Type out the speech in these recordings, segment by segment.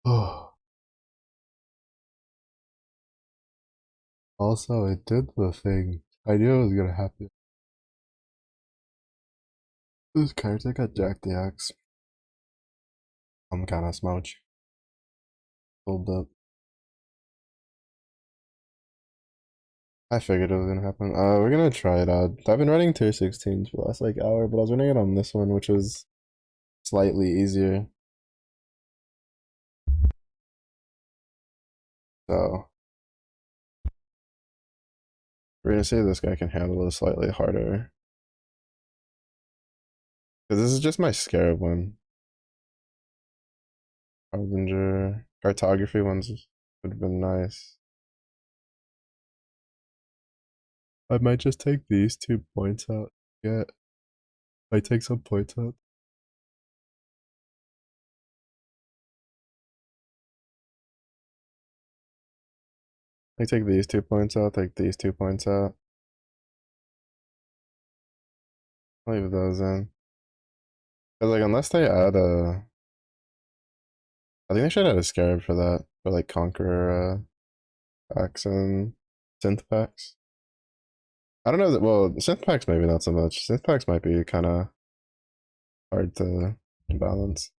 Oh, also, it did the thing. I knew it was gonna happen. This character got Jack the Axe. I'm kind of smouch. Hold up. I figured it was gonna happen. We're gonna try it out. I've been running tier 16 for the last like hour, but I was running it on this one, which was slightly easier. So we're gonna see if this guy can handle it slightly harder. Because this is just my scarab one. Harbinger. Cartography ones would have been nice. I might just take these 2 points out. Yeah, I take some points out. I take these 2 points out, take these 2 points out. Leave those in. Cause like unless they add a, I think they should add a scarab for that, for like conqueror packs and synth packs. I don't know that. Well, synth packs maybe not so much. Synth packs might be kind of hard to balance,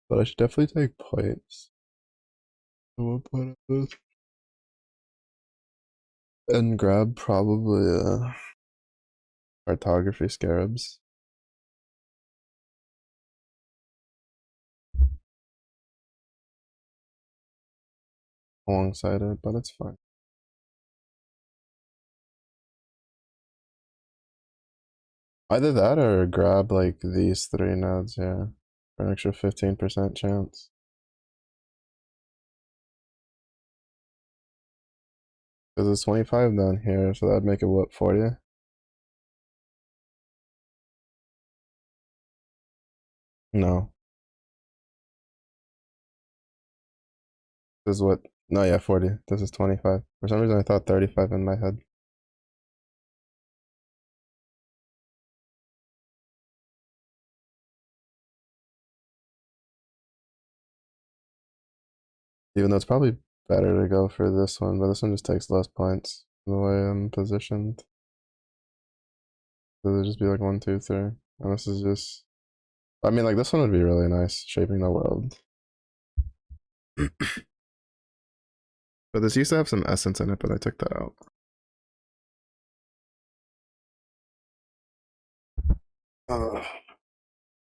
but I should definitely take points. So we'll put this and grab probably cartography scarabs alongside it, but it's fine. Either that or grab like these 3 nodes, yeah, for an extra 15% chance. Because it's 25 down here, so that'd make it what, 40? No. This is what? No, yeah, 40. This is 25. For some reason, I thought 35 in my head. Even though it's probably better to go for this one, but this one just takes less points the way I'm positioned. So it'll just be like 1, 2, 3. And this is just. I mean, like, this one would be really nice, shaping the world. But this used to have some essence in it, but I took that out. Uh,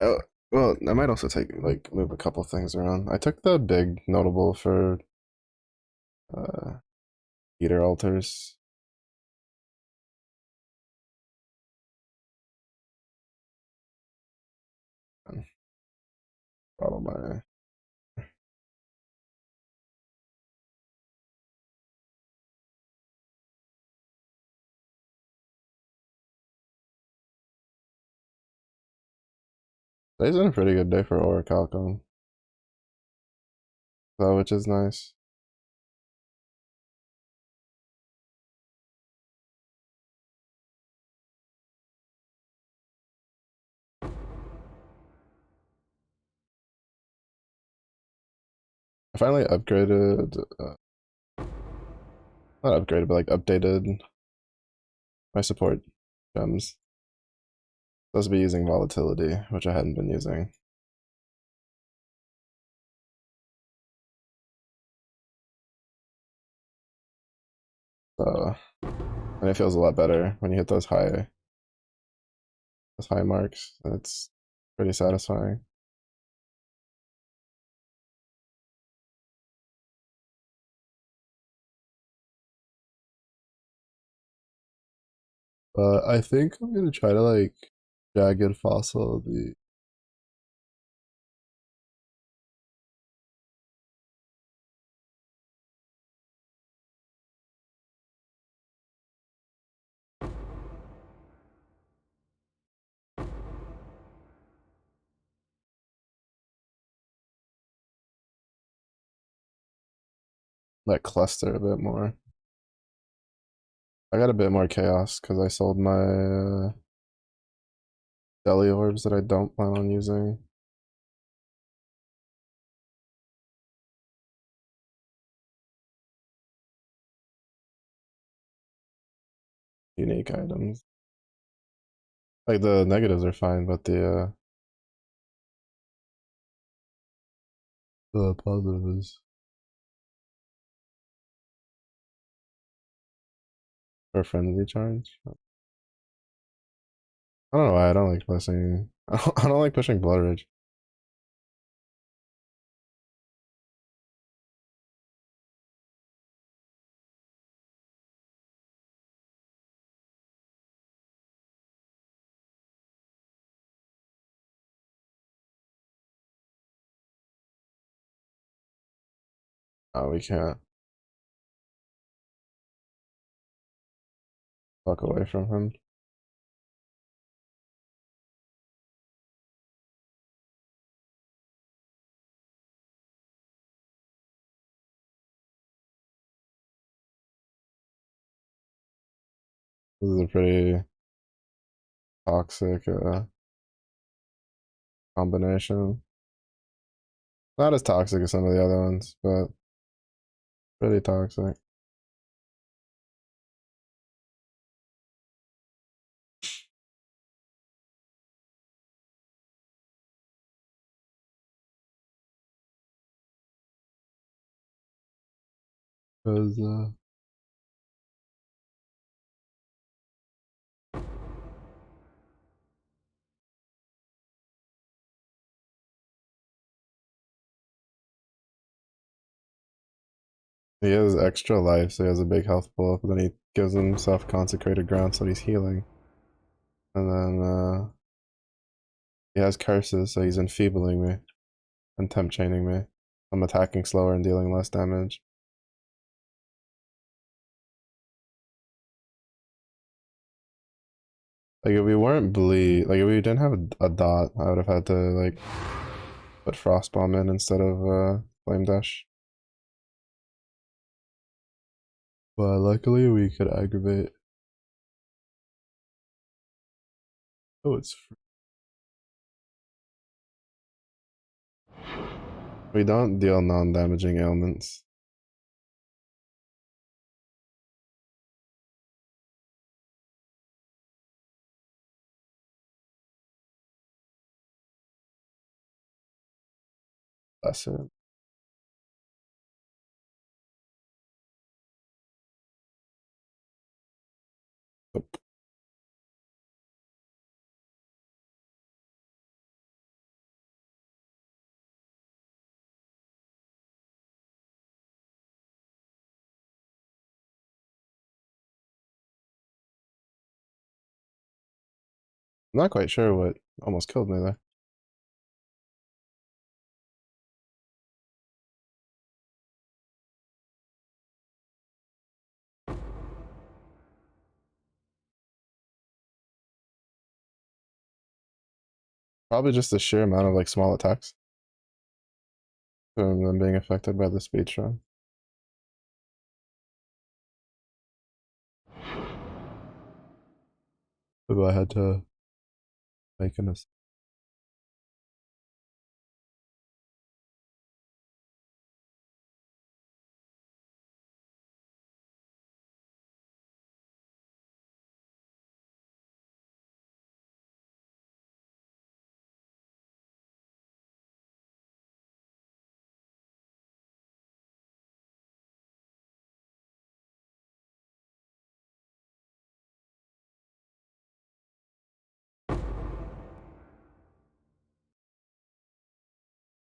oh, well, I might also take, like, move a couple things around. I took the big notable for uh, heater altars. And brought my. Today's been a pretty good day for Orichalcon, so which is nice. I finally upgraded, not upgraded, but like updated my support gems. Supposed to be using volatility, which I hadn't been using. So, and it feels a lot better when you hit those high marks. It's pretty satisfying. But I think I'm gonna try to like jagged fossil the that cluster a bit more. I got a bit more chaos because I sold my deli orbs that I don't plan on using. unique items. Like the negatives are fine, but the positive is for frenzy charge. I don't know why I don't like pushing. I don't like pushing Blood Rage. Oh, we can't walk away from him. This is a pretty toxic combination. Not as toxic as some of the other ones, but pretty toxic. Because he has extra life, so he has a big health pull up, and then he gives himself consecrated ground, so he's healing. And then he has curses, so he's enfeebling me and temp chaining me. I'm attacking slower and dealing less damage. Like if we weren't like if we didn't have a dot, I would have had to like put frost bomb in instead of flame dash. But luckily we could aggravate. Oh, it's free. We don't deal non-damaging ailments. That's it. Nope. I'm not quite sure what almost killed me there. Probably just the sheer amount of like small attacks from them being affected by the speed shrine. If I had to make an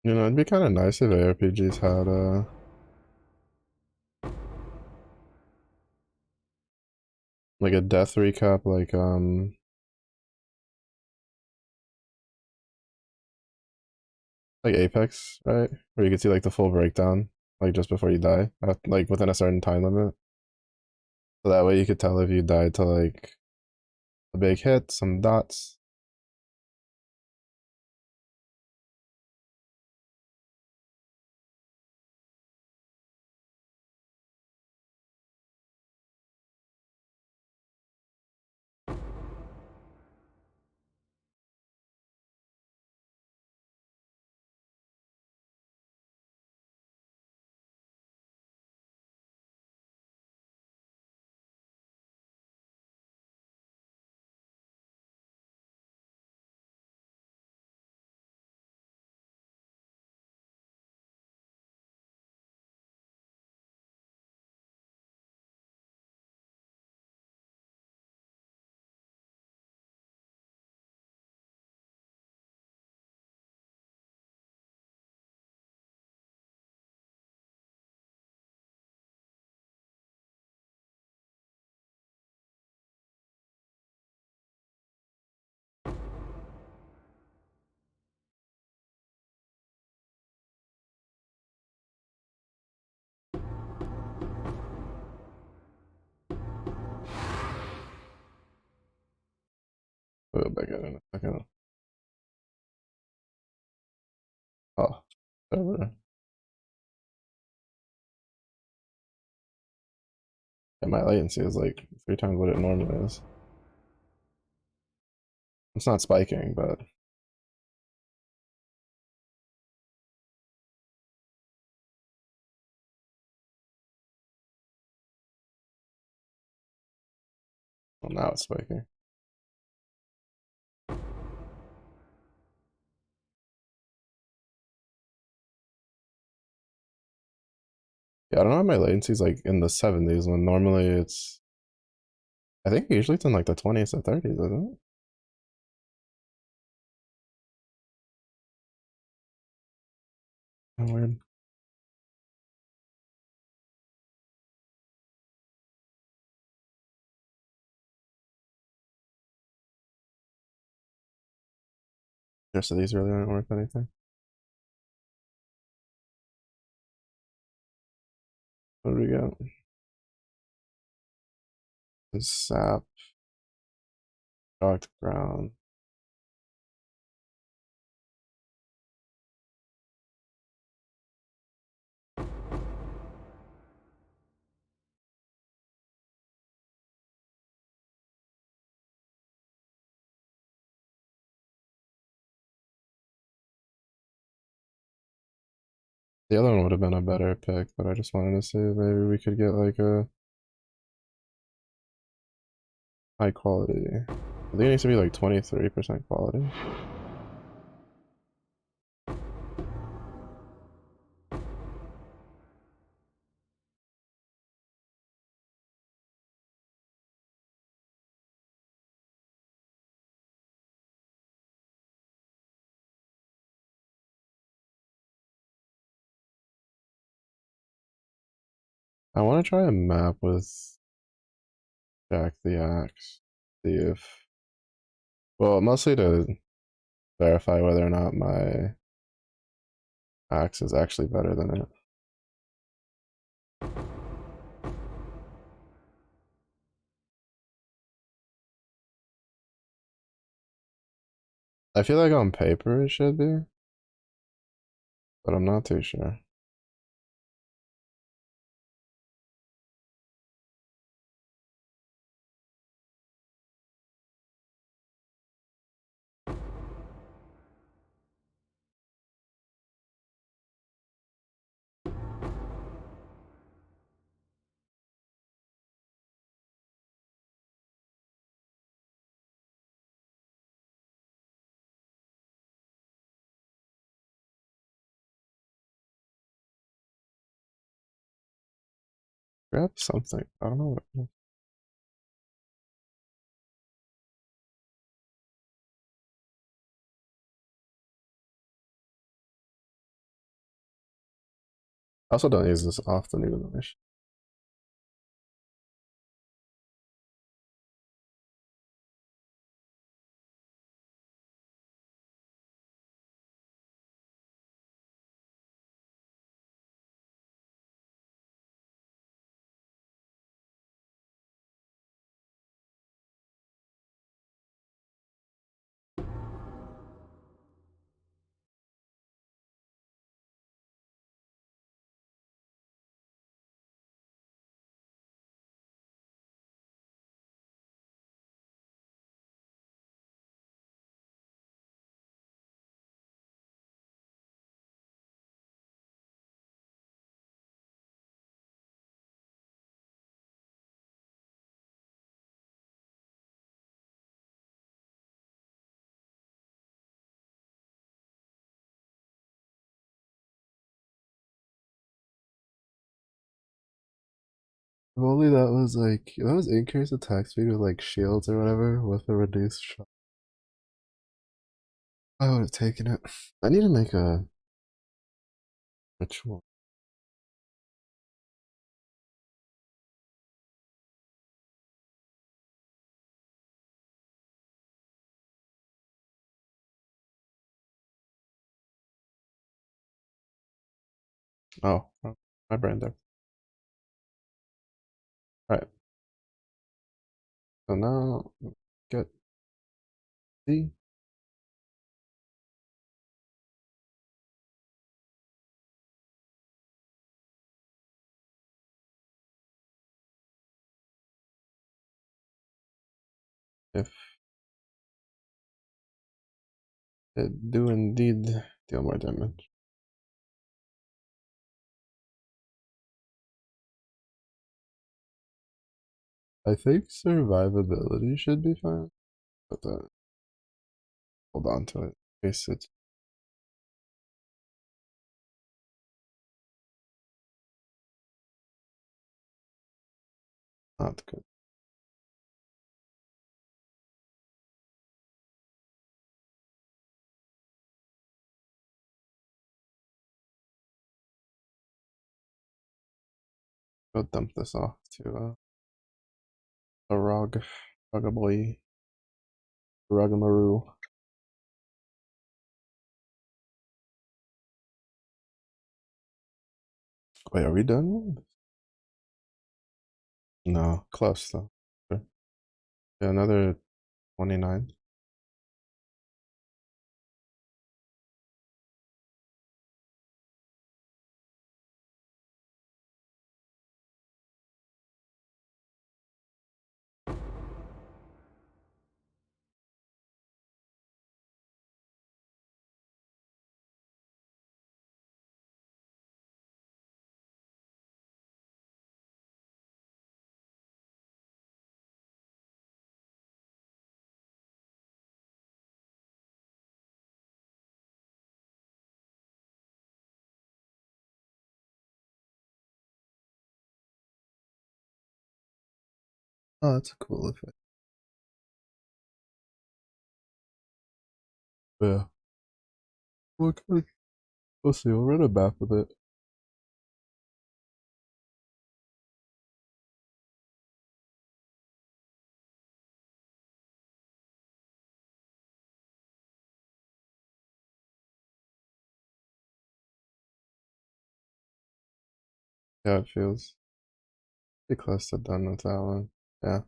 You know, it'd be kind of nice if ARPGs had like a death recap, like Apex, right? Where you could see like the full breakdown, like just before you die, like within a certain time limit. So that way you could tell if you died to like a big hit, some dots. We'll go back in a second. Oh, server. And my latency is like 3 times what it normally is. It's not spiking, but well, now it's spiking. Yeah, I don't know why my latency is like in the 70s when normally it's, I think usually it's in like the 20s to 30s, isn't it? Weird. The rest of these really aren't worth anything. What do we got? Sap, dark ground. The other one would have been a better pick, but I just wanted to see if maybe we could get like a high quality. I think it needs to be like 23% quality. I want to try a map with Jack the Axe. See if, well, mostly to verify whether or not my axe is actually better than it. I feel like on paper it should be, but I'm not too sure. Grab something. I don't know what it is. I also don't use this often, even though I should. If only that was like, that was increased attack speed with like shields or whatever with a reduced shot. I would have taken it. I need to make a ritual. Oh, my brain there. All right. So now, good. See? If it do indeed deal more damage. I think survivability should be fine, but hold on to it in case it's not good. Go dump this off to a Ruggaboy, Ruggamaroo. Wait, are we done? No, close though. Okay. Yeah, another 29. Oh, that's a cool effect. Yeah. Okay. We'll see. We'll run it back with it. Yeah, it feels pretty close to done with that one. Yeah.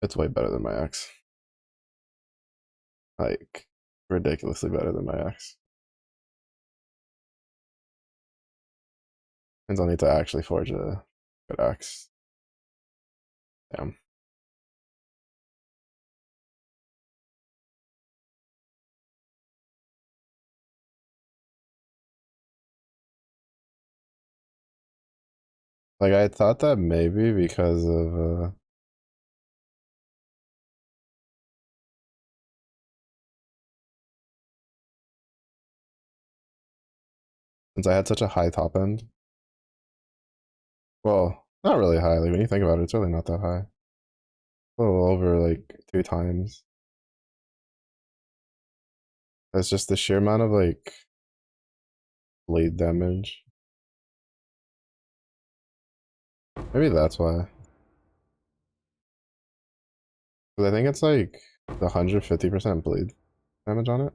It's way better than my ex. Like, ridiculously better than my ex. Means I'll need to actually forge a good axe. Damn. Like, I thought that maybe because of, since I had such a high top end. Well, not really high. Like, when you think about it, it's really not that high. A little over, like, 2 times. That's just the sheer amount of, like, blade damage. Maybe that's why. Because I think it's, like, the 150% bleed damage on it.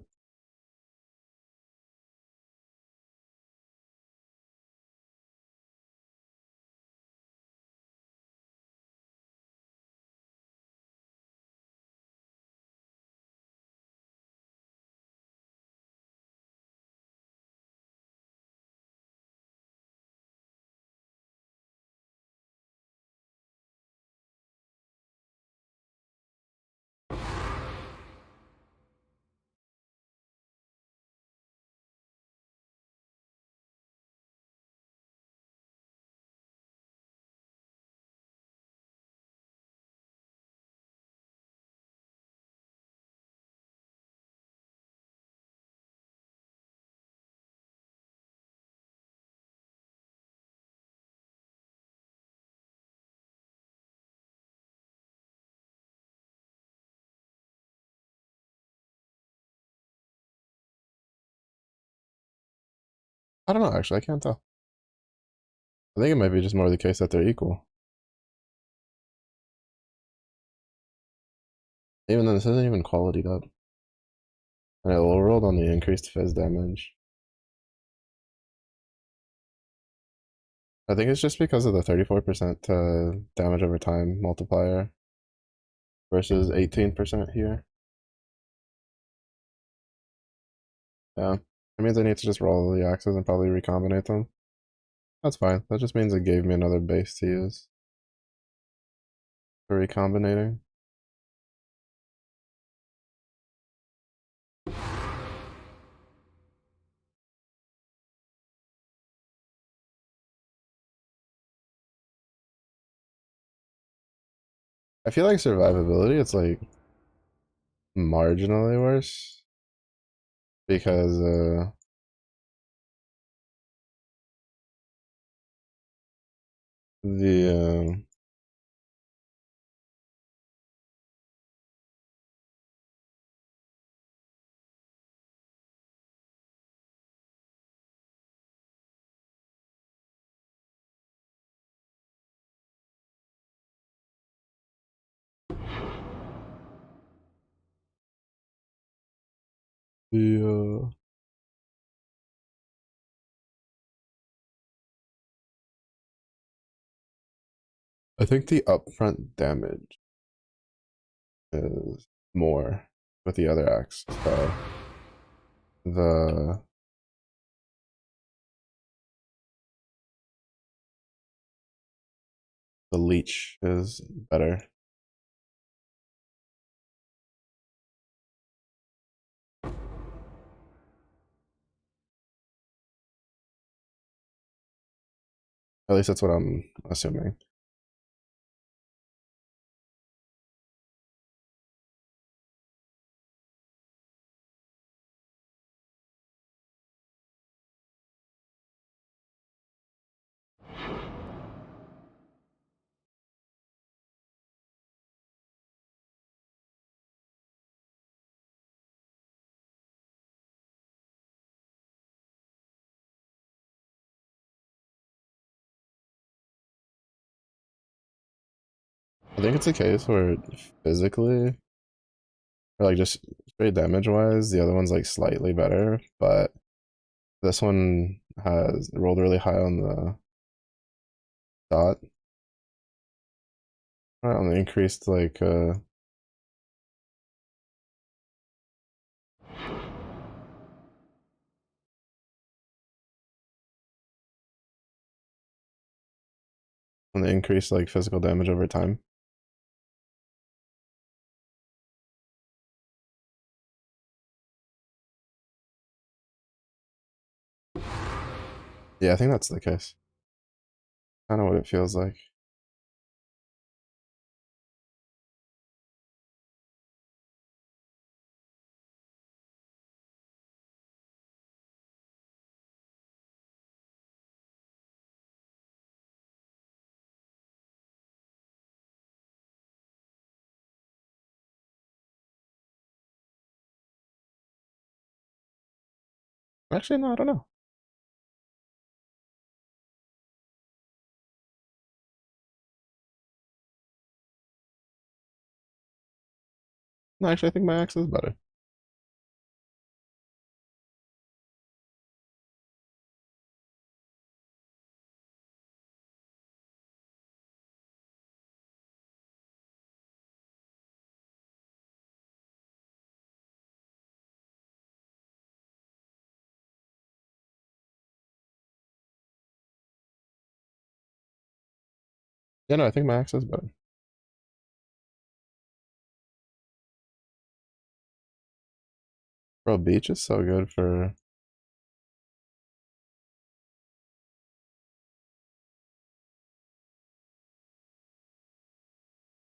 I don't know, actually. I can't tell. I think it might be just more the case that they're equal. Even then, this isn't even qualityed up. And I low rolled on the increased fizz damage. I think it's just because of the 34% damage over time multiplier versus 18% here. Yeah, it means I need to just roll the axes and probably recombinate them. That's fine. That just means it gave me another base to use for recombinating. I feel like survivability, it's like marginally worse because the the I think the upfront damage is more with the other axe. So the the leech is better. At least that's what I'm assuming. I think it's a case where physically, or like just straight damage wise, the other one's like slightly better, but this one has rolled really high on the dot, right, on the increased like on the increased like physical damage over time. Yeah, I think that's the case. Kind of what it feels like. Actually, no, I don't know. No, actually, I think my axe is better. Yeah, no, I think my axe is better. Bro, beach is so good for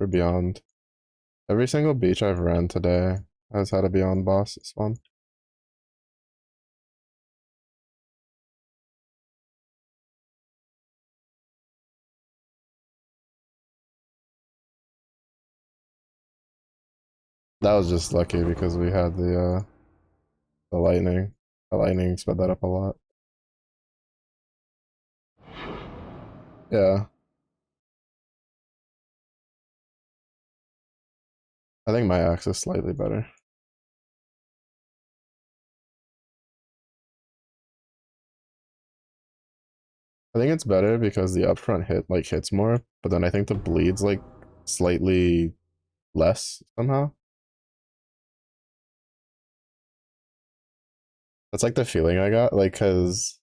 beyond. Every single beach I've ran today has had a beyond boss spawn. That was just lucky because we had the lightning. The lightning sped that up a lot. Yeah, I think my axe is slightly better. I think it's better because the upfront hit like hits more, but then I think the bleed's like slightly less somehow. That's like the feeling I got, like, cause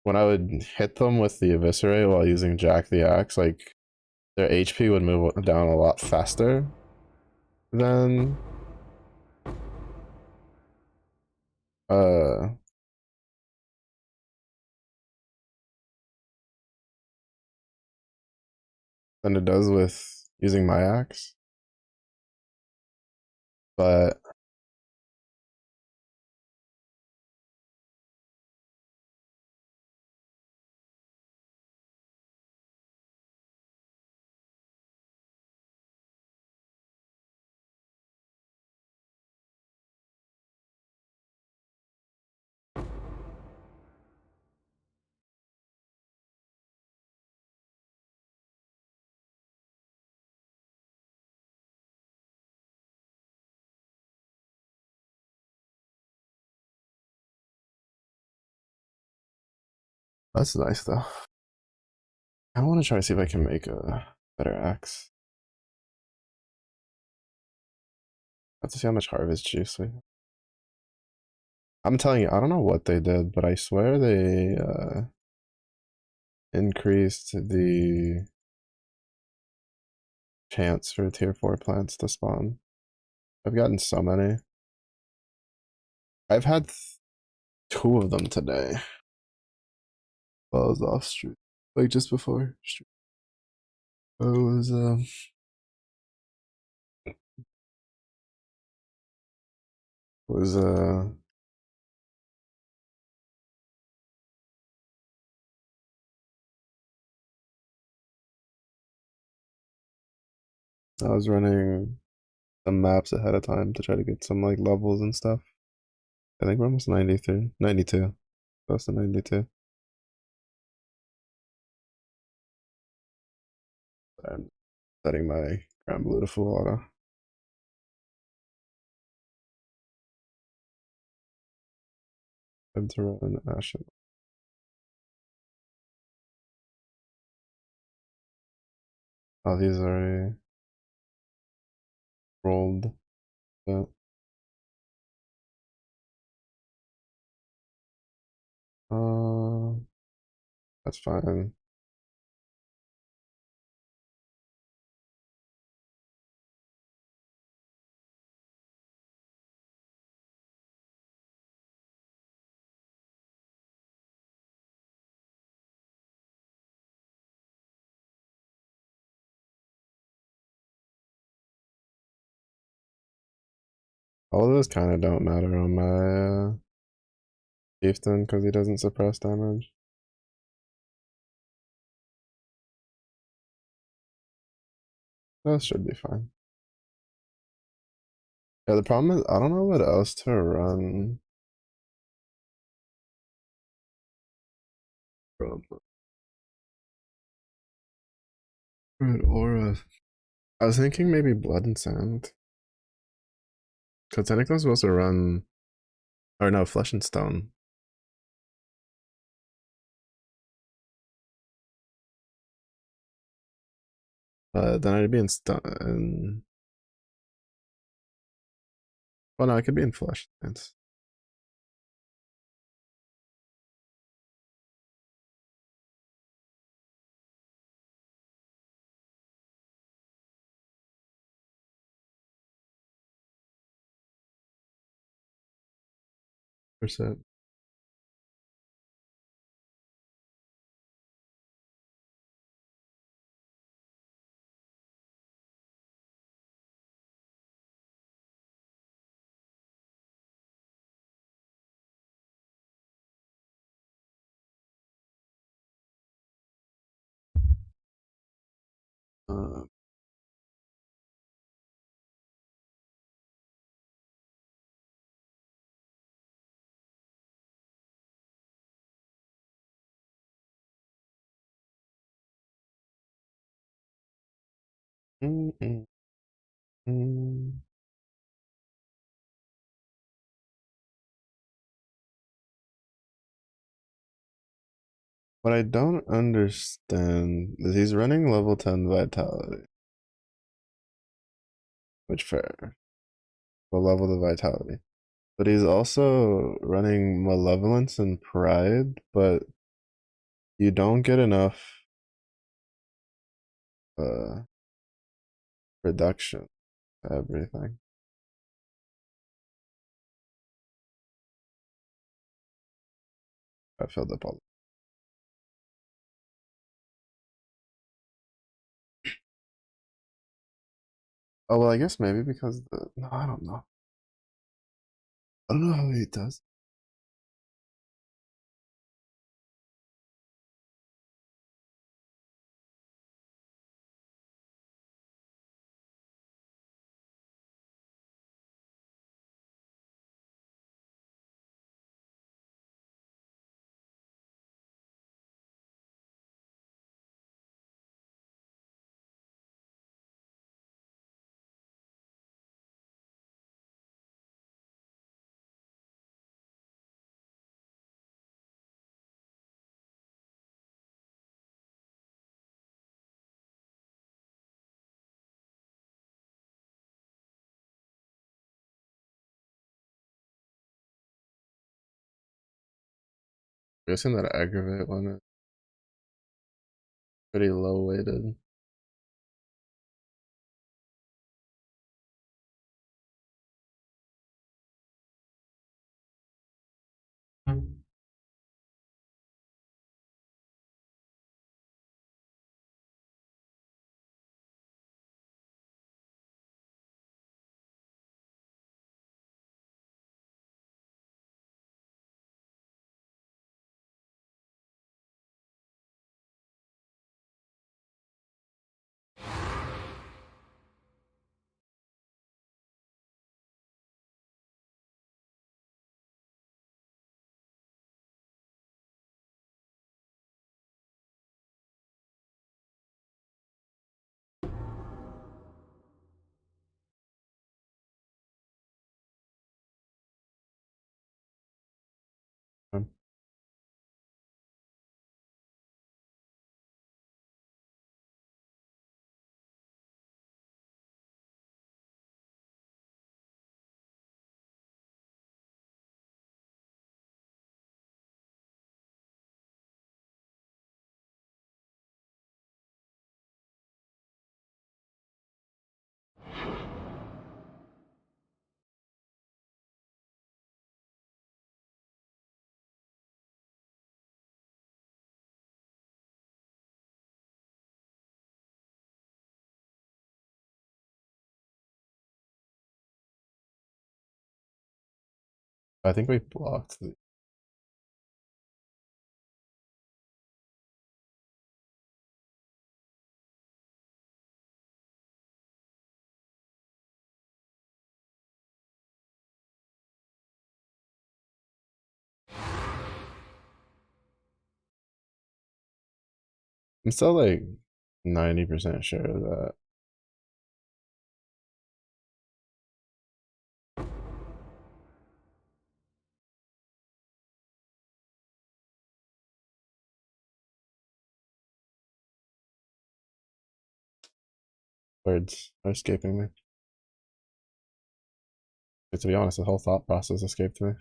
when I would hit them with the eviscerate while using Jack the Axe, like their HP would move down a lot faster than uh than it does with using my axe. But that's nice though. I want to try to see if I can make a better axe. I have to see how much harvest juice we have. I'm telling you, I don't know what they did, but I swear they increased the chance for tier 4 plants to spawn. I've gotten so many. I've had two of them today while I was off stream. Like just before stream. I was I was running some maps ahead of time to try to get some like levels and stuff. I think we're almost 93, 92, close to 92. I'm setting my ground blue to full auto. Time to run Ashen. Oh, these are rolled. Yeah. Uh, that's fine. All of this kind of don't matter on my chieftain because he doesn't suppress damage. That should be fine. Yeah, the problem is I don't know what else to run from Red Aura. I was thinking maybe Blood and Sand. Because technically I'm supposed to run, or no, Flesh and Stone. Then I'd be in stone. Well, no, I could be in Flesh. It's percent. Uh, Mm, mm, mm. What I don't understand is he's running level 10 vitality, which fair, will level the vitality. But he's also running malevolence and pride, but you don't get enough uh reduction to everything. I filled up all. Oh well, I guess maybe because the no, I don't know. I don't know how he does. I'm guessing that aggravate one is pretty low weighted. I think we blocked the I'm still like 90% sure of that. Words are escaping me. But to be honest, the whole thought process escaped me.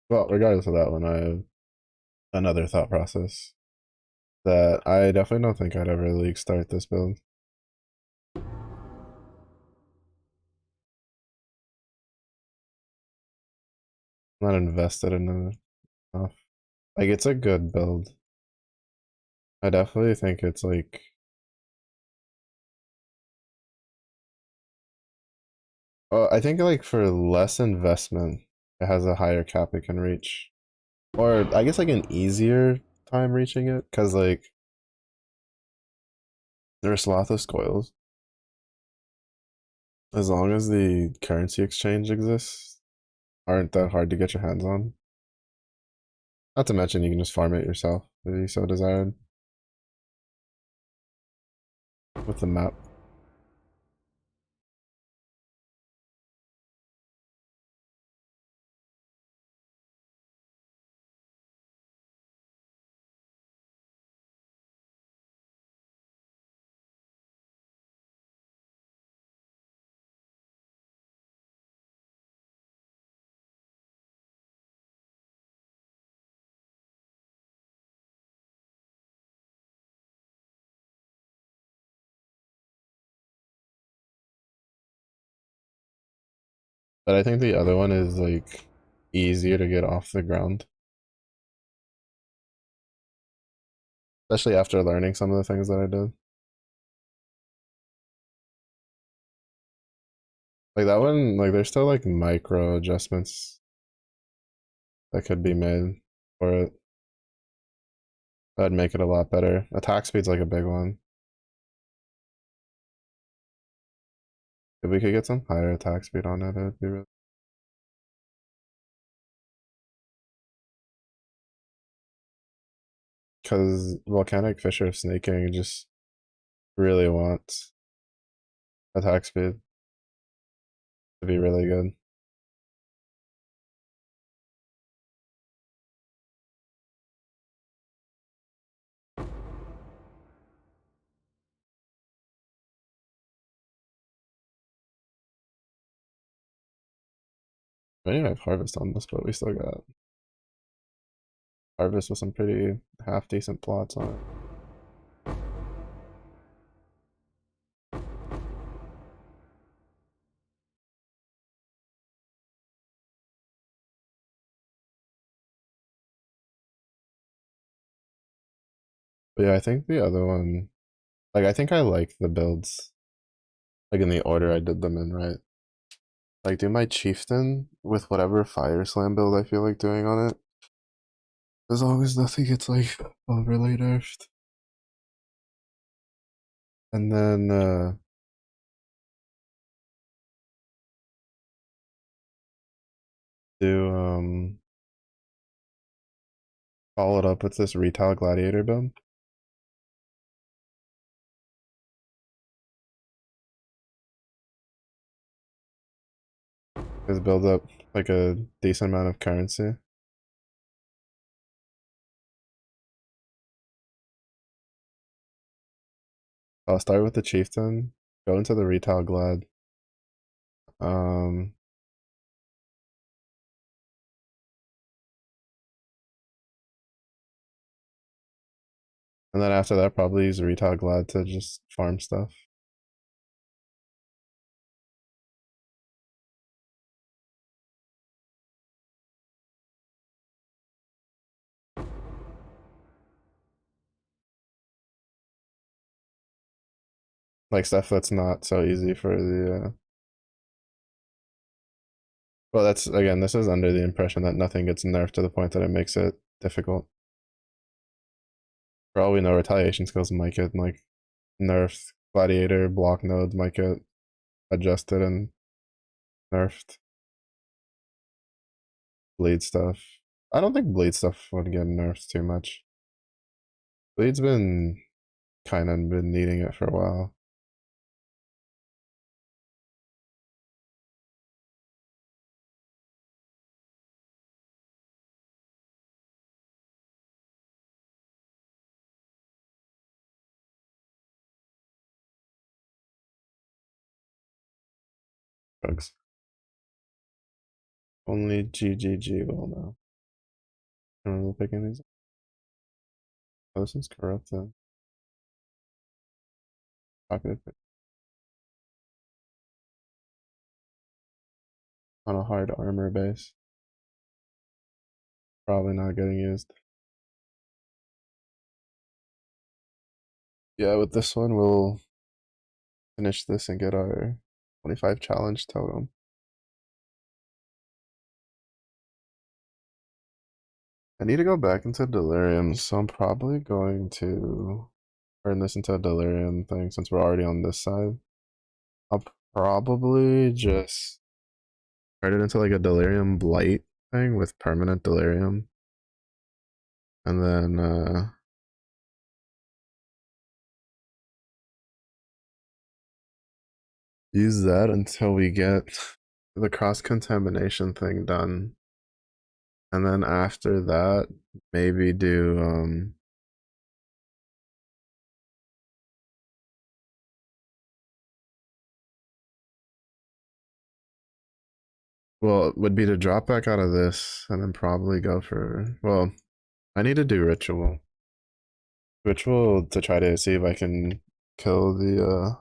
Well, regardless of that one, I have another thought process that I definitely don't think I'd ever league start this build. I'm not invested in it enough. Like, it's a good build. I definitely think it's like, well, I think like for less investment, it has a higher cap it can reach. Or I guess like an easier time reaching it, because like there are Slothos coils. As long as the currency exchange exists, aren't that hard to get your hands on. Not to mention you can just farm it yourself if you so desired with the map. But I think the other one is like easier to get off the ground. Especially after learning some of the things that I did. Like that one, like there's still like micro adjustments that could be made for it. That'd make it a lot better. Attack speed's like a big one. If we could get some higher attack speed on it, it'd be really. Because volcanic fisher snaking just really wants attack speed to be really good. We didn't have harvest on this, but we still got harvest with some pretty half decent plots on it. But yeah, I think the other one, like I think I like the builds, like in the order I did them in, right? Like do my chieftain with whatever fire slam build I feel like doing on it. As long as nothing gets like overly nerfed. And then do follow it up with this retail gladiator build. Just build up like a decent amount of currency. I'll start with the chieftain, go into the retail glad. Um, and then after that, probably use retail glad to just farm stuff. Like stuff that's not so easy for the. Well, that's again, this is under the impression that nothing gets nerfed to the point that it makes it difficult. For all we know, retaliation skills might get like nerfed. Gladiator block nodes might get adjusted and nerfed. Bleed stuff. I don't think bleed stuff would get nerfed too much. Bleed's been kind of been needing it for a while. Drugs. Only GGG will know. I don't remember picking these. Oh, this one's corrupted. Pocket on a hard armor base. Probably not getting used. Yeah, with this one, we'll finish this and get our 25 challenge totem. I need to go back into Delirium, so I'm probably going to turn this into a Delirium thing since we're already on this side. I'll probably just turn it into like a Delirium Blight thing with permanent Delirium. And then use that until we get the cross contamination thing done. And then after that, maybe do well, it would be to drop back out of this and then probably go for, well, I need to do ritual. Ritual to try to see if I can kill the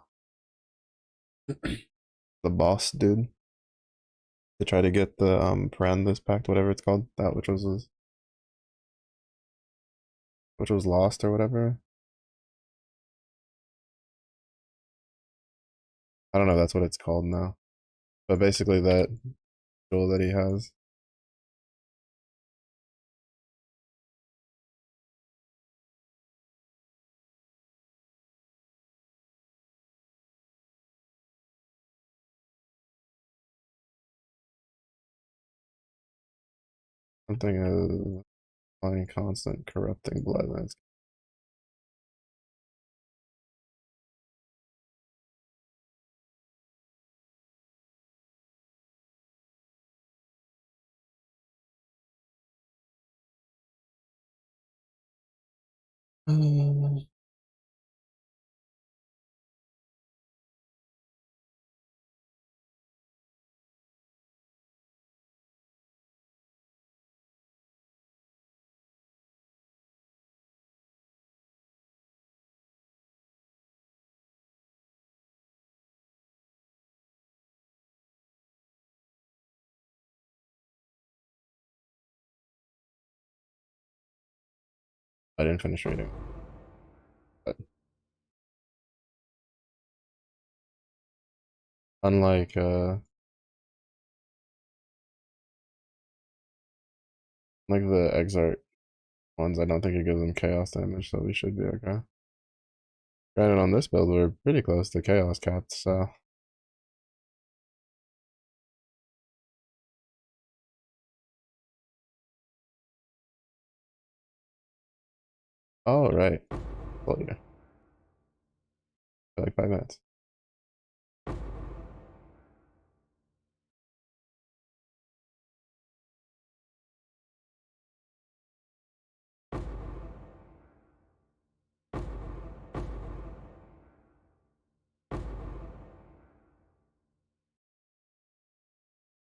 boss dude. To try to get the Paranthus Pact, whatever it's called, that which was lost or whatever. I don't know if that's what it's called now. But basically that jewel that he has. Something is applying constant corrupting blood. That's I didn't finish reading. But unlike like the Exarch ones, I don't think it gives them chaos damage, so we should be okay. Granted, on this build, we're pretty close to chaos capped, so oh right, well yeah, for like 5 minutes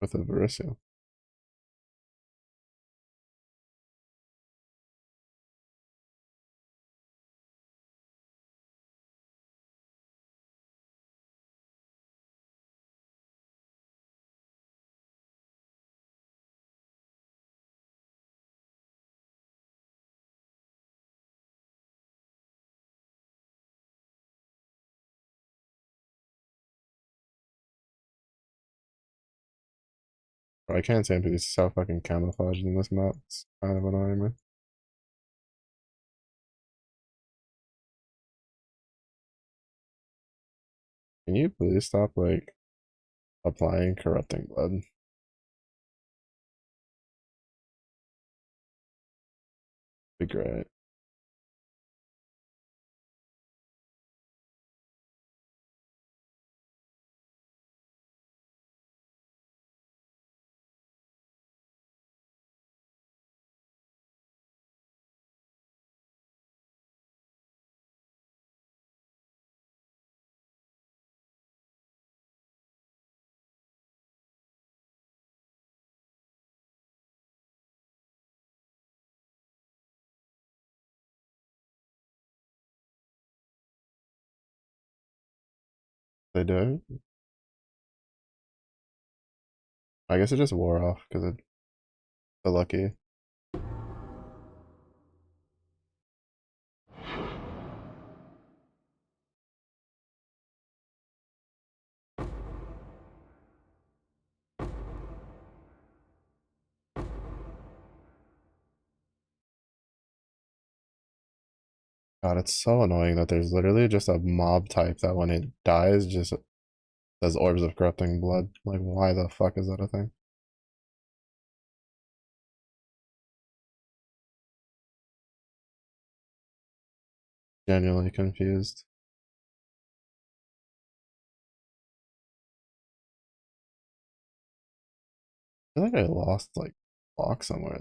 with a Verisio. I can't stand because it's so fucking camouflaged in this map. It's kind of annoying me. Can you please stop like applying corrupting blood? Be great. They do. I guess it just wore off because it's so lucky. God, it's so annoying that there's literally just a mob type that when it dies just does orbs of corrupting blood. Like, why the fuck is that a thing? genuinely confused. I feel like I lost like block somewhere.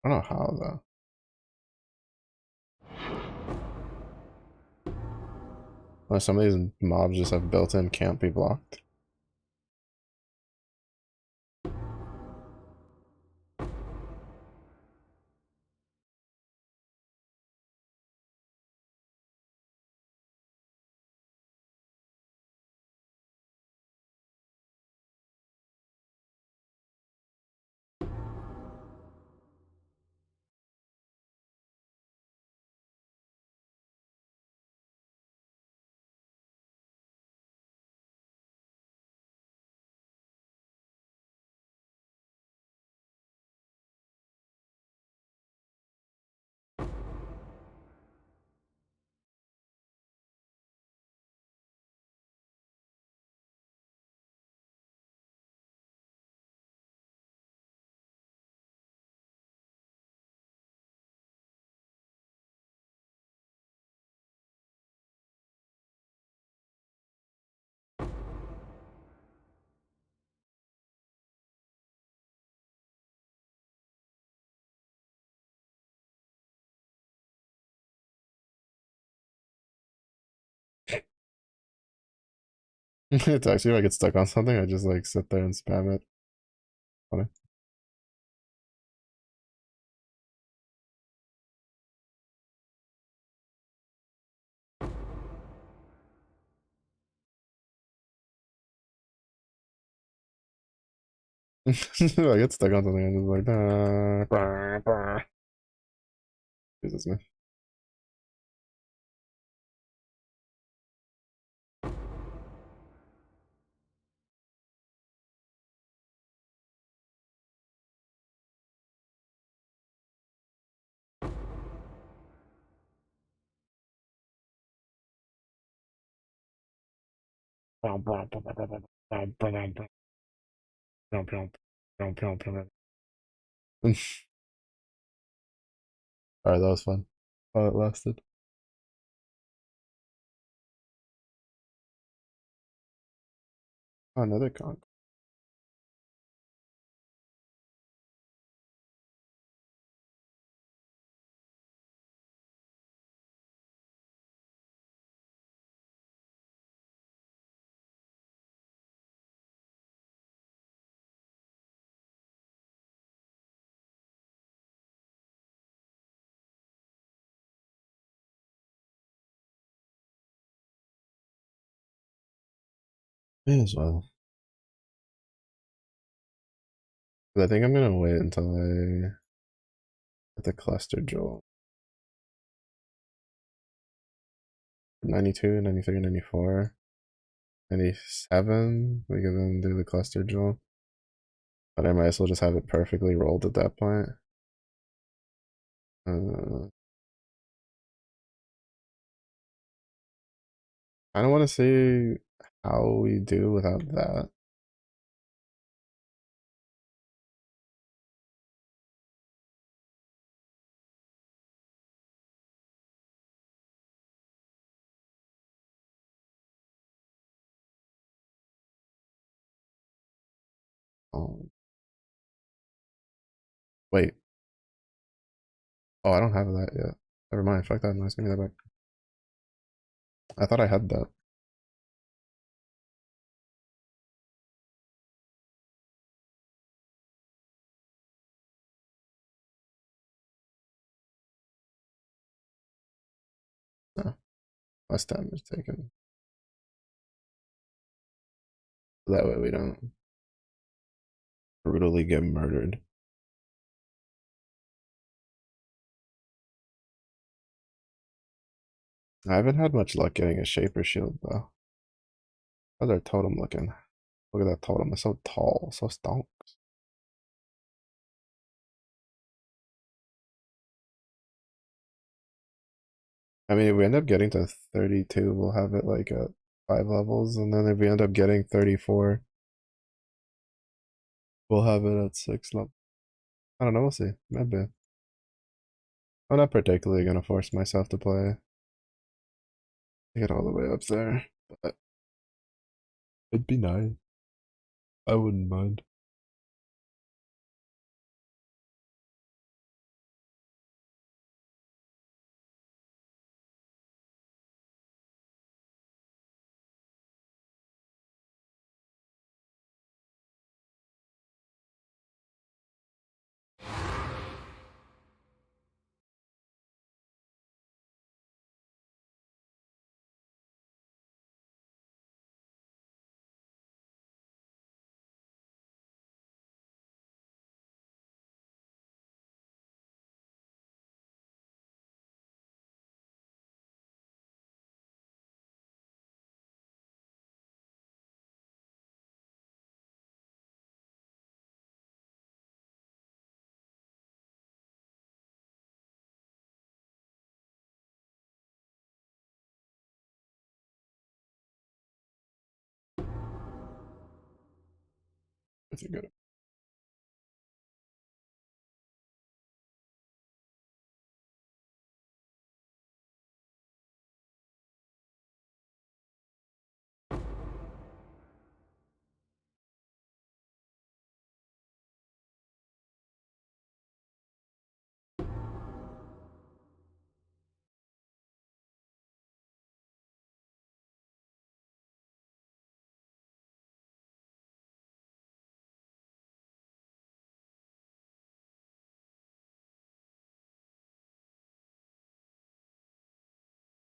I don't know how though. Or some of these mobs just have built-in can't be blocked. It's actually if I get stuck on something, I just like sit there and spam it. Funny. If I get stuck on something, I'm just like, Jesus me. Alright, that was fun. While it lasted. Oh, another con. May as well. But I think I'm gonna wait until I get the cluster jewel. 92, 93, 94, 97. We can then do the cluster jewel. But I might as well just have it perfectly rolled at that point. I don't want to see how we do without that. Um, wait. Oh, I don't have that yet. Never mind. Fuck that noise. Give me that back. I thought I had that. No, less damage taken. That way we don't brutally get murdered. I haven't had much luck getting a Shaper Shield though. How's our totem looking? Look at that totem. It's so tall, so stonks. I mean, if we end up getting to 32, we'll have it like at 5 levels, and then if we end up getting 34, we'll have it at 6 levels. I don't know, we'll see. Maybe. I'm not particularly gonna force myself to play to get all the way up there, but it'd be nice. I wouldn't mind. It's a good.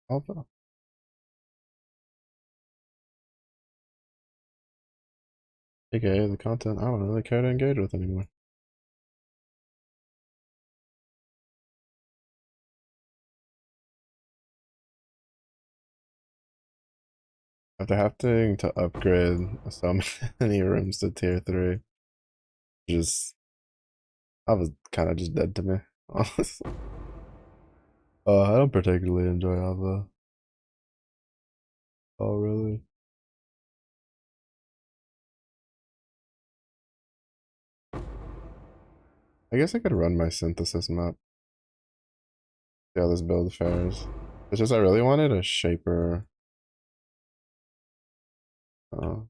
Alpha. AKA the content I don't really care to engage with anymore. After having to upgrade so many rooms to tier 3, just I was kind of just dead to me, honestly. I don't particularly enjoy Alpha. Oh, really? I guess I could run my synthesis map. See how this build fares. It's just I really wanted a shaper uh,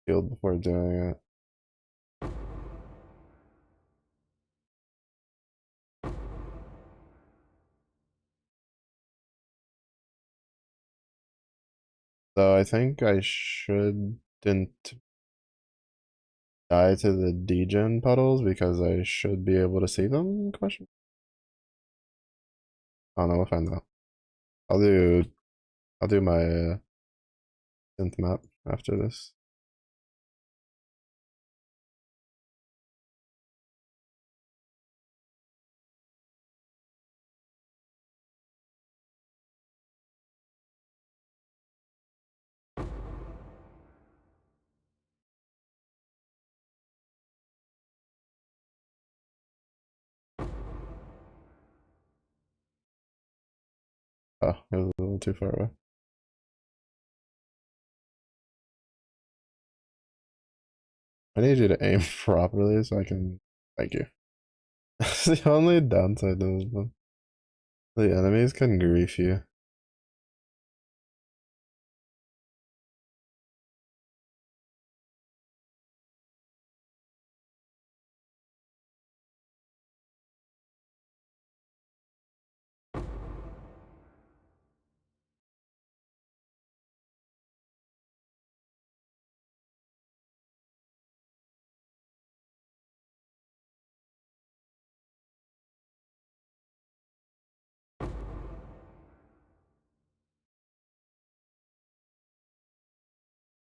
field before doing it. So I think I shouldn't die to the degen puddles because I should be able to see them? Question. I don't know. We'll find out. I'll do I'll do my synth map after this. Oh, it was a little too far away. I need you to aim properly so I can. Thank you. That's the only downside to this one. The enemies can grief you.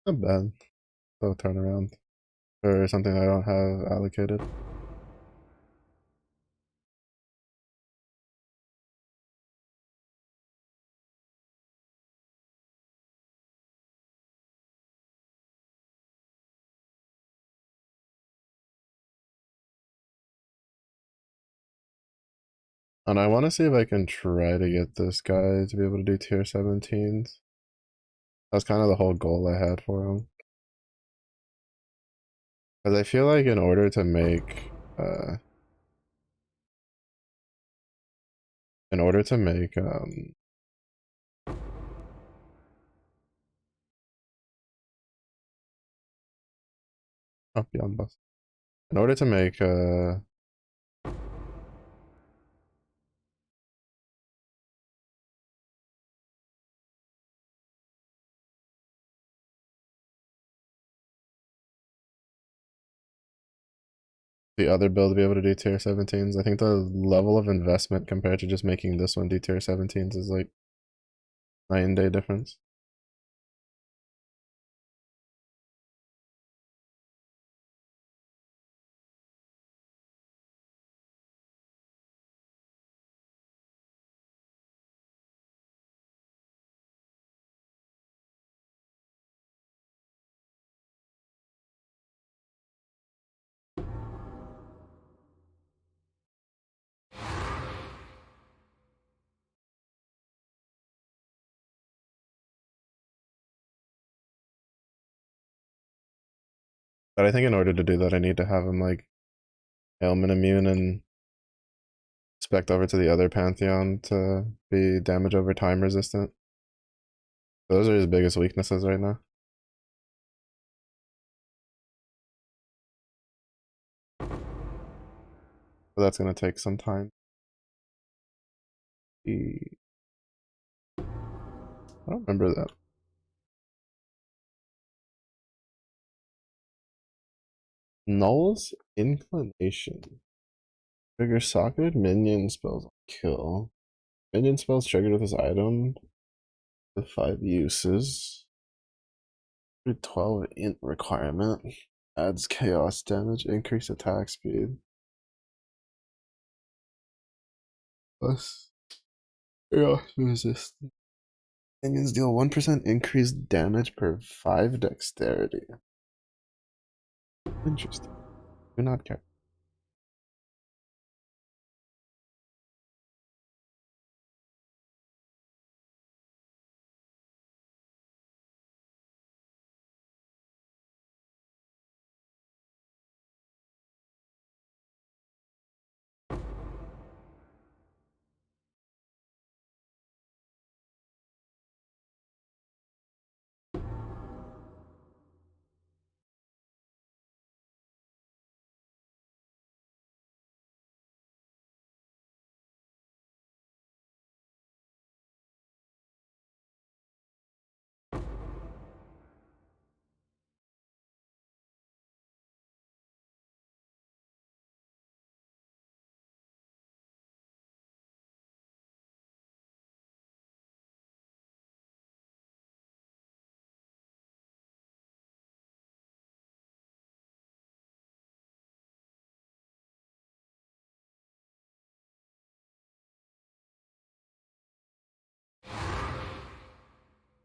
Not bad. So turn around for something I don't have allocated. And I want to see if I can try to get this guy to be able to do tier 17s. That's kind of the whole goal I had for him. Because I feel like in order to make in order to make oh, beyond bus. In order to make the other build to be able to do tier 17s, I think the level of investment compared to just making this one do tier 17s is like night and day difference. But I think in order to do that, I need to have him like ailment immune and spec over to the other Pantheon to be damage over time resistant. Those are his biggest weaknesses right now. But that's gonna take some time. I don't remember that. Null's Inclination. Trigger socketed minion spells kill. Minion spells triggered with this item. With 5 uses. 12 int requirement. Adds chaos damage, increase attack speed. Plus chaos resistance. Minions deal 1% increased damage per 5 dexterity. Interesting. Do not care.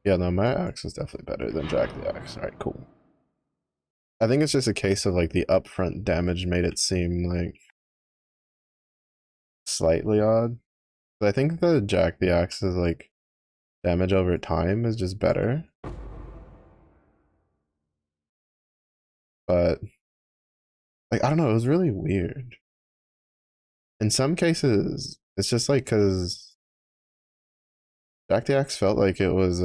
Yeah, no, my axe is definitely better than Jack the Axe. Alright, cool. I think it's just a case of like the upfront damage made it seem like slightly odd. But I think the Jack the Axe is like damage over time is just better. But like I don't know, it was really weird. In some cases, it's just like because Jack the Axe felt like it was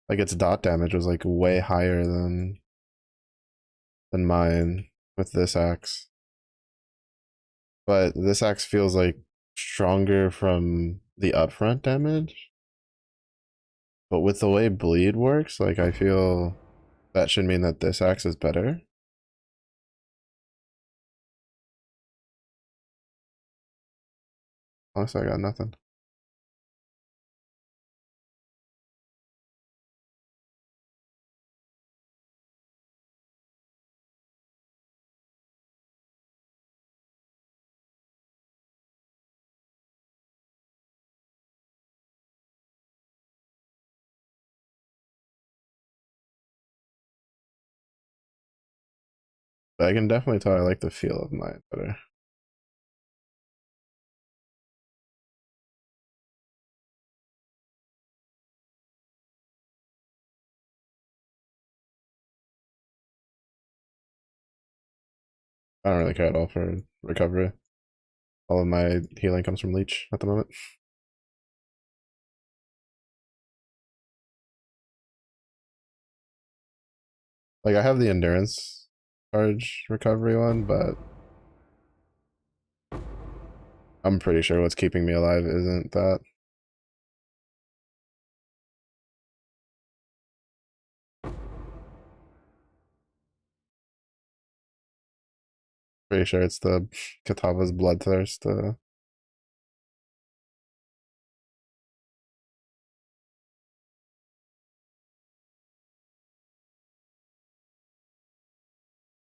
like its dot damage was like way higher than mine with this axe. But this axe feels like stronger from the upfront damage. But with the way bleed works, like I feel that should mean that this axe is better. Honestly, I got nothing. But I can definitely tell I like the feel of mine better. I don't really care at all for recovery. All of my healing comes from leech at the moment. Like I have the endurance charge recovery one, but I'm pretty sure what's keeping me alive isn't that. Pretty sure it's the Katava's bloodthirst.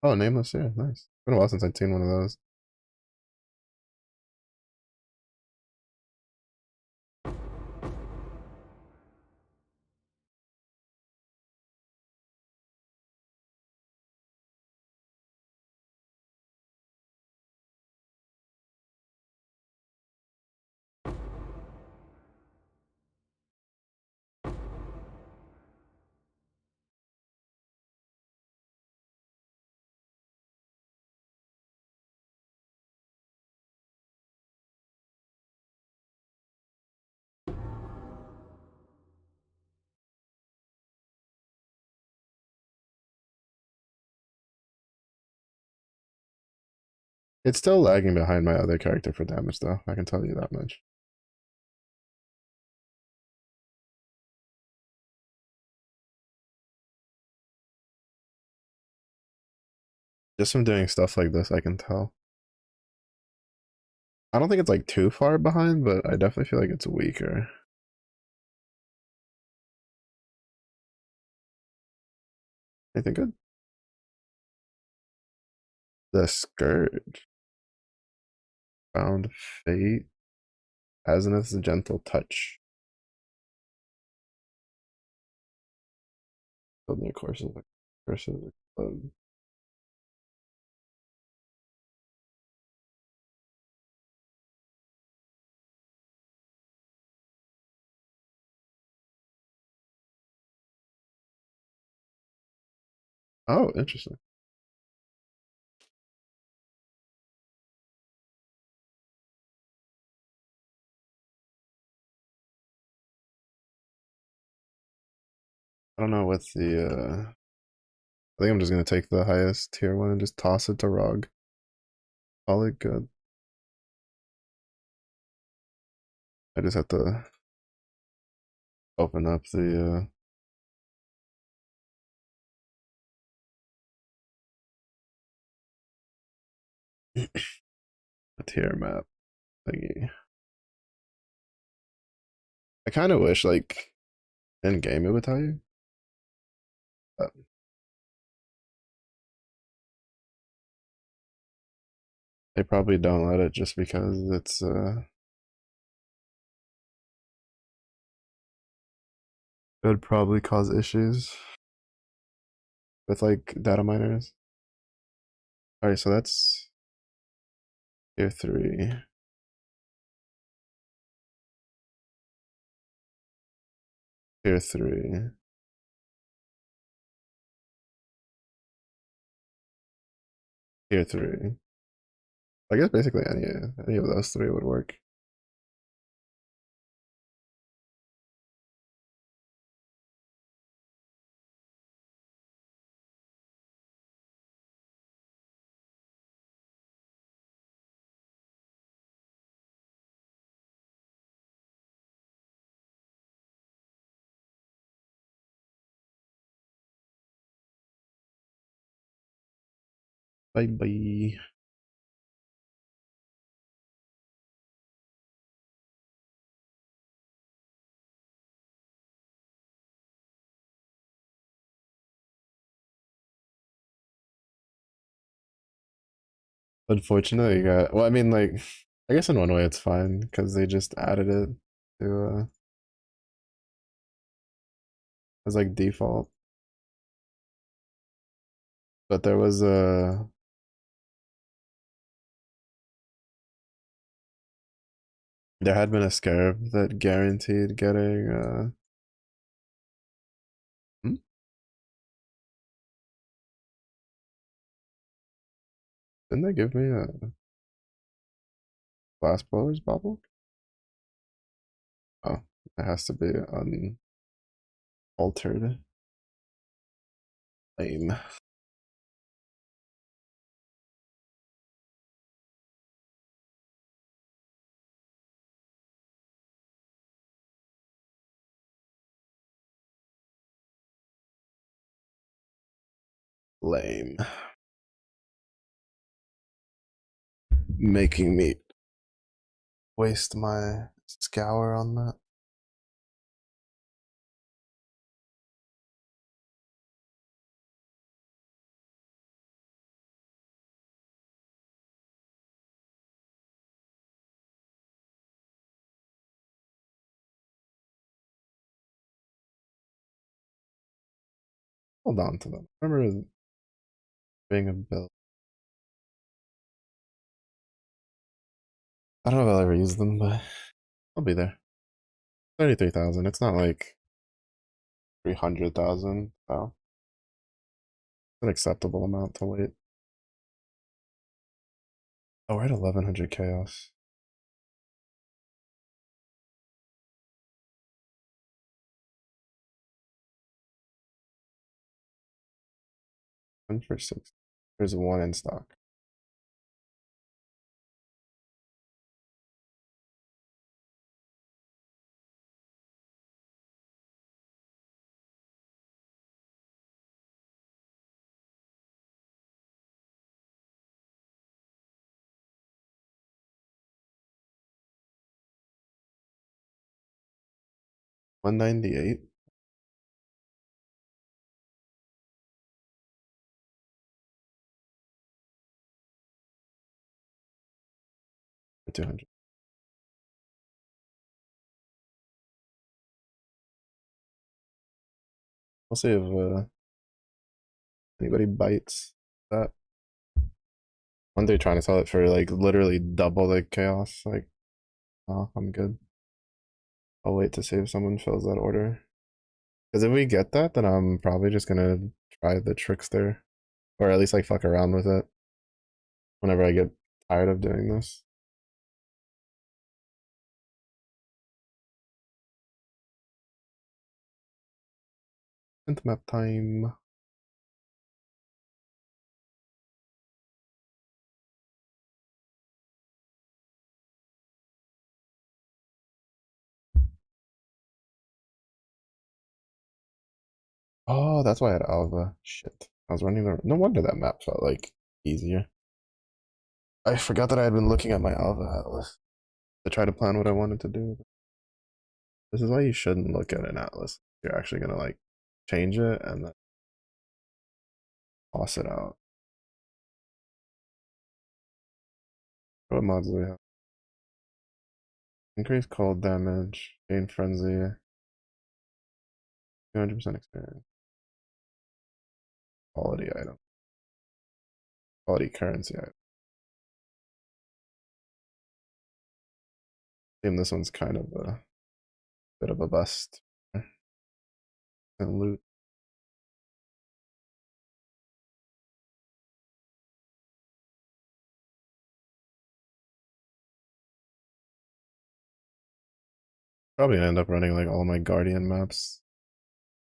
Oh, nameless. Yeah, nice. Been a while since I'd seen one of those. It's still lagging behind my other character for damage, though. I can tell you that much. Just from doing stuff like this, I can tell. I don't think it's like too far behind, but I definitely feel like it's weaker. Anything good? The Scourge. Found Fate. Azenith's Gentle Touch. Build new courses. Courses. Oh, interesting. I don't know what's the I think I'm just gonna take the highest tier one and just toss it to Rog. Call it good. I just have to open up the tier map thingy. I kind of wish like in game it would tell you. But they probably don't let it just because it's it would probably cause issues with like data miners. Alright, so that's tier three. Tier three. Tier three. I guess basically any of those three would work. Bye bye. Unfortunately, you got well, I mean like I guess in one way it's fine because they just added it to as like default. But there was there had been a scarab that guaranteed getting hmm? Didn't they give me a Glass blowers bubble? Oh, it has to be unaltered. Lame. Lame. Making me waste my scour on that. Hold on to them. Remember being a bill. I don't know if I'll ever use them, but I'll be there. 33,000. It's not like 300,000. So it's an acceptable amount to wait. Oh, we're at 1100 chaos. One for six. There's one in stock. $198. For 200. We'll see if anybody bites that. One day trying to sell it for like literally double the chaos. Like, oh, I'm good. I'll wait to see if someone fills that order. Because if we get that, then I'm probably just gonna try the trickster, or at least like fuck around with it whenever I get tired of doing this. Synth map time. Oh, that's why I had Alva. Shit. I was running the. No wonder that map felt like easier. I forgot that I had been looking at my Alva atlas to try to plan what I wanted to do. This is why you shouldn't look at an atlas. You're actually gonna like change it and then toss it out. What mods do we have? Increase cold damage, gain frenzy, 200% experience. Quality item. Quality currency item. Damn, this one's kind of a bit of a bust. And loot. Probably gonna end up running like all my Guardian maps.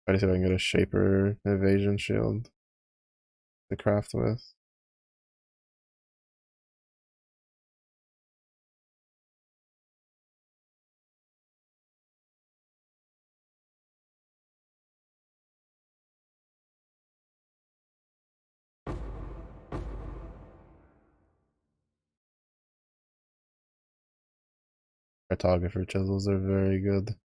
Try to see if I can get a Shaper evasion shield to craft with. Cartographer chisels are very good.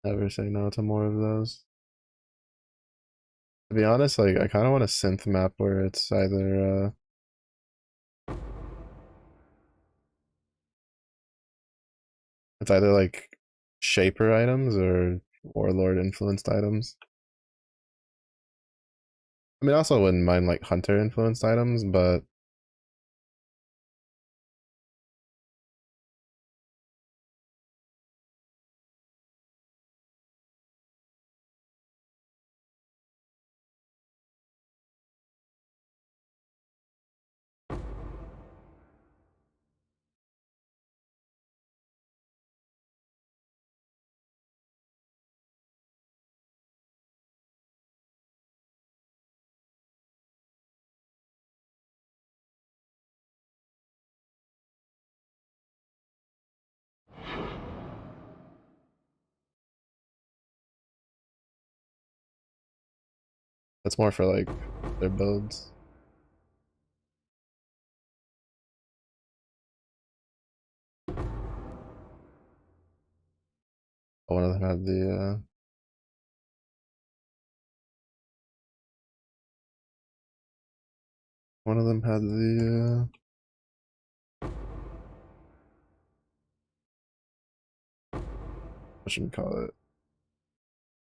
Never say no to more of those. To be honest, like I kind of want a synth map where it's either like Shaper items or Warlord influenced items. I mean, I also wouldn't mind like Hunter influenced items, but That's more for like their builds. One of them had the one of them had the what should we call it?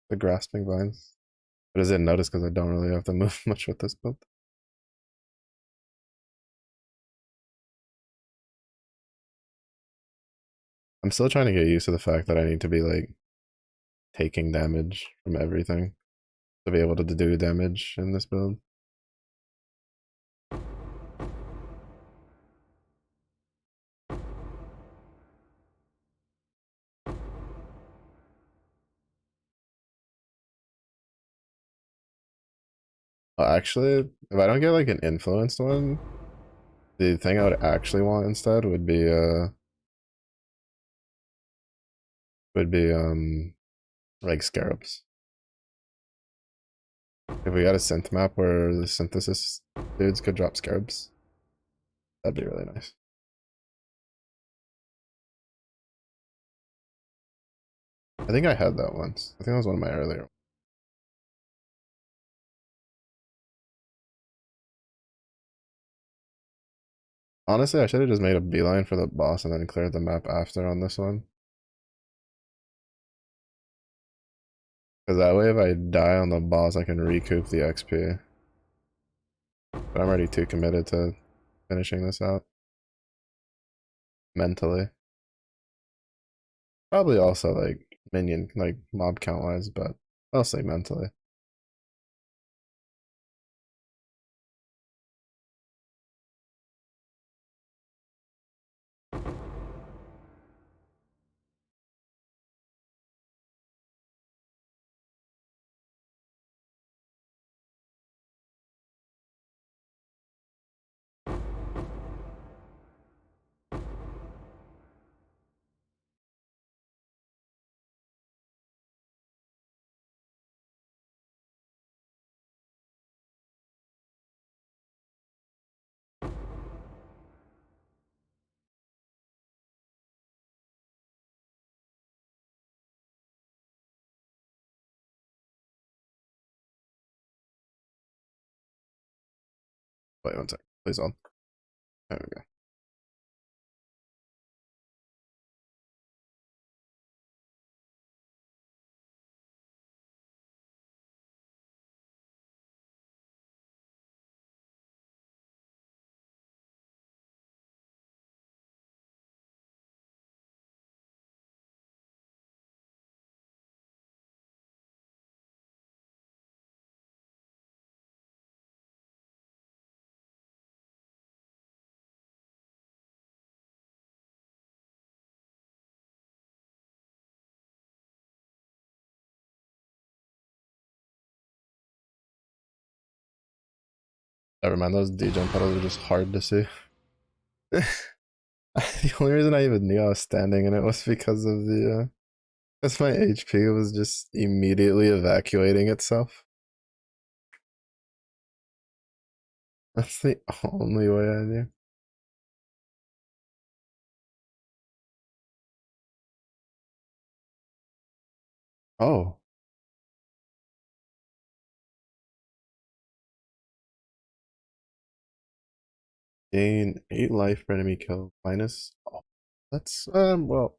The grasping vines. But I didn't notice because I don't really have to move much with this build. I'm still trying to get used to the fact that I need to be like taking damage from everything to be able to do damage in this build. Actually, if I don't get like an influenced one, the thing I would actually want instead would be like scarabs. If we got a synth map where the synthesis dudes could drop scarabs, that'd be really nice. I think I had that once. I think that was one of my earlier. Honestly, I should have just made a beeline for the boss and then cleared the map after on this one. Because that way if I die on the boss, I can recoup the XP. But I'm already too committed to finishing this out. Mentally. Probably also like minion, like mob count wise, but I'll say mentally. Wait one sec. Please on. There we go. Never mind, those degen pedals are just hard to see. The only reason I even knew I was standing in it was because of the because my HP was just immediately evacuating itself. That's the only way I knew. Oh, gain 8 life per enemy kill minus. Oh, that's well,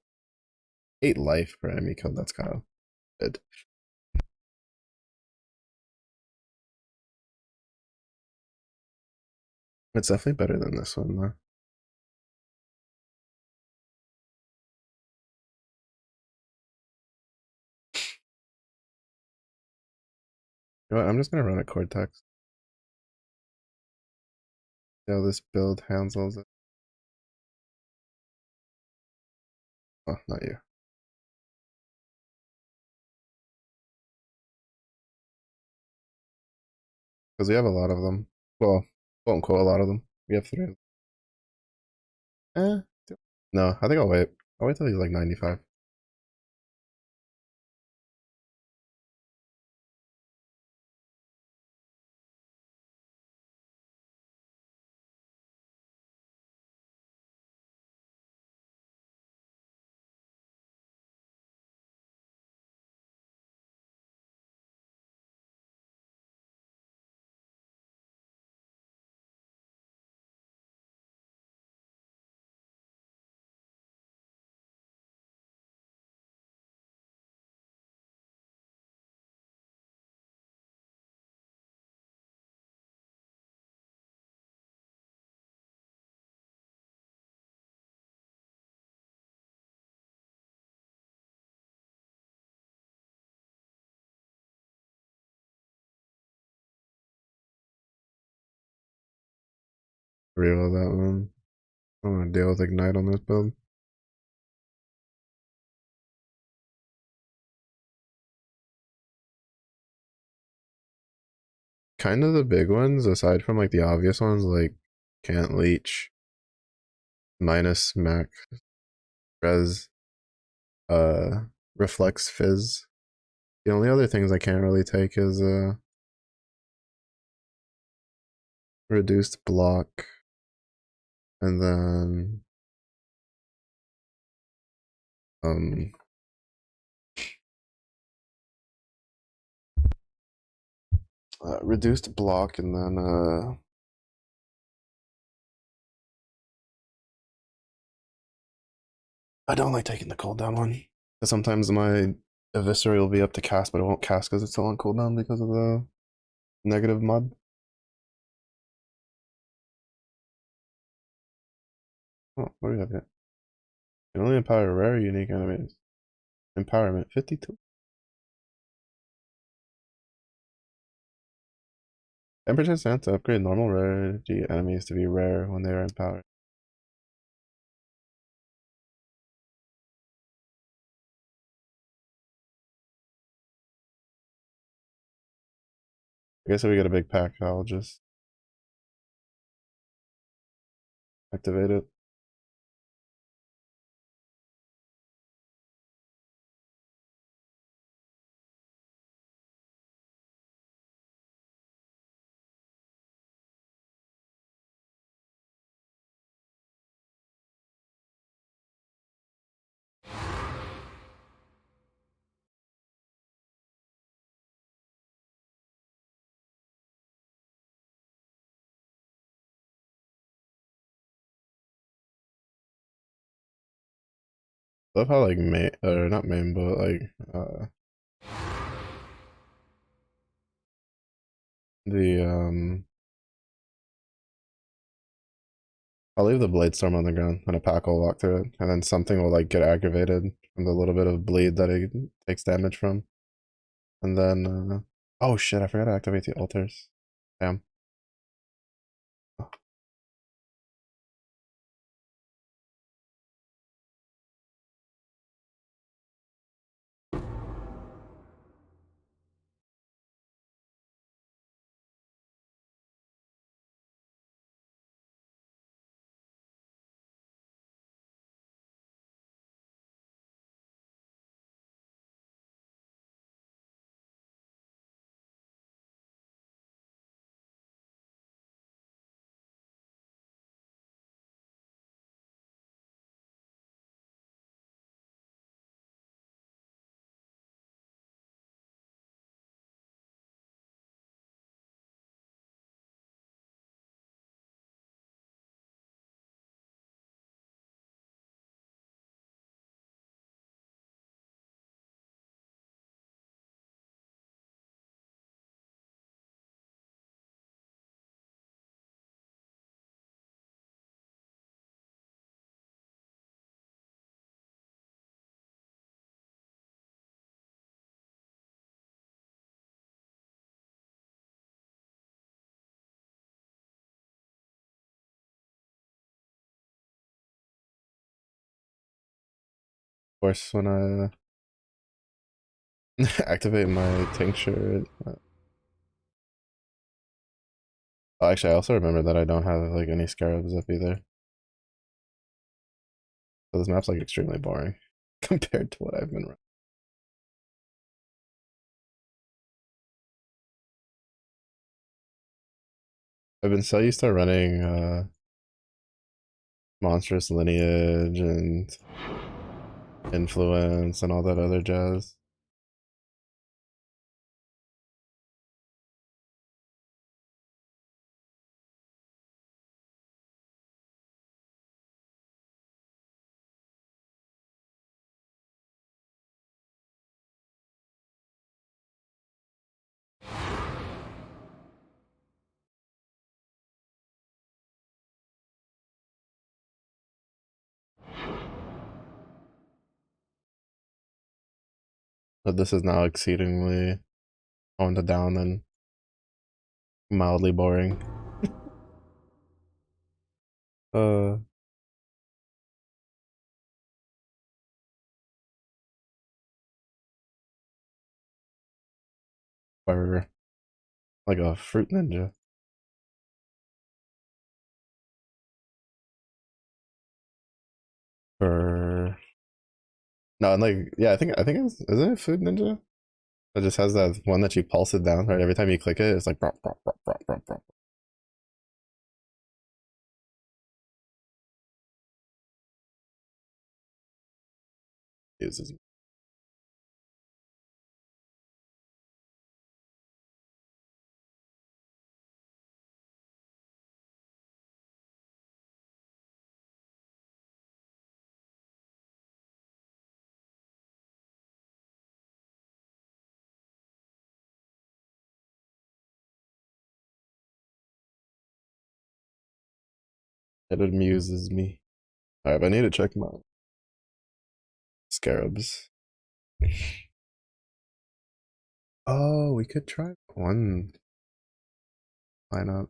8 life per enemy kill. That's kind of good. It's definitely better than this one though. You know what, I'm just gonna run a cortex. See how this build handles it. Oh, not you. Because we have a lot of them. Well, quote unquote, a lot of them. We have 3. Eh. No, I think I'll wait. I'll wait till he's like 95. real that one. I don't want to deal with Ignite on this build. Kind of the big ones, aside from like the obvious ones, like can't leech, minus max, res, uh, reflex fizz. The only other things I can't really take is reduced block, and then um reduced block, and then I don't like taking the cooldown one. Because sometimes my Eviscerate will be up to cast, but it won't cast because it's still on cooldown because of the negative mod. Oh, what do we have here? You can only empower rare unique enemies. Empowerment 52. 10% chance to upgrade normal rarity enemies to be rare when they are empowered. I guess if we get a big pack, I'll just activate it. I love how like main, or not main, but like the I'll leave the blade storm on the ground and a pack will walk through it, and then something will like get aggravated from the little bit of bleed that it takes damage from. And then oh shit, I forgot to activate the altars. Damn. Of course, when I activate my tincture. Oh, actually, I also remember that I don't have like any scarabs up either. So this map's like extremely boring compared to what I've been running. I've been so used to running monstrous lineage and influence and all that other jazz. But this is now exceedingly toned down and mildly boring. Uh, or like a fruit ninja. Or no, and like yeah, I think it's isn't it food ninja? It just has that one that you pulse it down, right? Every time you click it, it's like brop, brop, brop, brop, brop, brop. Uses it amuses me. Alright, but I need to check my scarabs. Oh, we could try one lineup.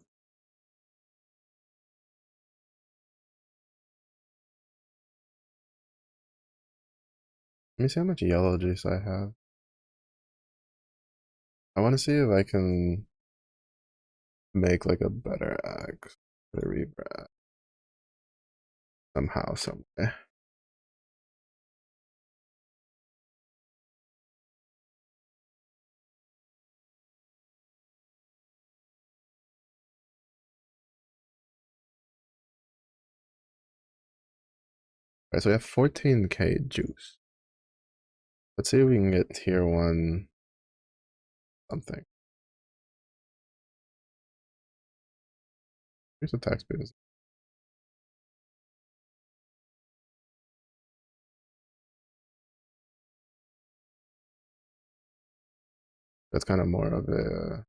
Let me see how much yellow juice I have. I want to see if I can make like a better axe. Better rebrand somehow, some way. Alright, so we have 14k juice. Let's see if we can get tier 1 something. Here's attack speed. That's kind of more of a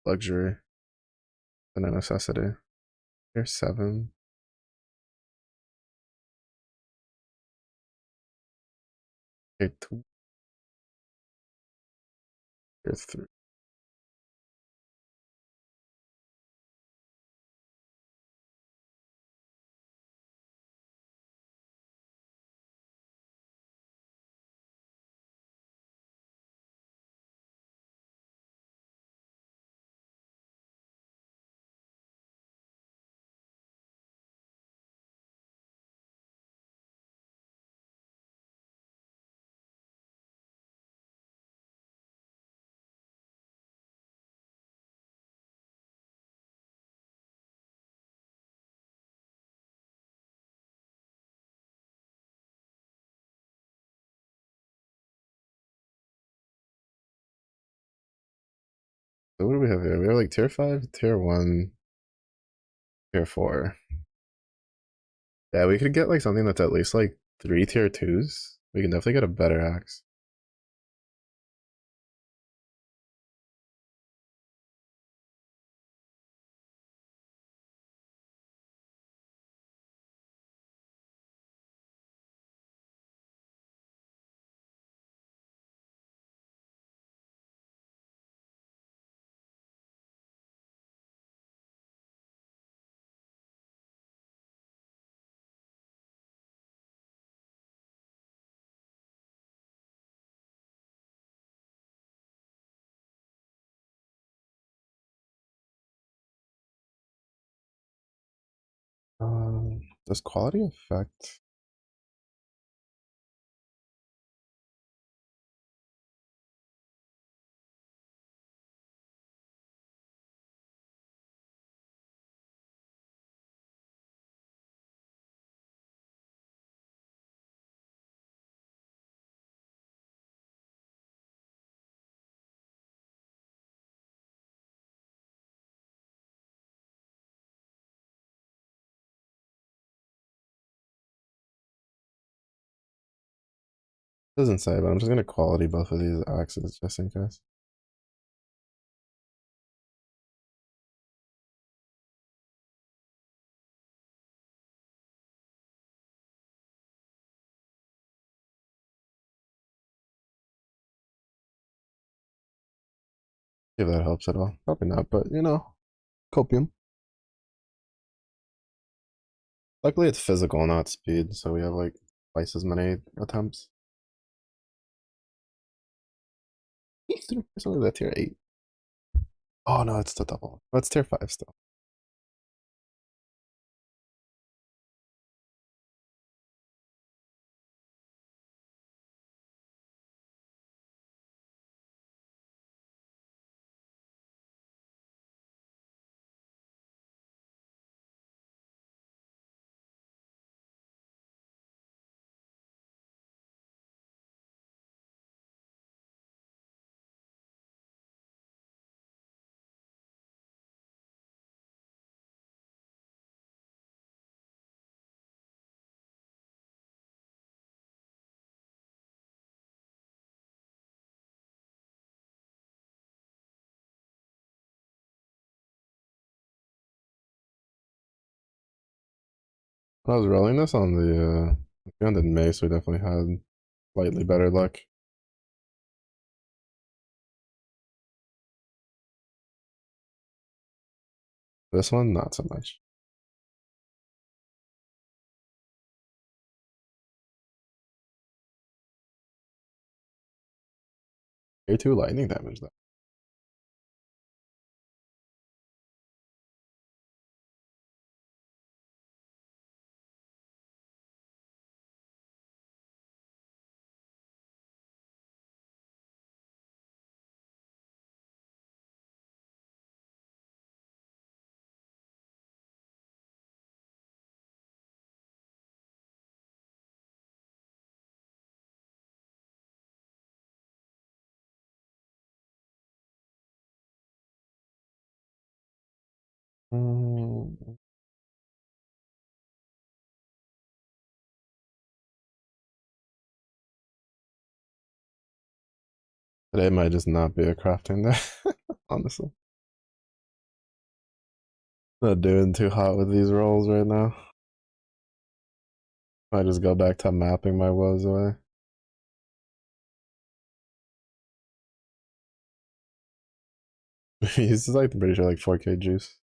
luxury than a necessity. Here's 7. Here 2. Here 3. So what do we have here? We have like tier 5, tier 1, tier 4. Yeah, we could get like something that's at least like 3 tier 2s. We can definitely get a better axe. Does quality affect? Doesn't say, but I'm just gonna quality both of these axes just in case. If that helps at all. Probably not, but you know, copium. Luckily, it's physical, not speed, so we have like twice as many attempts. It's only that tier 8. Oh no, it's the double. Oh, it's tier 5 still. When I was rolling this on the in Mace, we definitely had slightly better luck. This one, not so much. Tier 2 lightning damage though. Mm, Today might just not be a crafting day, honestly. Not doing too hot with these rolls right now. I just go back to mapping my woes away. He's like pretty sure like 4K juice.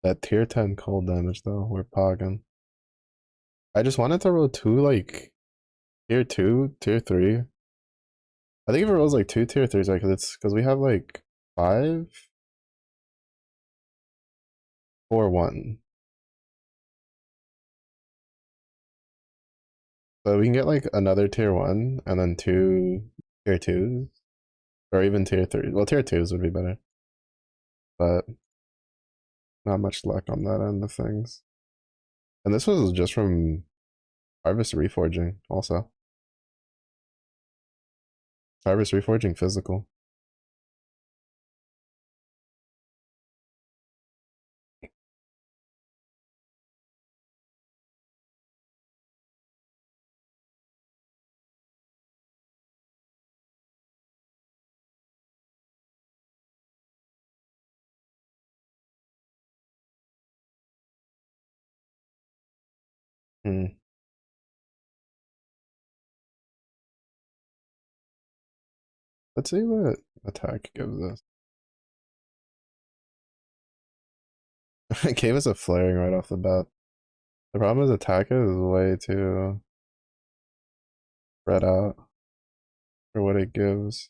That tier 10 cold damage though, we're pogging. I just wanted to roll two like tier 2, tier 3. I think if it rolls like two tier 3s, like because we have like 5, 4, 1. So we can get like another tier 1 and then two tier 2s. Or even tier 3. Well, tier 2s would be better. But not much luck on that end of things. And this was just from Harvest Reforging also. Harvest Reforging physical. Hmm. Let's see what attack gives us. It gave us a flaring right off the bat. The problem is attack is way too spread out for what it gives.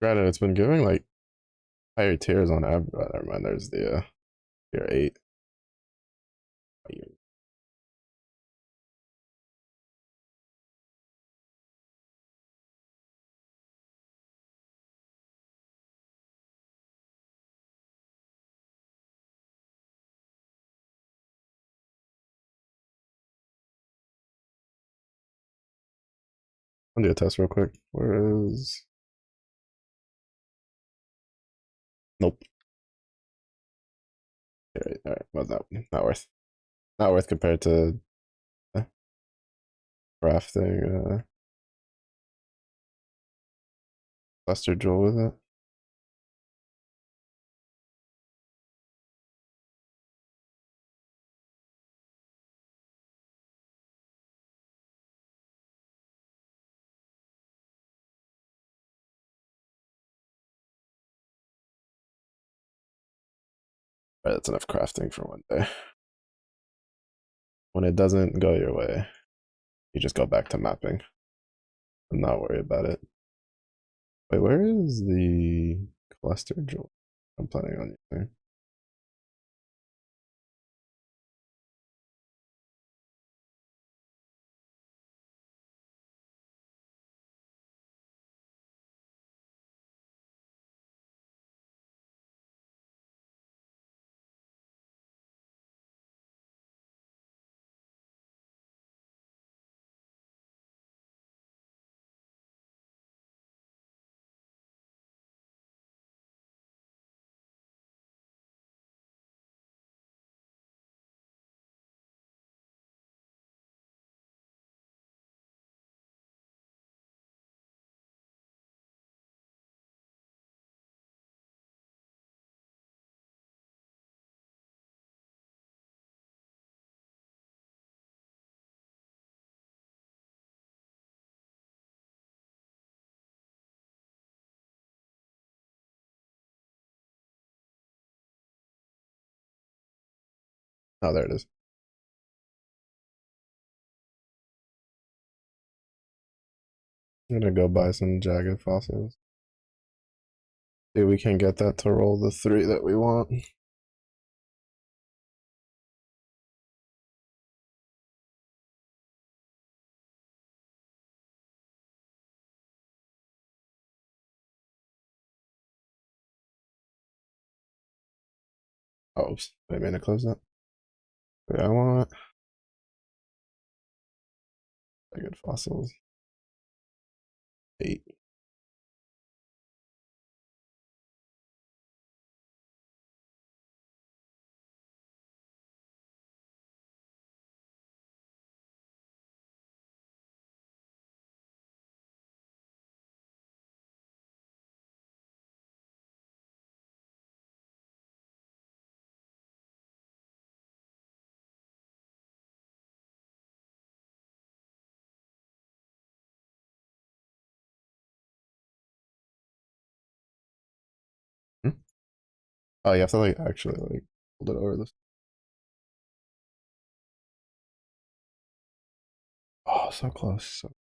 Granted, it's been giving like higher tiers on average. Never mind, there's the tier 8. I'll do a test real quick. Where is. Nope. All right. Well, not worth. Not worth compared to uh, crafting cluster jewel with it. All right, that's enough crafting for one day. When it doesn't go your way, you just go back to mapping and not worry about it. Wait, where is the cluster jewel I'm planning on using? Oh, there it is. I'm gonna go buy some jagged fossils. See, we can get that to roll the 3 that we want. Oh, oops. Did I mean to close that? Wait, I want jagged fossils. 8. Hmm? Oh, you have to like actually like hold it over this. Oh, so close. So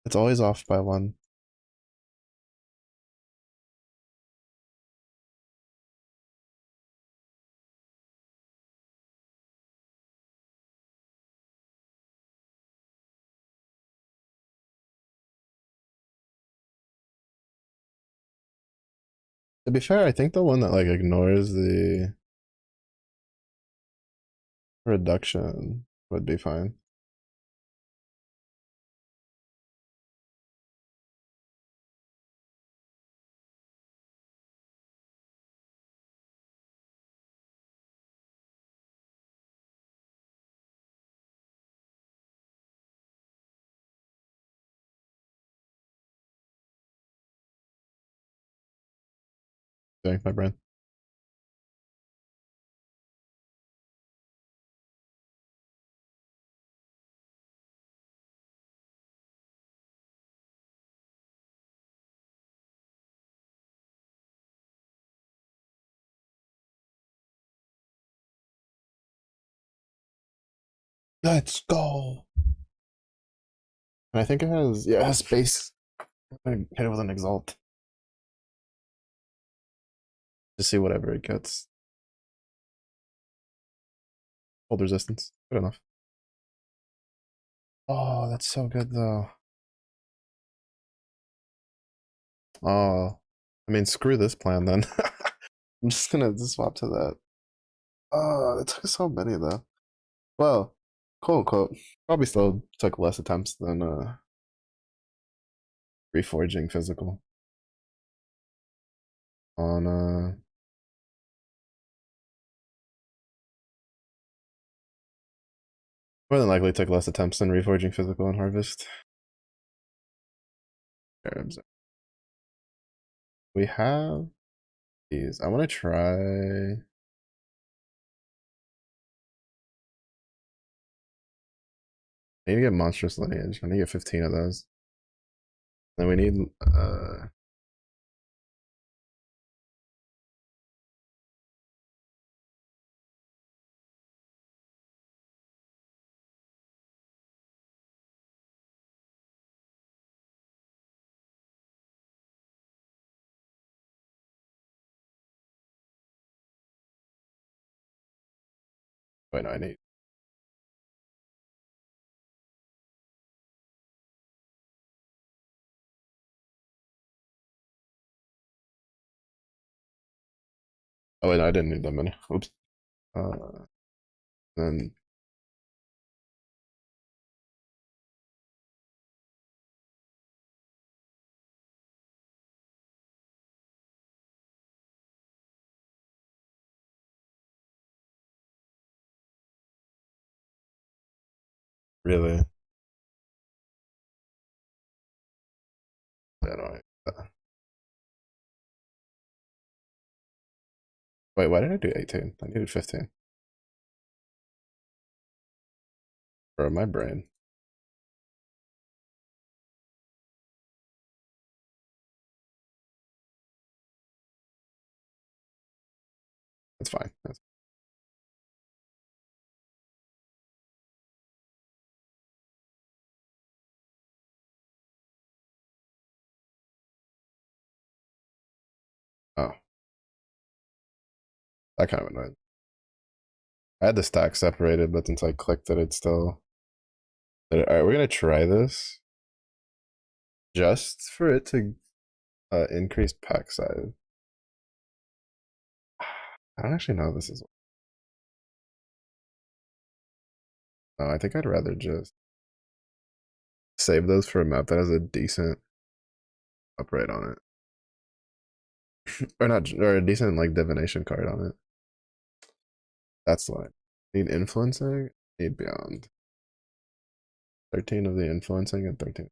it's always off by 1. To be fair, I think the one that like ignores the reduction would be fine. Okay, my brain. Let's go. And I think it has, yeah, it has space. I'm gonna hit it with an exalt to see whatever it gets. Hold resistance. Good enough. Oh, that's so good though. Oh, I mean, screw this plan then. I'm just gonna swap to that. Oh, it took so many though. Well, quote unquote. Probably still took less attempts than reforging physical on more than likely took less attempts than reforging physical on harvest. Arabs. We have these. I want to try. I need to get monstrous lineage. I need to get 15 of those. Then we need wait, no, I need. Oh wait, no, I didn't need that many. Oops. Then really, yeah, no, wait, why did I do 18? I needed 15 for my brain. That's fine. That's, oh, that kind of annoyed. I had the stack separated, but since I clicked it, it's still. All right, we're gonna try this just for it to increase pack size. I don't actually know if this is. No, I think I'd rather just save those for a map that has a decent upright on it, or not, or a decent like divination card on it. That's like need influencing, need beyond 13 of the influencing and 13.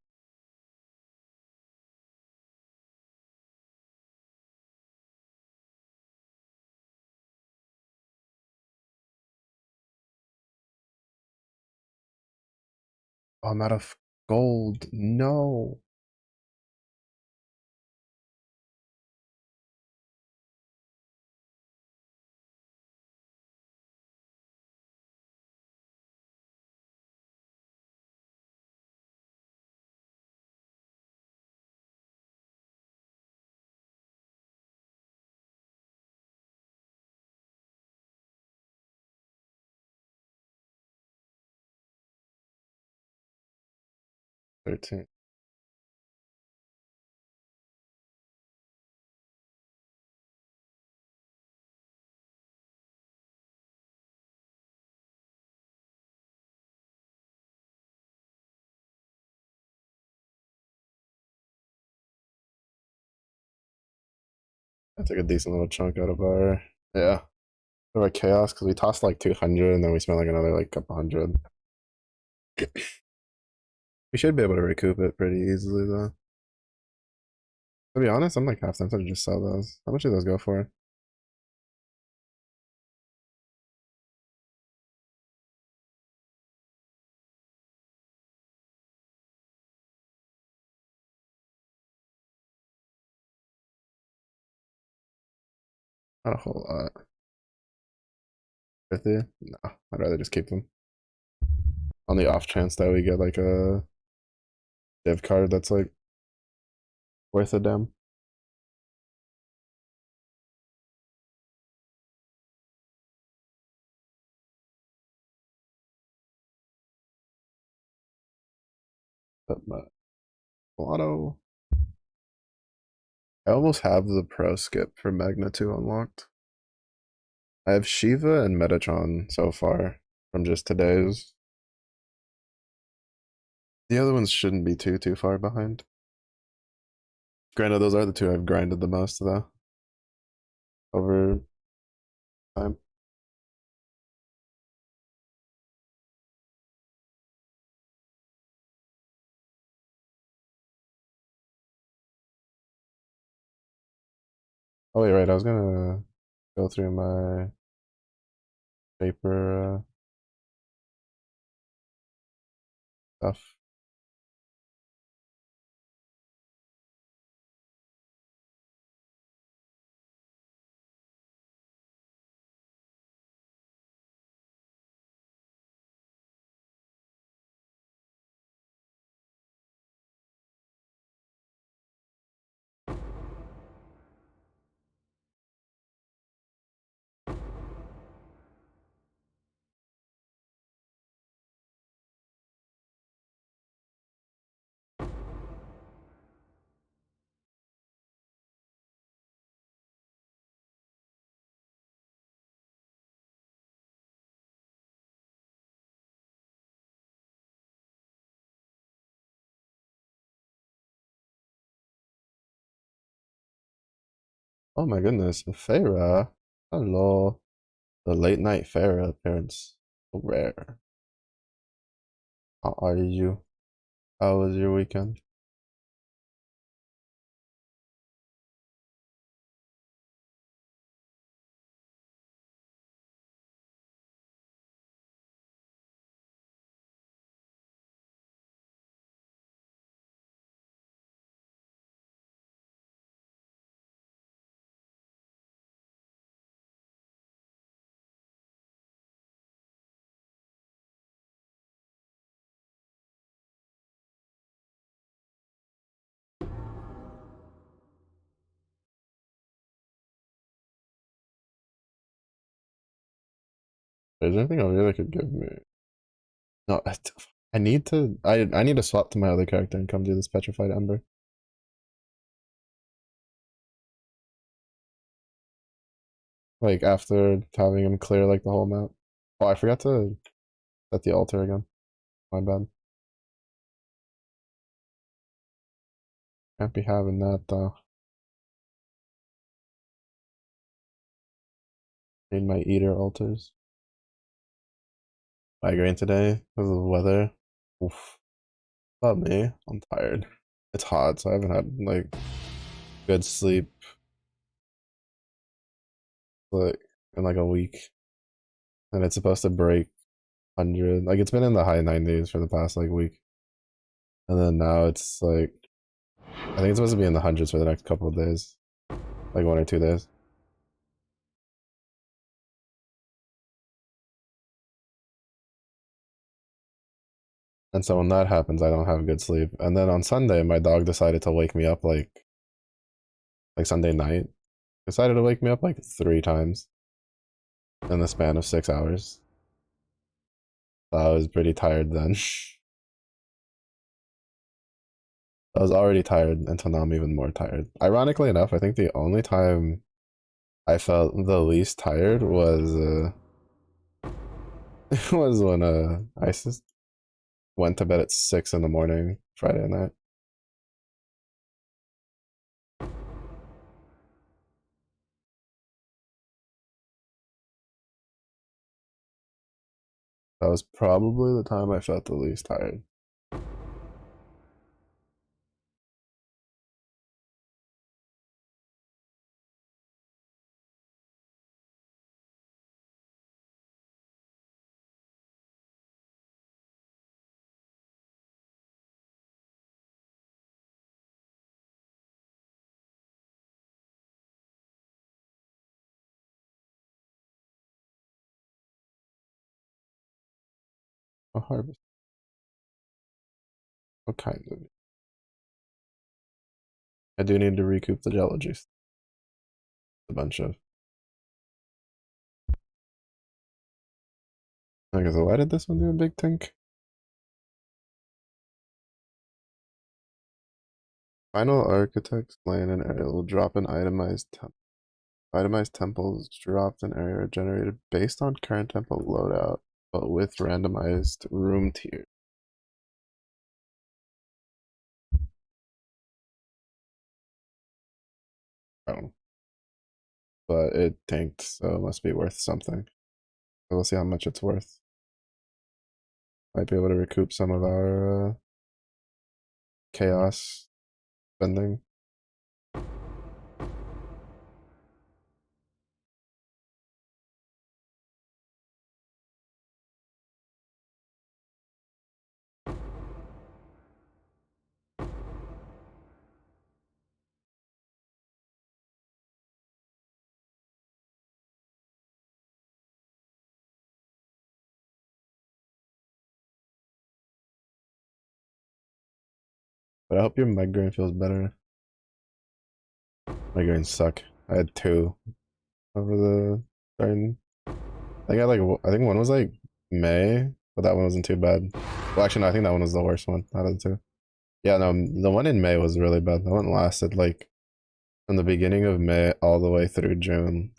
Oh, I'm out of gold. No. 13. I took a decent little chunk out of our. Yeah. Our chaos because we tossed like 200 and then we spent like another like couple hundred. We should be able to recoup it pretty easily though. To be honest, I'm like half tempted to just sell those. How much do those go for? Not a whole lot. 50? No, I'd rather just keep them. On the off chance that we get like a div card that's like worth a damn. But Lotto. I almost have the pro skip for Magna 2 unlocked. I have Shiva and Metatron so far from just today's. The other ones shouldn't be too far behind. Granted, those are the two I've grinded the most though over time. Oh wait, right. I was gonna go through my paper stuff. Oh my goodness, Farah. Hello. The late night Farah appearance. So rare. How are you? How was your weekend? Is there anything over here that could give me? No, I need to. I need to swap to my other character and come do this petrified ember. Like after having him clear like the whole map. Oh, I forgot to set the altar again. My bad. Can't be having that though. Need my eater altars. Migraine today because of the weather. Oof. Not me. I'm tired. It's hot, so I haven't had like good sleep like in like a week. And it's supposed to break 100. Like it's been in the high 90s for the past like week. And then now it's like I think it's supposed to be in the hundreds for the next couple of days. Like 1 or 2 days. And so when that happens, I don't have good sleep. And then on Sunday, my dog decided to wake me up like Sunday night. Decided to wake me up like 3 times in the span of 6 hours. So I was pretty tired then. I was already tired until now I'm even more tired. Ironically enough, I think the only time I felt the least tired was when I just went to bed at 6 in the morning Friday night. That was probably the time I felt the least tired. A harvest. What kind of? I do need to recoup the jello juice. A bunch of. Okay, so why did this one do a big tank? Final architect's land and area will drop an itemized temples dropped an area generated based on current temple loadout, but with randomized room tier. but it tanked, so it must be worth something. So we'll see how much it's worth. Might be able to recoup some of our chaos spending. But I hope your migraine feels better. Migraines suck. I had two over the starting. I got like I think one was like May, but that one wasn't too bad. Well, actually, no, I think that one was the worst one out of the two. Yeah, no, the one in May was really bad. That one lasted like from the beginning of May all the way through June,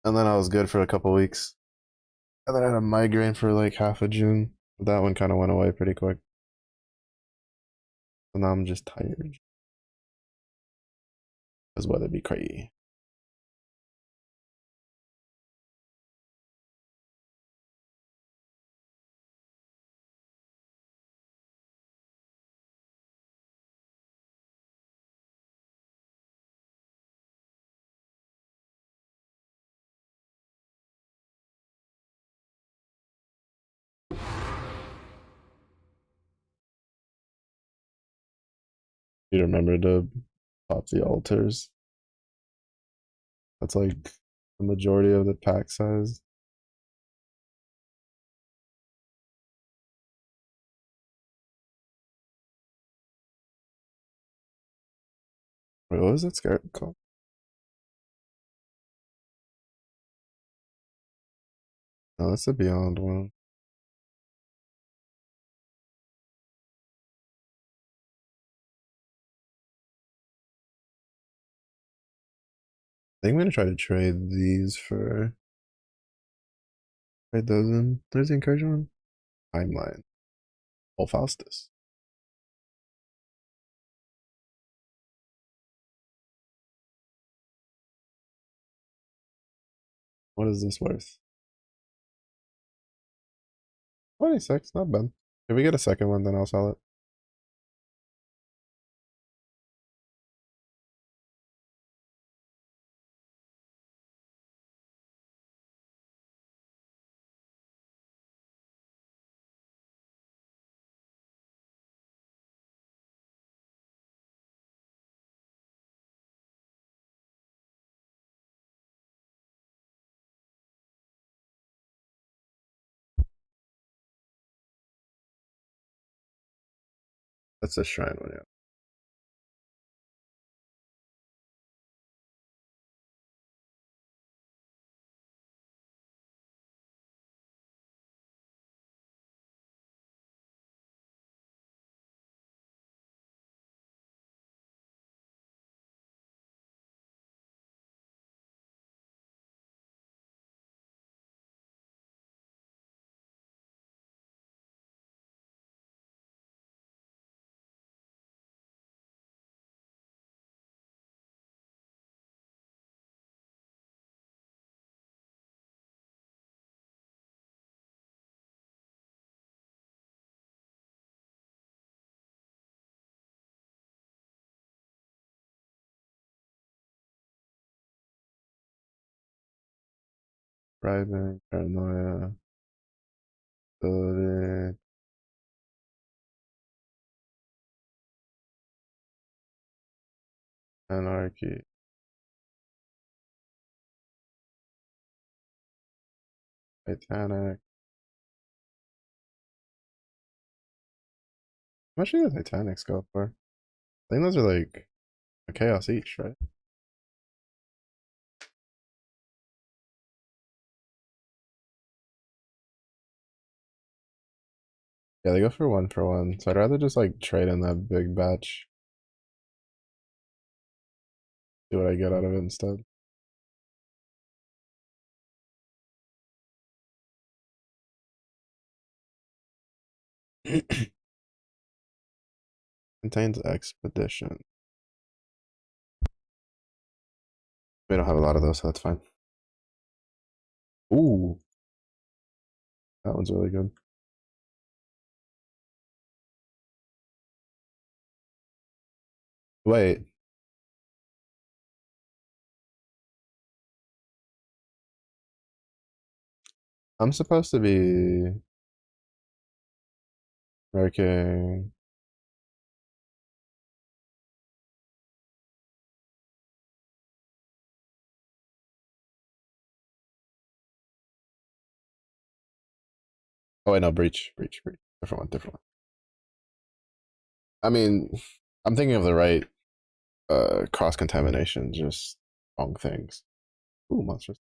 and then I was good for a couple weeks, and then I had a migraine for like half of June. But that one kind of went away pretty quick. So now I'm just tired. Cause weather be crazy. You remember to pop the altars. That's like the majority of the pack size. Wait, what was that scarab called? No, that's the Beyond one. I think I'm gonna try to trade these for trade those in. There's the encouragement one. Timeline. Oh, Faustus. What is this worth? 26, not bad. If we get a second one, then I'll sell it. That's a shrine one, yeah. Driving, paranoia, ability, anarchy, Titanic. How much do the Titanics go for? I think those are like a chaos each, right? Yeah, they go for one. So I'd rather just like trade in that big batch, see what I get out of it instead. Contains expedition. We don't have a lot of those, so that's fine. Ooh, that one's really good. Wait, I'm supposed to be working. Oh wait, no, breach. Different one, different one. I mean, I'm thinking of the right cross contamination, just wrong things. Ooh, monsters.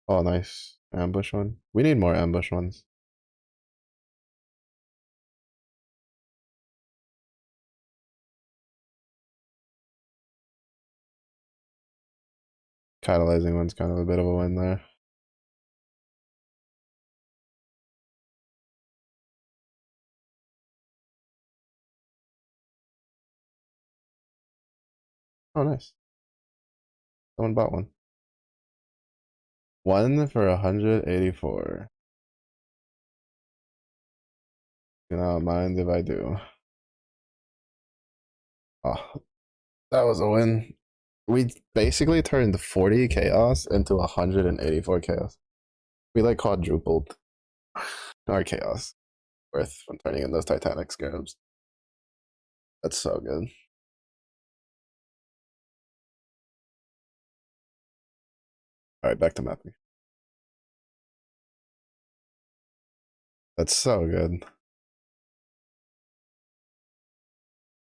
Oh, nice ambush one. We need more ambush ones. Catalyzing one's kind of a bit of a win there. Oh, nice. Someone bought one. One for 184. Do not mind if I do. Oh, that was a win. We basically turned 40 chaos into 184 chaos. We like quadrupled our chaos worth when turning in those Titanic scarabs. That's so good. All right, back to mapping. That's so good. It's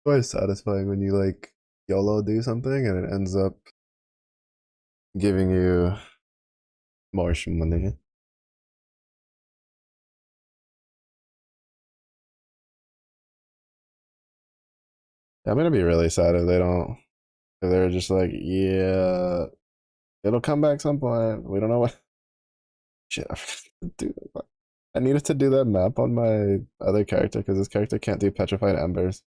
always satisfying when you like YOLO do something and it ends up giving you more money. I'm gonna be really sad if they don't. If they're just like, yeah, it'll come back some point. We don't know what. Shit, I forgot to do that. I needed to do that map on my other character because this character can't do petrified embers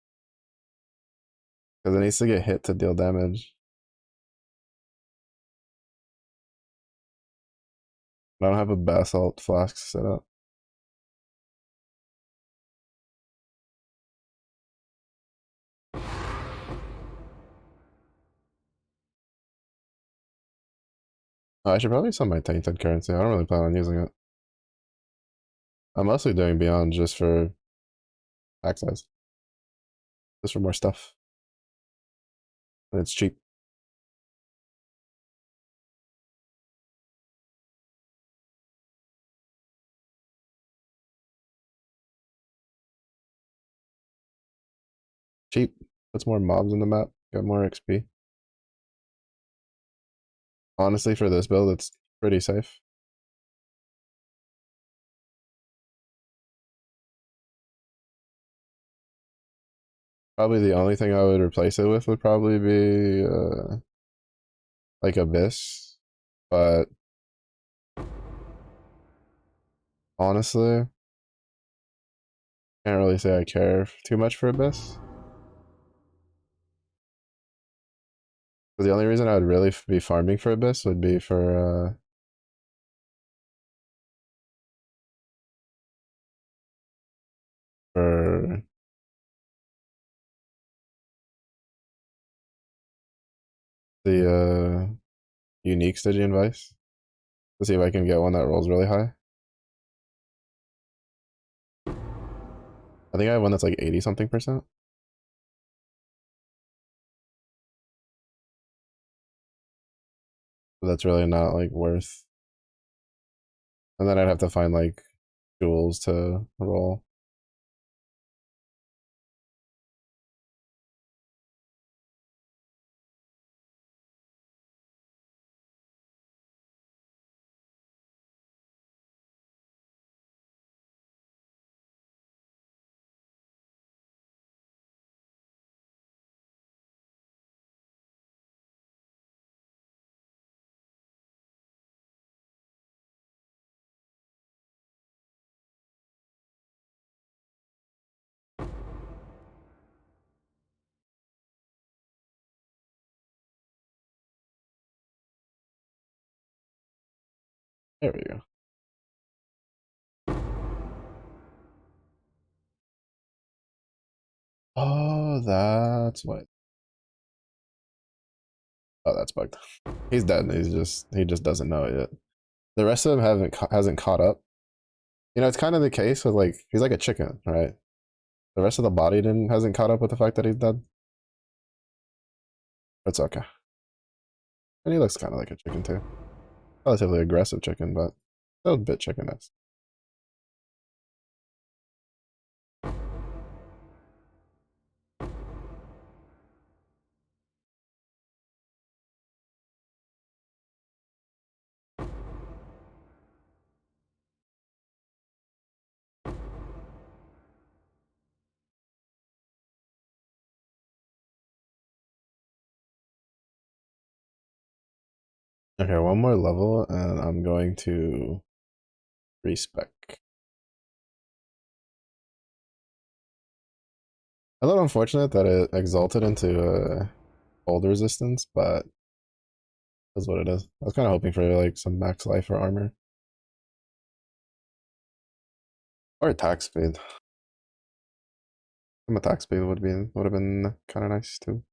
because it needs to get hit to deal damage. I don't have a basalt flask set up. Oh, I should probably sell my tainted currency. I don't really plan on using it. I'm mostly doing beyond just for access, just for more stuff. And it's cheap. Cheap. Puts more mobs in the map. Got more XP. Honestly, for this build, it's pretty safe. Probably the only thing I would replace it with would probably be like Abyss. But honestly, can't really say I care too much for Abyss. The only reason I would really be farming for Abyss would be for the unique Stygian Vice to see if I can get one that rolls really high. I think I have one that's like 80 something percent. But that's really not like worth. And then I'd have to find like jewels to roll. There we go. Oh, that's what. Oh, that's bugged. He's dead. He just doesn't know it yet. The rest of them hasn't caught up. You know, it's kind of the case with like he's like a chicken, right? The rest of the body didn't hasn't caught up with the fact that he's dead. It's okay. And he looks kind of like a chicken too. Relatively aggressive chicken, but still a bit chicken-esque. Okay, one more level, and I'm going to respec. A little unfortunate that it exalted into cold resistance, but that's what it is. I was kind of hoping for like some max life or armor or attack speed. Some attack speed would have been kind of nice too.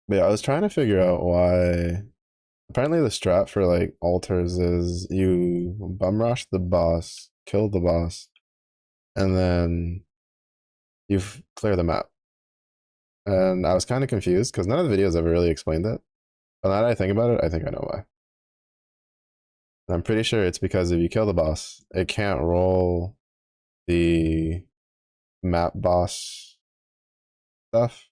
But yeah, I was trying to figure out why. Apparently, the strat for like altars is you bum rush the boss, kill the boss, and then you clear the map. And I was kind of confused because none of the videos ever really explained it. But now that I think about it, I think I know why. And I'm pretty sure it's because if you kill the boss, it can't roll the map boss stuff,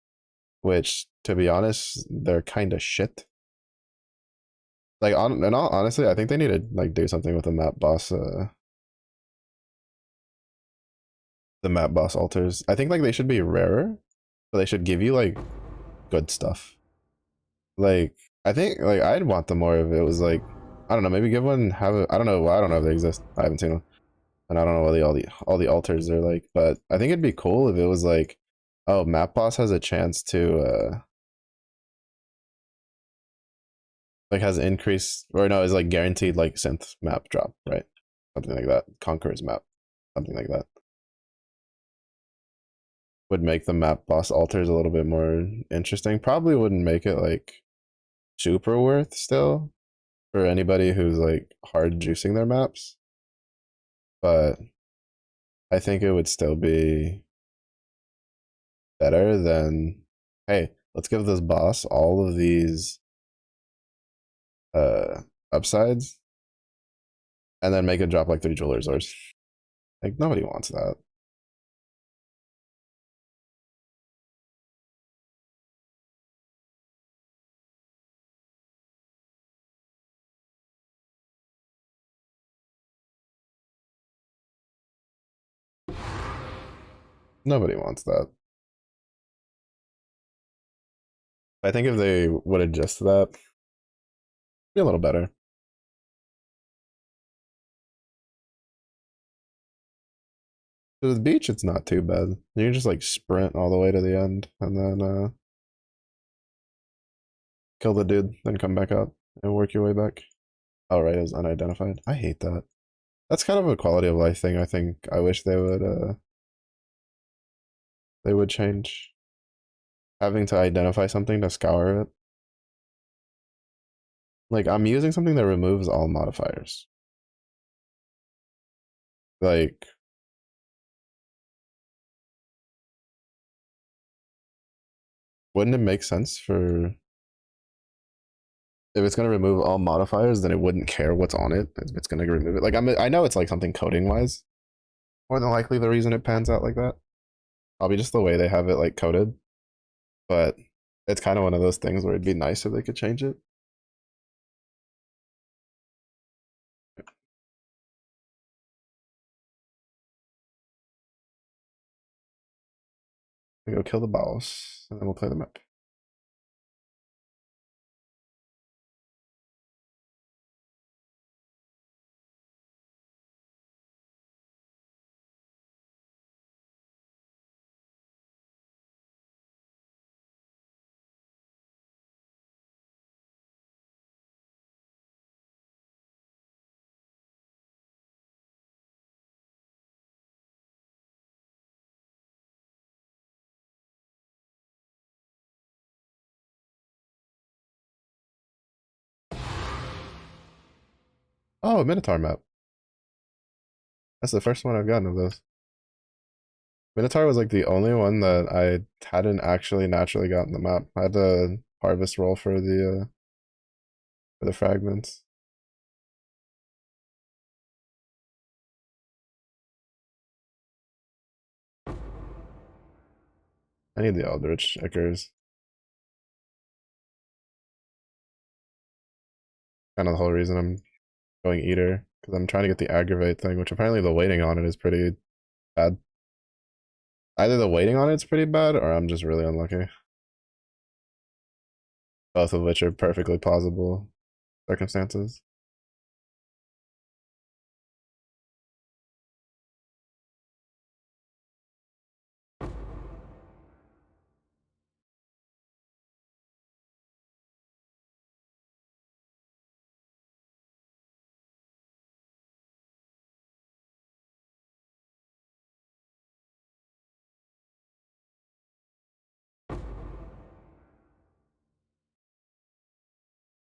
which, to be honest, they're kind of shit. Like, in all honestly, I think they need to like do something with the map boss altars. I think like they should be rarer, but they should give you like good stuff. Like, I think like I'd want them more if it was like, I don't know, maybe give one have I don't know, well, I don't know if they exist. I haven't seen one, and I don't know what all the altars are like. But I think it'd be cool if it was like, oh, map boss has a chance to like has increased, or no, is like guaranteed like synth map drop, right? Something like that. Conqueror's map, something like that would make the map boss altars a little bit more interesting. Probably wouldn't make it like super worth still for anybody who's like hard juicing their maps, but I think it would still be better than, hey, let's give this boss all of these uh upsides and then make it drop like 3 jewelers ores. Like nobody wants that. Nobody wants that. I think if they would adjust that, be a little better. To the beach, it's not too bad. You can just like sprint all the way to the end and then kill the dude, then come back up and work your way back. Oh, right, it was unidentified. I hate that. That's kind of a quality of life thing. I think I wish they would change. Having to identify something to scour it. Like I'm using something that removes all modifiers. Like wouldn't it make sense for if it's gonna remove all modifiers, then it wouldn't care what's on it. It's gonna remove it. Like I know it's like something coding wise. More than likely the reason it pans out like that. Probably just the way they have it like coded. But it's kind of one of those things where it'd be nice if they could change it. We go kill the boss, and then we'll play the map. Oh, Minotaur map. That's the first one I've gotten of those. Minotaur was like the only one that I hadn't actually naturally gotten the map. I had to harvest roll for the fragments. I need the Eldritch Ickers. Kind of the whole reason I'm going Eater, because I'm trying to get the Aggravate thing, which apparently the waiting on it is pretty bad. Either the waiting on it's pretty bad, or I'm just really unlucky. Both of which are perfectly plausible circumstances.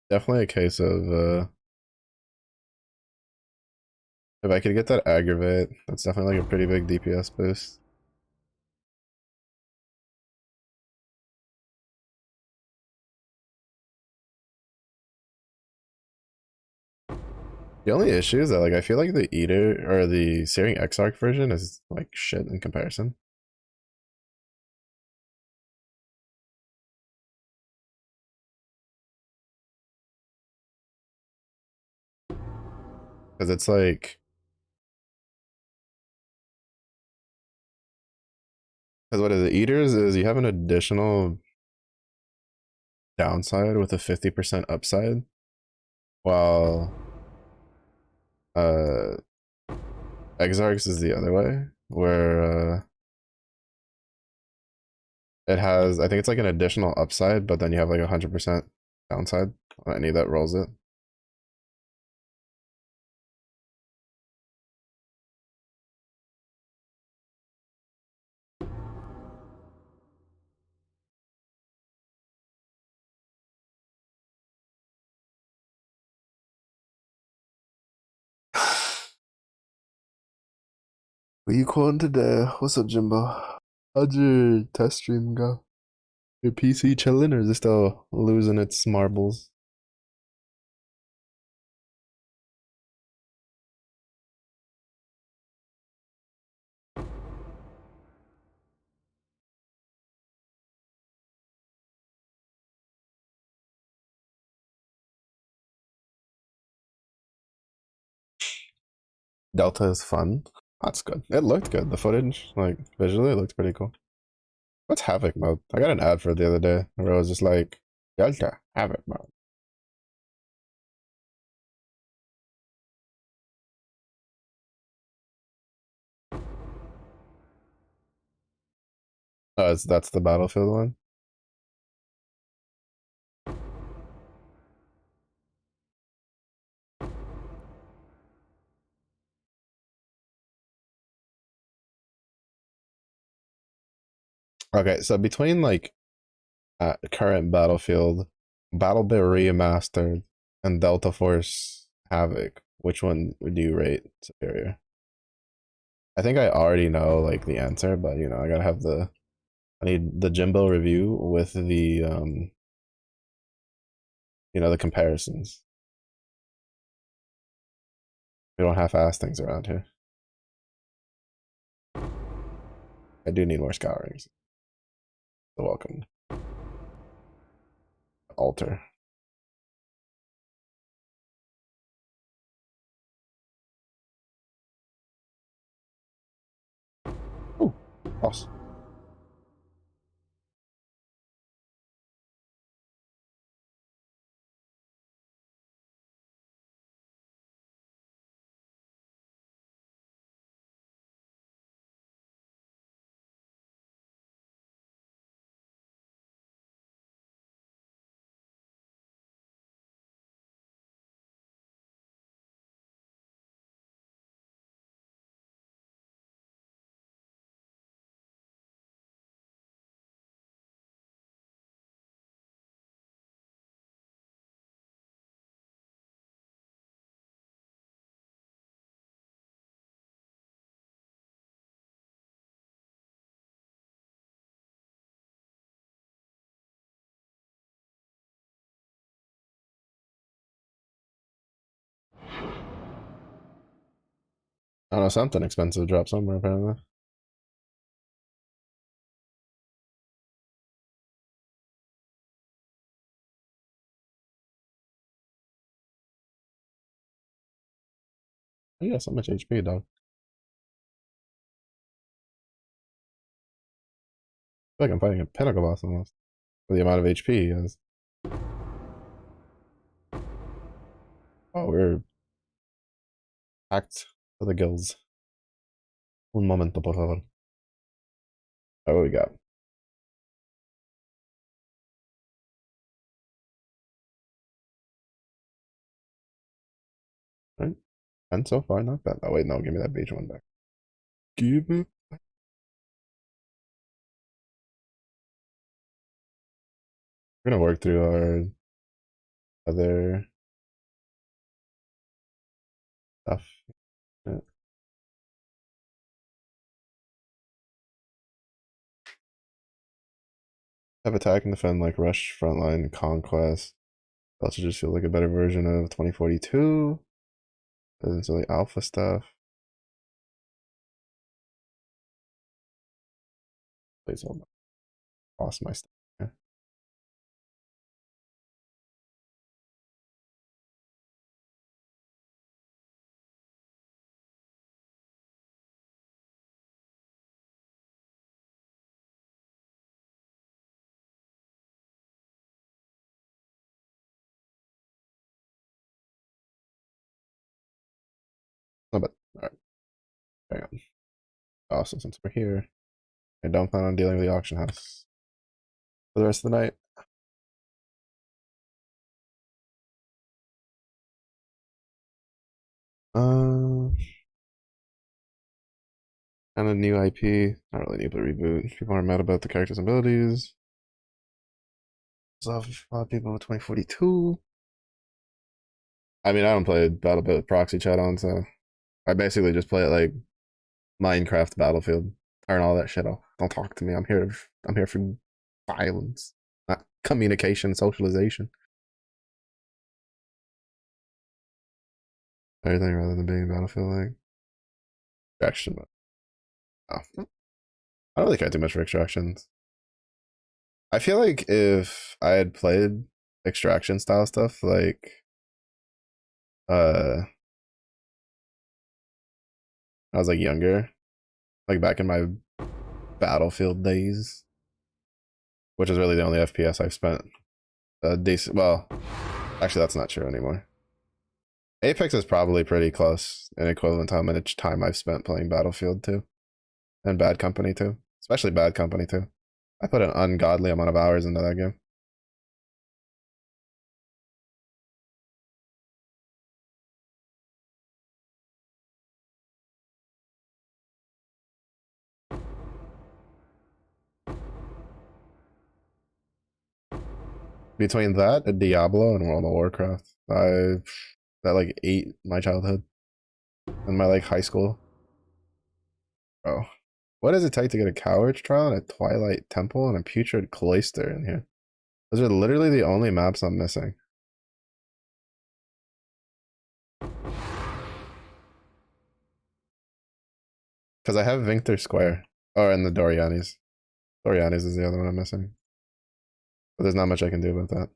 Definitely a case of if I could get that Aggravate, that's definitely like a pretty big DPS boost. The only issue is that like I feel like the Eater or the Searing Exarch version is like shit in comparison. Because it's like, because what is it? Eaters is you have an additional downside with a 50% upside, while uh Exarchs is the other way, where it has, I think it's like an additional upside, but then you have like 100% downside on any that rolls it. What you calling today? What's up, Jimbo? How'd your test stream go? Your PC chilling or is it still losing its marbles? Delta is fun. That's good. It looked good. The footage, like visually, it looked pretty cool. What's Havoc mode? I got an ad for it the other day where it was just like Delta Havoc mode. Oh, that's the Battlefield one. Okay, so between like current Battlefield, Battlebit Remastered, and Delta Force Havoc, which one would you rate superior? I think I already know like the answer, but you know, I gotta have I need the Jimbo review with the the comparisons. We don't half-ass things around here. I do need more scourings. So welcome. Alter. Ooh, awesome. I don't know, something expensive dropped somewhere apparently. Oh, yeah, so much HP, dog. I feel like I'm fighting a pinnacle boss almost. For the amount of HP he has. Oh, we're packed to the gills. Un momento, por favor. Oh, what we got? Right? 10 so far, not bad. Oh, wait, no, give me that beige one back. Give it. We're gonna work through our other stuff. Yeah. Have attack and defend like rush, frontline, conquest. Also just feel like a better version of 2042. Doesn't really alpha stuff. Plays all my boss my stuff. Yeah. No, but alright, hang on. Also, since we're here, I don't plan on dealing with the auction house for the rest of the night. Uh, and a new IP. Not really need to reboot. People are mad about the character's abilities. So a lot of people with 2042. I mean, I don't play Battlefield with proxy chat on, so I basically just play it like Minecraft Battlefield. Turn all that shit off. Don't talk to me. I'm here for violence, not communication, socialization. Everything rather than being Battlefield like extraction. Oh, I don't really care too much for extractions. I feel like if I had played extraction style stuff like I was like younger, like back in my Battlefield days, which is really the only FPS I've spent a decent. Well, actually, that's not true anymore. Apex is probably pretty close in equivalent time in each time I've spent playing Battlefield too, and Bad Company too, especially Bad Company too. I put an ungodly amount of hours into that game. Between that and Diablo and World of Warcraft, that like ate my childhood and my like high school. Bro, what does it take to get a Courage Trial and a Twilight Temple and a Putrid Cloister in here? Those are literally the only maps I'm missing. Because I have Vinctor Square. Oh, and the Dorianis. Dorianis is the other one I'm missing. But there's not much I can do about that.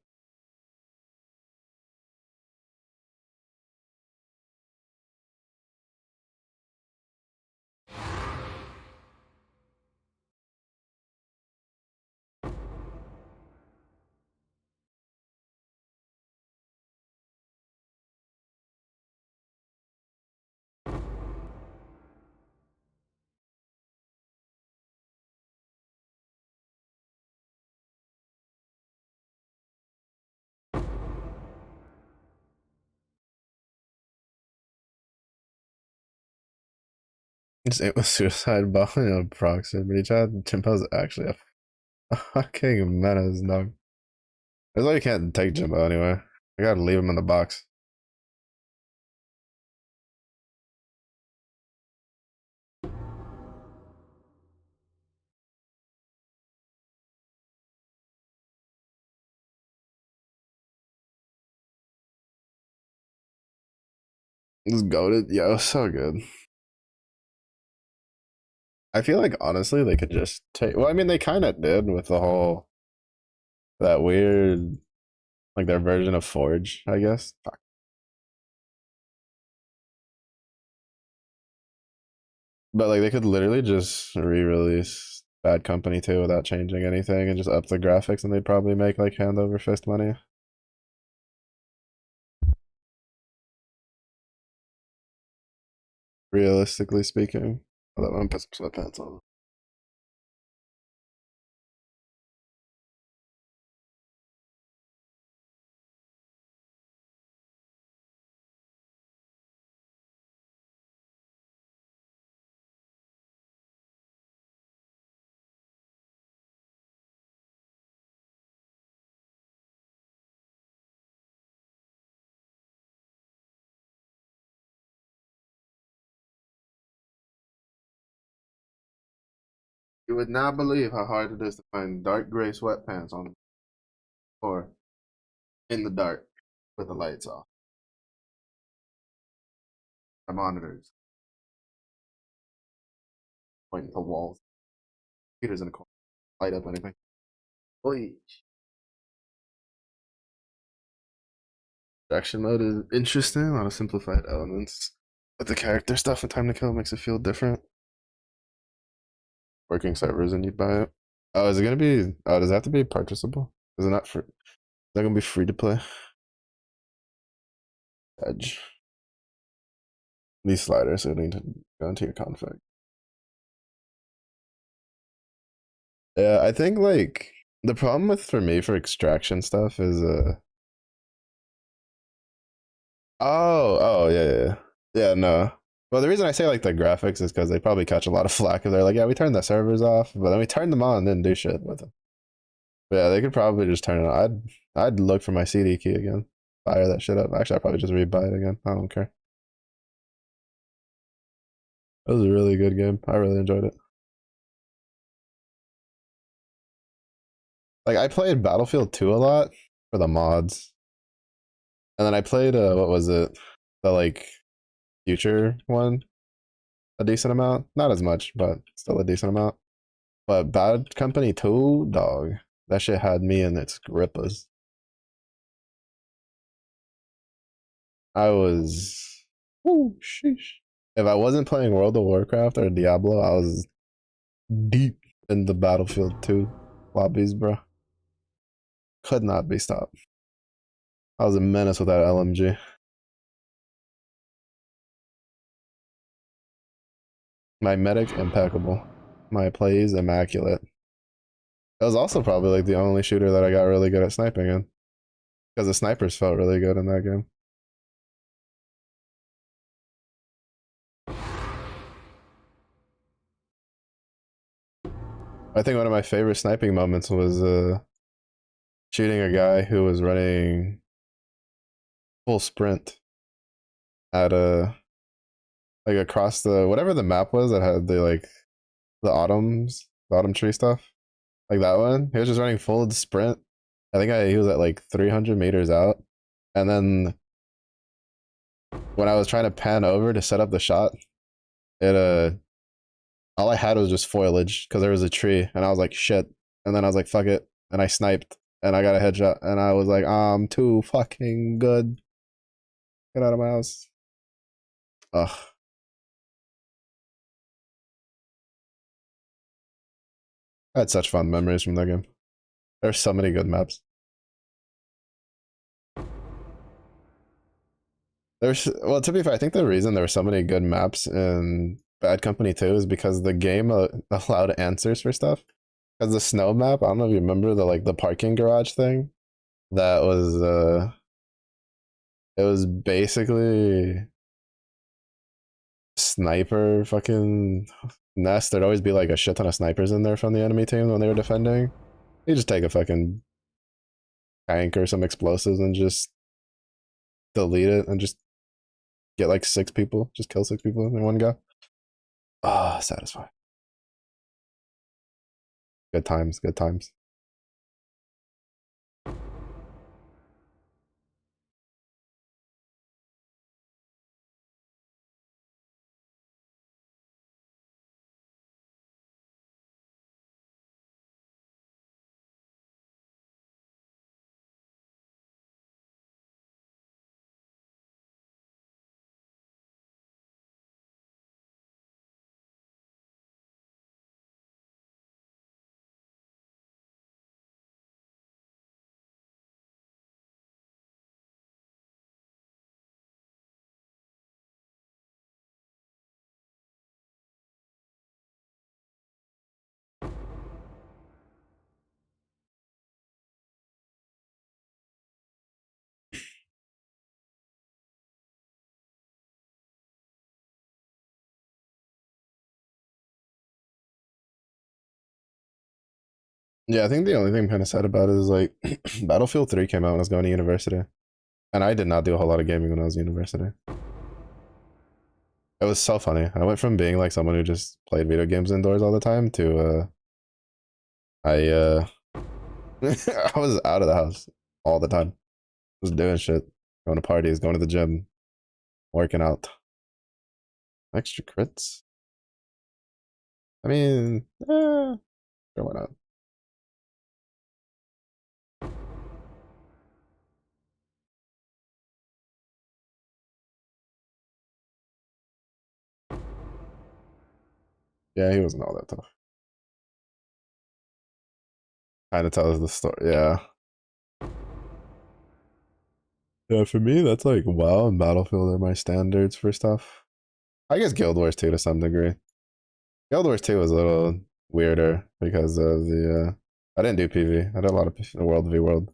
Just aim a suicide bomb in a proximity chat. Jimbo's actually a fucking menace, dog. That's why you can't take Jimbo anywhere. I gotta leave him in the box. Just goaded. Yo, so good. I feel like honestly they could just take. Well, I mean they kind of did with the whole that weird like their version of Forge, I guess. Fuck. But like they could literally just re-release Bad Company 2 without changing anything and just up the graphics, and they'd probably make like hand over fist money. Realistically speaking, although I'm gonna put some sweatpants on. You would not believe how hard it is to find dark gray sweatpants on the floor in the dark with the lights off. The monitors pointing to walls. Computers in the corner. Light up anything. Boy. Action mode is interesting. A lot of simplified elements. But the character stuff and time to kill makes it feel different. Working servers and you'd buy it. Oh, is it gonna be? Oh, does it have to be purchasable? Is it not free? Is that gonna be free to play? Edge. These sliders, so you need to go into your config. Yeah, I think like the problem with for me for extraction stuff is oh yeah, yeah. Yeah, no. Well, the reason I say like the graphics is because they probably catch a lot of flack if they're like, yeah, we turned the servers off, but then we turned them on and didn't do shit with them. But yeah, they could probably just turn it on. I'd look for my CD key again. Fire that shit up. Actually, I'd probably just rebuy it again. I don't care. It was a really good game. I really enjoyed it. Like I played Battlefield 2 a lot for the mods. And then I played what was it? The like future one a decent amount. Not as much, but still a decent amount. But Bad Company 2, dog. That shit had me in its grippers. I was oh sheesh. If I wasn't playing World of Warcraft or Diablo, I was deep in the Battlefield 2 lobbies, bro. Could not be stopped. I was a menace with that LMG. My medic impeccable. My plays immaculate. That was also probably like the only shooter that I got really good at sniping in. Because the snipers felt really good in that game. I think one of my favorite sniping moments was shooting a guy who was running full sprint at a like across the whatever the map was that had the like the autumn tree stuff. Like that one. He was just running full sprint. He was at like 300 meters out. And then when I was trying to pan over to set up the shot, it all I had was just foliage because there was a tree, and I was like, shit. And then I was like, fuck it, and I sniped, and I got a headshot, and I was like, I'm too fucking good. Get out of my house. Ugh, I had such fun memories from that game. There's so many good maps. There's well, to be fair, I think the reason there were so many good maps in Bad Company 2 is because the game allowed answers for stuff. Because the snow map, I don't know if you remember the like the parking garage thing. That was it was basically sniper fucking nest. There'd always be like a shit ton of snipers in there from the enemy team when they were defending. You just take a fucking tank or some explosives and just delete it and just get like 6 people, just kill 6 people in one go. Ah, oh, satisfying. Good times, good times. Yeah, I think the only thing I'm kind of sad about is like Battlefield 3 came out when I was going to university. And I did not do a whole lot of gaming when I was in university. It was so funny. I went from being like someone who just played video games indoors all the time to I I was out of the house all the time. I was doing shit, going to parties, going to the gym, working out. Extra crits. I mean, sure, why not? Yeah, he wasn't all that tough. Kind of tells the story. Yeah, yeah. For me, that's like WoW and Battlefield are my standards for stuff. I guess Guild Wars 2 to some degree. Guild Wars 2 was a little weirder because of the. I didn't do PV. I did a lot of World v World.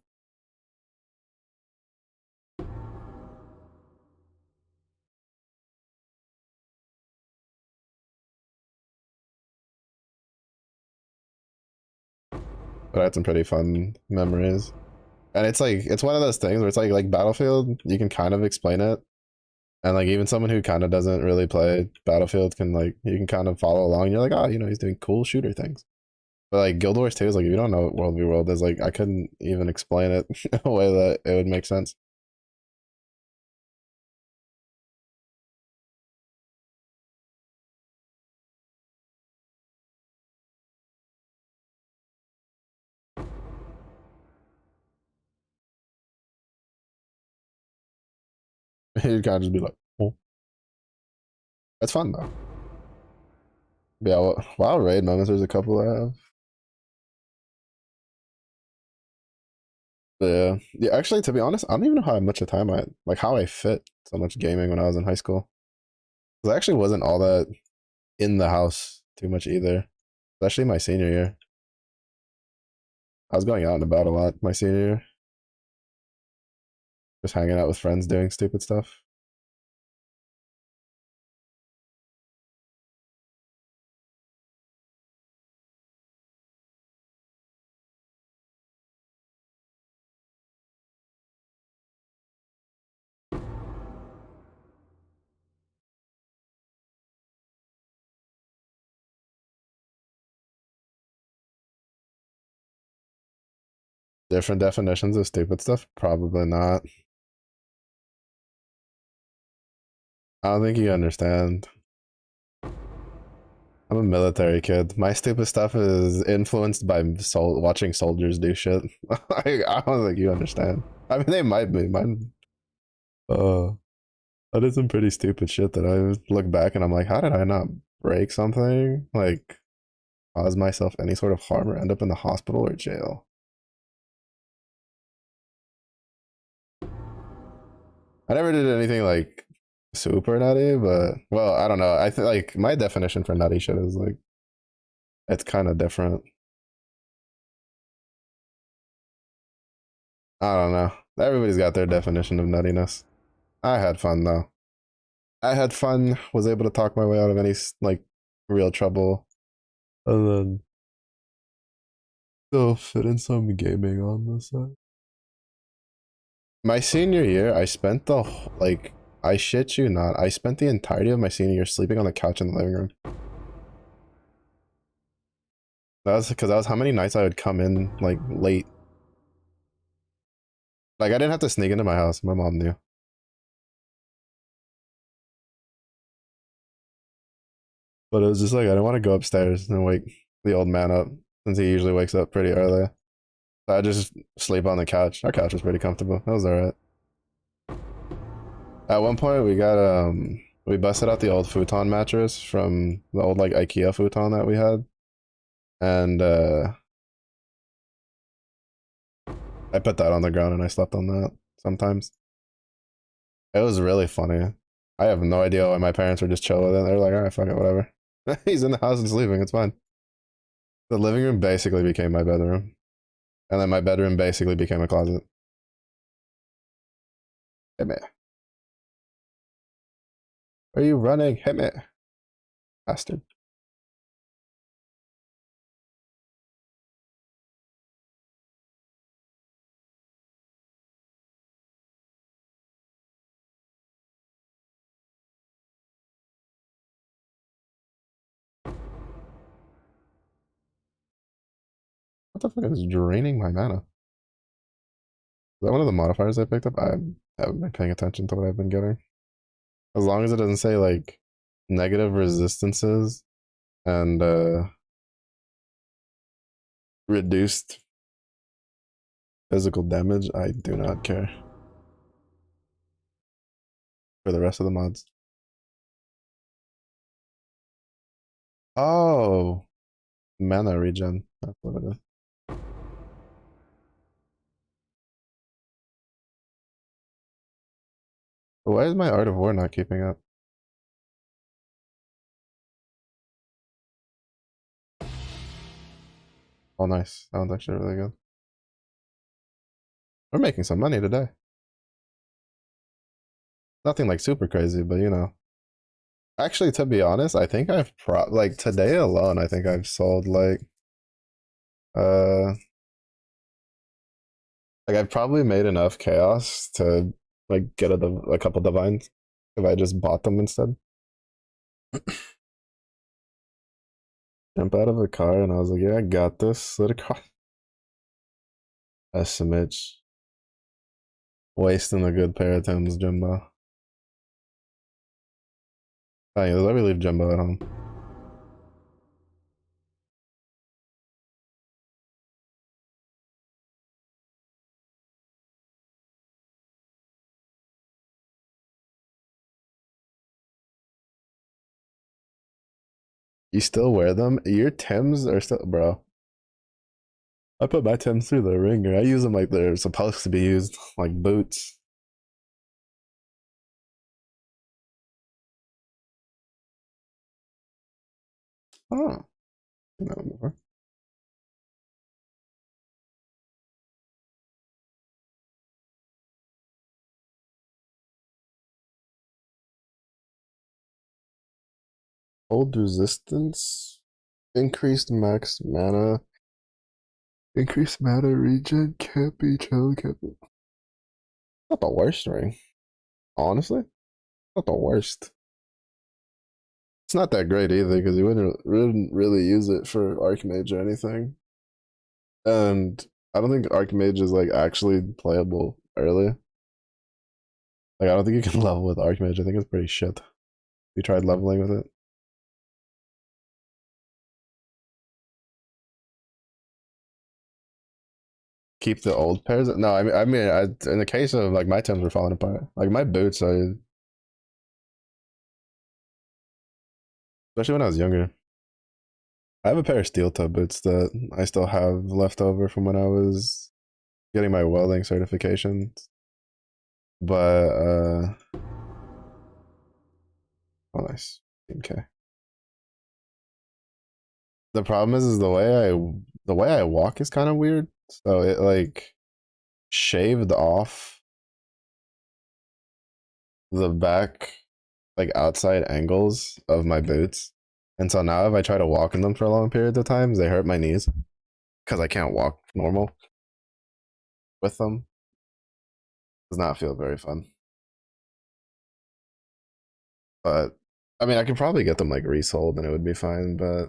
But I had some pretty fun memories. And it's like it's one of those things where it's like Battlefield, you can kind of explain it, and like even someone who kind of doesn't really play Battlefield can like you can kind of follow along. And you're like, oh, he's doing cool shooter things. But like Guild Wars 2 is like if you don't know what World v World is, like I couldn't even explain it in a way that it would make sense. You'd kind of just be like, oh, that's fun though. Yeah, wow, raid moments. There's a couple I have. Yeah, yeah. Actually, to be honest, I don't even know how much of time how I fit so much gaming when I was in high school. 'Cause I actually wasn't all that in the house too much either, especially my senior year. I was going out and about a lot my senior year, just hanging out with friends doing stupid stuff. Different definitions of stupid stuff? Probably not. I don't think you understand. I'm a military kid. My stupid stuff is influenced by watching soldiers do shit. I don't think you understand. I mean, they might be. Mine. Uh, I did some pretty stupid shit that I look back and I'm like, how did I not break something? Like, cause myself any sort of harm or end up in the hospital or jail? I never did anything like super nutty, but well, I don't know. I think like my definition for nutty shit is like it's kind of different. I don't know. Everybody's got their definition of nuttiness. I had fun though. I had fun. Was able to talk my way out of any like real trouble, and then still fit in some gaming on the side. My senior year, I spent like I shit you not. I spent the entirety of my senior year sleeping on the couch in the living room. That was because that was how many nights I would come in like late. Like I didn't have to sneak into my house. My mom knew. But it was just like I didn't want to go upstairs and wake the old man up since he usually wakes up pretty early. So I just sleep on the couch. Our couch was pretty comfortable. That was alright. At one point we busted out the old futon mattress from the old like IKEA futon that we had. And I put that on the ground and I slept on that sometimes. It was really funny. I have no idea why my parents were just chill with it. They're like, alright, fuck it, whatever. He's in the house and sleeping, it's fine. The living room basically became my bedroom. And then my bedroom basically became a closet. Hit me. Are you running? Hit me. Bastard. What the fuck is draining my mana? Is that one of the modifiers I picked up? I haven't been paying attention to what I've been getting. As long as it doesn't say like negative resistances and reduced physical damage, I do not care for the rest of the mods. Oh, mana regen. That's what it is. Why is my Art of War not keeping up? Oh, nice. That one's actually really good. We're making some money today. Nothing like super crazy, but you know. Actually, to be honest, I think I've like today alone, I think I've sold uh like I've probably made enough chaos to like get a couple divines if I just bought them instead. Jump out of the car and I was like, yeah, I got this. Let it go. A smidge. Wasting a good pair of Tim's Jumbo. Oh, yeah, let me leave Jumbo at home. You still wear them? Your Tims are still, bro. I put my Tims through the ringer. I use them like they're supposed to be used, like boots. Oh, no, hold resistance, increased max mana, increased mana regen can't be challenged. Not the worst ring, honestly. Not the worst. It's not that great either because you wouldn't really use it for Archmage or anything. And I don't think Archmage is like actually playable early. Like I don't think you can level with Archmage. I think it's pretty shit. You tried leveling with it. Keep the old pairs. No, in the case of like my Tims were falling apart. Like my boots, especially when I was younger. I have a pair of steel toe boots that I still have left over from when I was getting my welding certifications. But oh nice. Okay. The problem is the way I walk is kind of weird. So it like shaved off the back like outside angles of my boots. And so now if I try to walk in them for long periods of times, they hurt my knees because I can't walk normal with them. Does not feel very fun. But I mean, I could probably get them like resold and it would be fine. But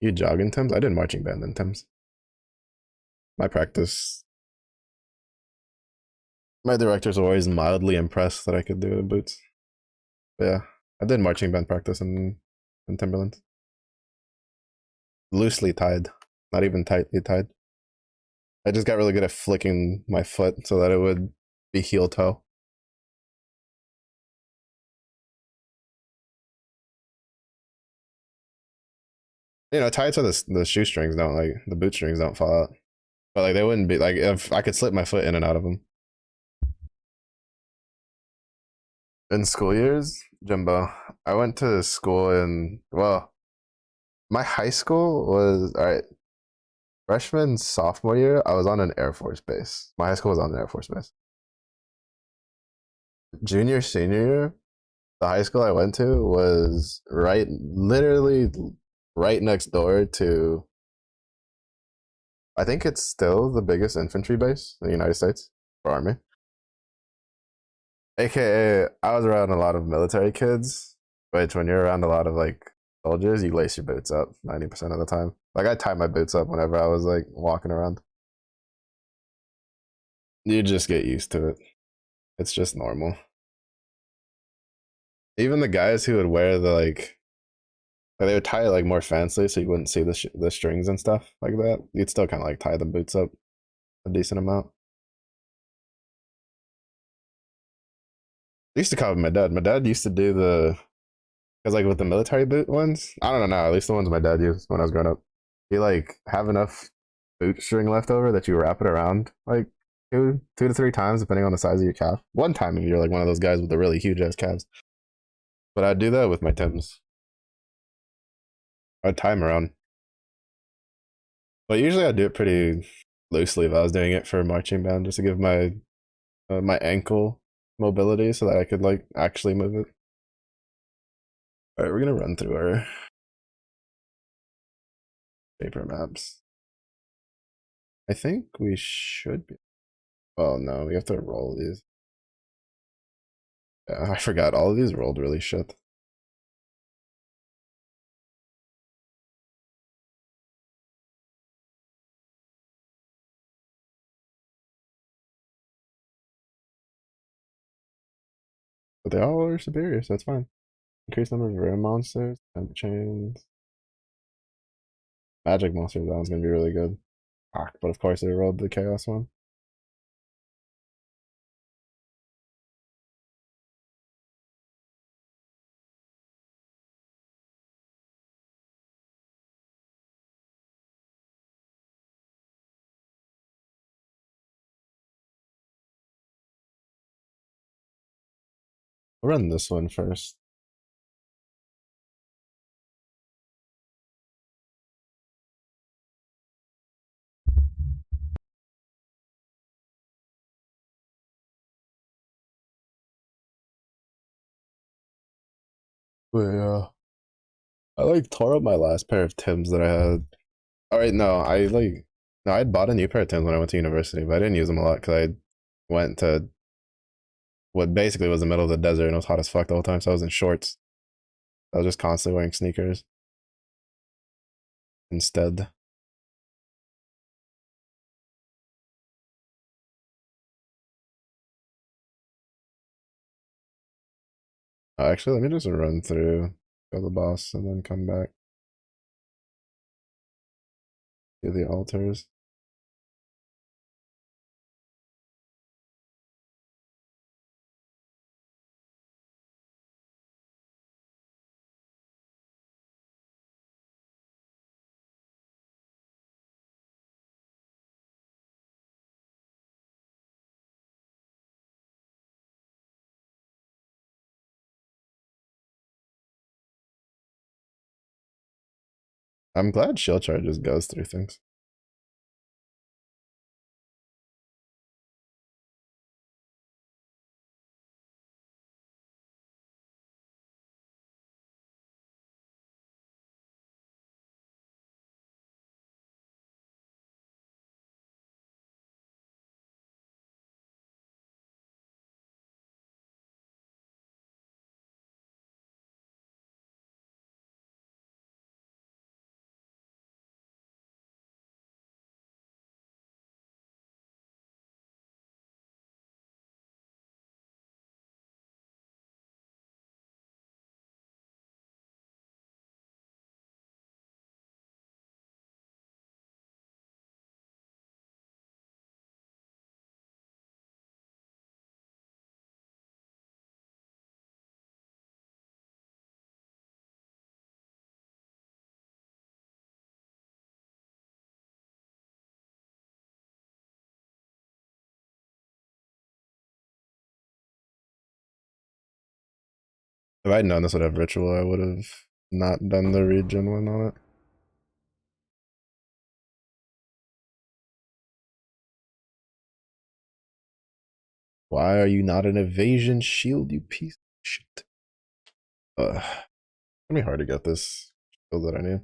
you jogging Tims? I did marching band in Tims. My practice, my directors were always mildly impressed that I could do it in boots. But yeah, I did marching band practice in Timberlands. Loosely tied, not even tightly tied. I just got really good at flicking my foot so that it would be heel toe. You know, tied so the shoestrings don't like the bootstrings don't fall out. But like they wouldn't be like if I could slip my foot in and out of them. In school years, Jimbo, I went to school in well, my high school was all right. Freshman, sophomore year, I was on an Air Force base. My high school was on an Air Force base. Junior, senior year, the high school I went to was literally right next door to, I think it's still the biggest infantry base in the United States for Army. AKA, I was around a lot of military kids, which when you're around a lot of like Soldiers, you lace your boots up 90% of the time. Like I tie my boots up whenever I was like walking around. You just get used to it. It's just normal. Even the guys who would wear the like they would tie it like more fancy so you wouldn't see the strings and stuff like that. You'd still kind of like tie the boots up a decent amount. I used to copy my dad. My dad used to do the because like with the military boot ones, I don't know now. At least the ones my dad used when I was growing up, he like have enough boot string left over that you wrap it around like two to three times depending on the size of your calf. One time if you're like one of those guys with the really huge ass calves, but I'd do that with my Tims. I'd tie them around, but usually I'd do it pretty loosely if I was doing it for marching band, just to give my ankle mobility so that I could like actually move it. All right, we're gonna run through our paper maps. I think we should be. Oh no, we have to roll these. Yeah, I forgot all of these rolled really shit. But they all are superior, so that's fine. Increased number of rare monsters, temp chains, magic monsters. That one's gonna be really good. Ah, but of course they rolled the chaos one. I'll run this one first. But yeah, I like tore up my last pair of Tims that I had. All right, no, no, I bought a new pair of Tims when I went to university, but I didn't use them a lot because I went to what basically was the middle of the desert and it was hot as fuck the whole time, so I was in shorts. I was just constantly wearing sneakers instead. Actually, let me just run through, kill the boss, and then come back to the altars. I'm glad shield charge just goes through things. If I'd known this would have ritual, I would have not done the regen one on it. Why are you not an evasion shield, you piece of shit? It's gonna be hard to get this shield that I need.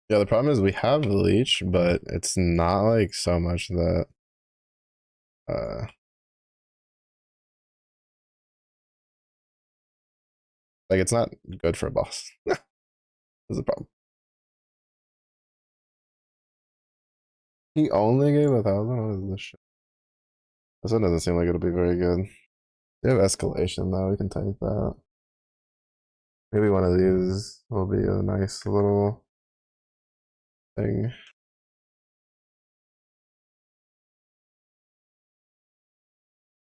Yeah, the problem is we have leech, but it's not like so much that uh like it's not good for a boss. Is the problem. He only gave 1,000. What is this shit? This one doesn't seem like it'll be very good. They have escalation though. We can tank that. Maybe one of these will be a nice little thing.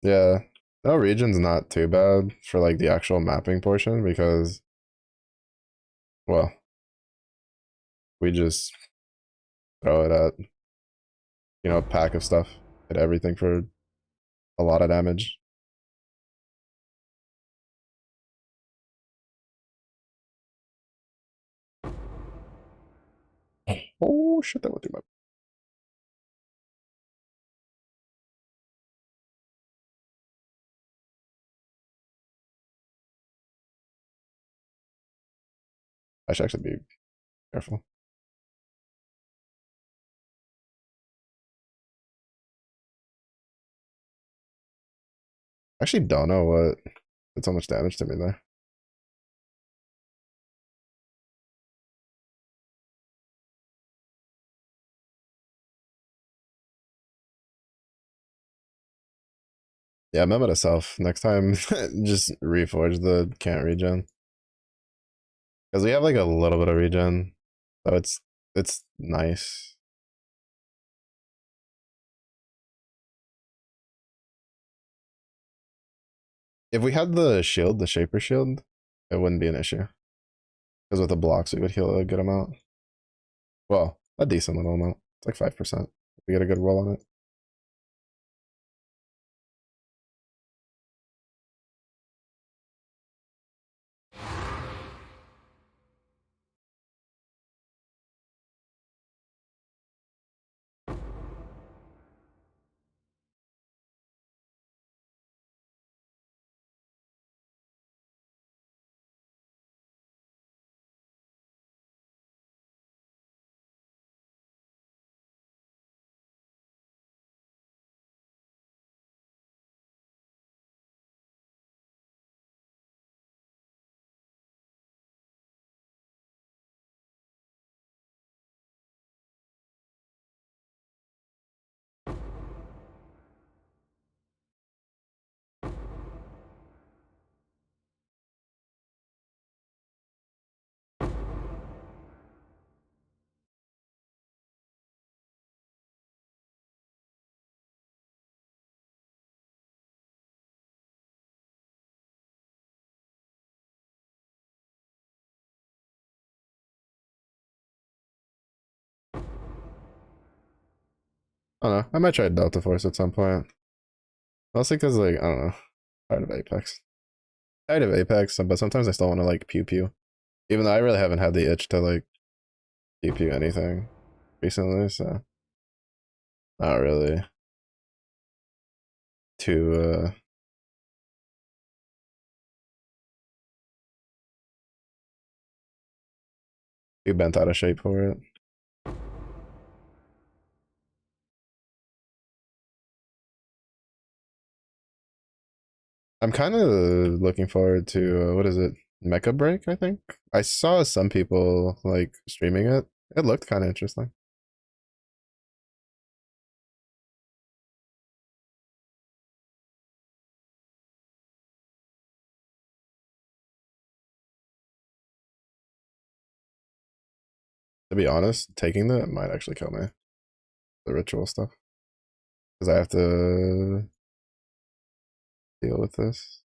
Yeah. No, region's not too bad for like the actual mapping portion because, well, we just throw it at, a pack of stuff, hit everything for a lot of damage. Oh shit, that went through my. I should actually be careful. I actually don't know what did so much damage to me there. Yeah, memo to self. Next time, just reforge the can't regen. Because we have like a little bit of regen. So it's nice. If we had the shield, the shaper shield, it wouldn't be an issue. Because with the blocks, we would heal a good amount. Well, a decent little amount. It's like 5%. If we get a good roll on it. I don't know. I might try Delta Force at some point. Mostly because, like, I don't know. Tired of Apex. Tired of Apex, but sometimes I still want to, like, pew pew. Even though I really haven't had the itch to, like, pew pew anything recently, so. Not really too, too bent out of shape for it. I'm kind of looking forward to what is it? Mecha Break, I think. I saw some people like streaming it. It looked kind of interesting. To be honest, taking that might actually kill me. The ritual stuff because I have to deal with this.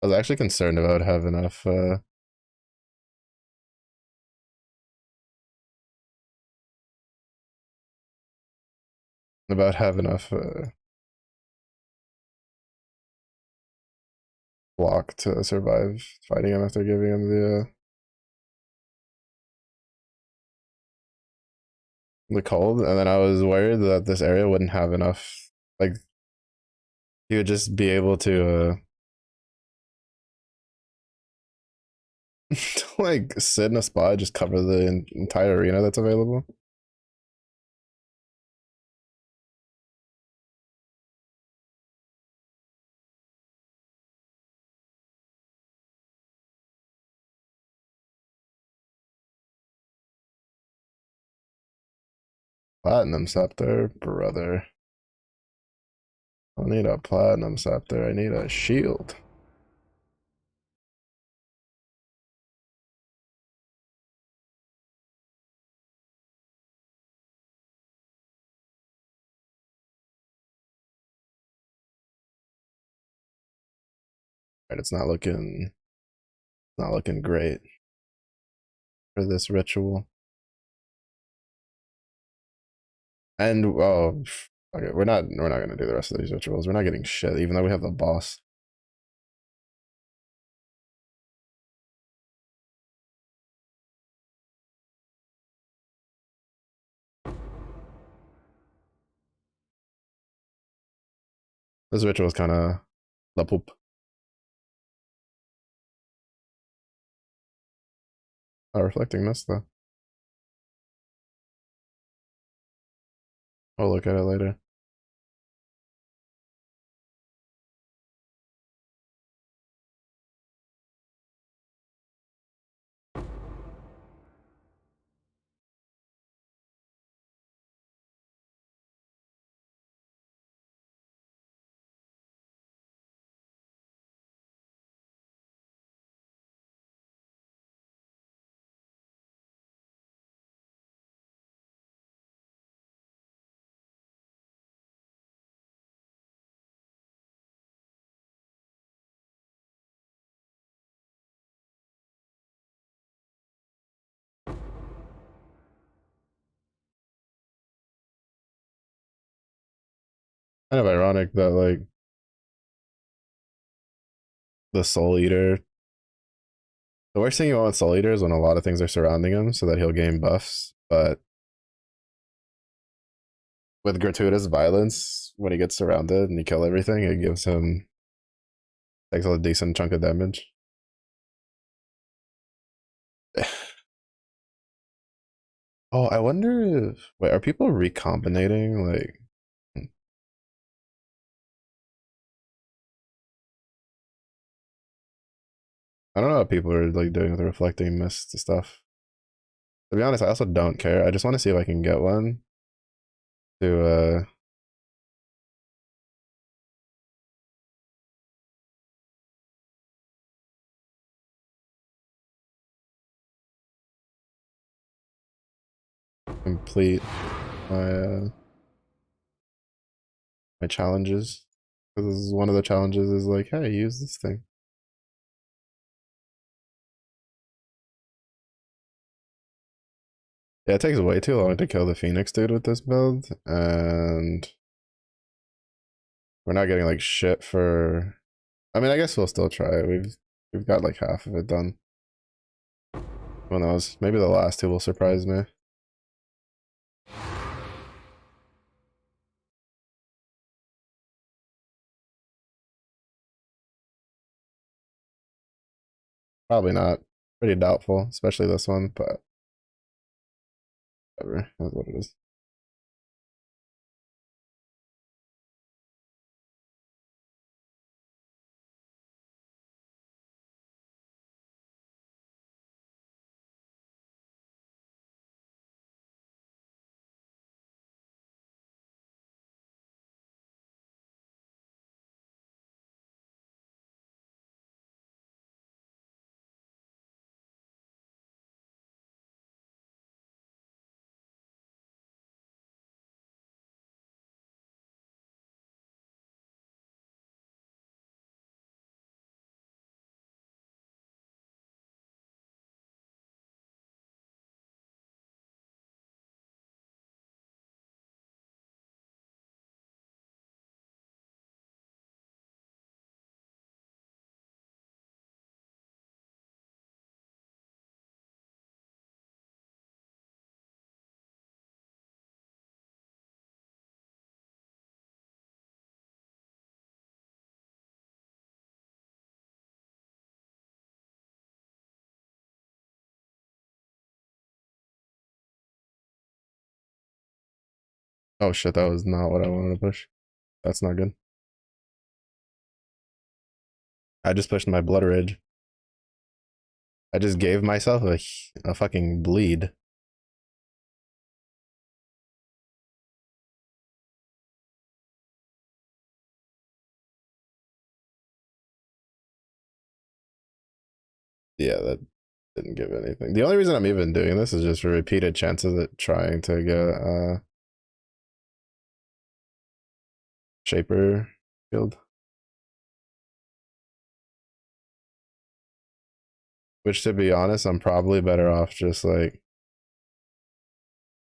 I was actually concerned about have enough block to survive fighting him after giving him the cold, and then I was worried that this area wouldn't have enough. Like he would just be able to like sit in a spot, just cover the entire arena that's available. Platinum scepter, brother. I don't need a platinum scepter. I need a shield. Right, it's not looking great for this ritual. And oh, okay, we're not gonna do the rest of these rituals. We're not getting shit, even though we have the boss. This ritual is kind of la poop. Not reflecting this though. I'll look at it later. Kind of ironic that like the Soul Eater. The worst thing you want with Soul Eater is when a lot of things are surrounding him, so that he'll gain buffs. But with gratuitous violence, when he gets surrounded and you kill everything, it gives him takes a decent chunk of damage. Oh, I wonder if wait, are people recombinating? Like, I don't know what people are like doing with the reflecting mist stuff. To be honest, I also don't care. I just want to see if I can get one to complete my my challenges. Because this is one of the challenges is like, hey, use this thing. Yeah, it takes way too long to kill the Phoenix dude with this build, and we're not getting like shit for. I mean, I guess we'll still try it. We've got like half of it done. Who knows? Maybe the last two will surprise me. Probably not. Pretty doubtful, especially this one, but whatever. That's what it is. Oh shit, that was not what I wanted to push. That's not good. I just pushed my blood rage. I just gave myself a fucking bleed. Yeah, that didn't give anything. The only reason I'm even doing this is just for repeated chances at trying to get Shaper killed. Which, to be honest, I'm probably better off just like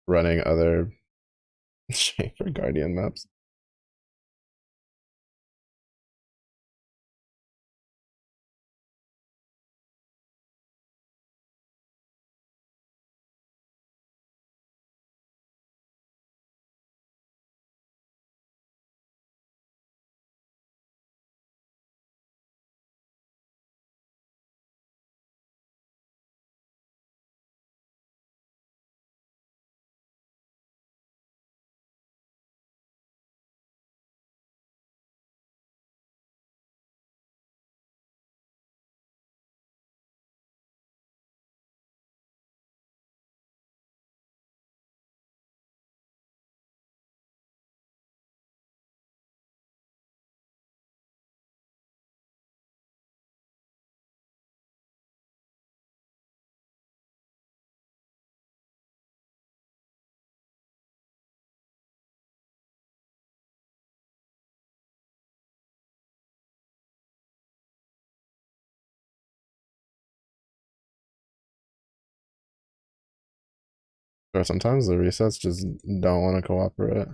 running other Shaper Guardian maps. Or sometimes the resets just don't want to cooperate.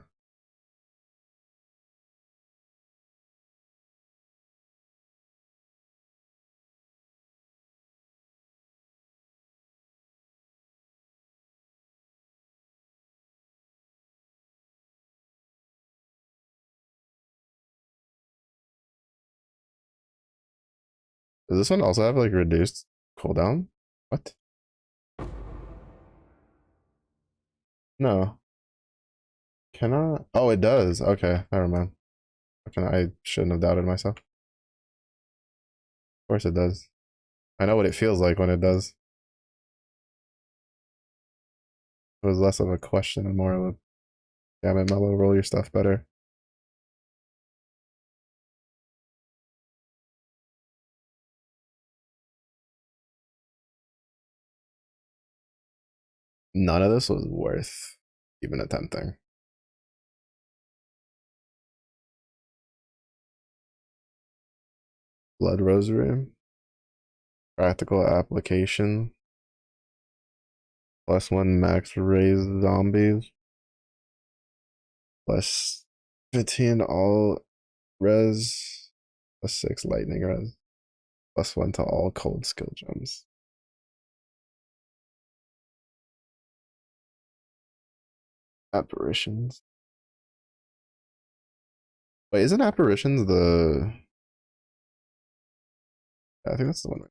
Does this one also have like reduced cooldown? What? No. Cannot. Oh, it does. Okay, never mind. I shouldn't have doubted myself. Of course it does. I know what it feels like when it does. It was less of a question and more of a damn it, Mellow, roll your stuff better. None of this was worth even attempting. Blood Rosary. Practical application. +1 max raise zombies. +15 all res. +6 lightning res. +1 to all cold skill gems. Apparitions. Wait, isn't apparitions the? I think that's the one.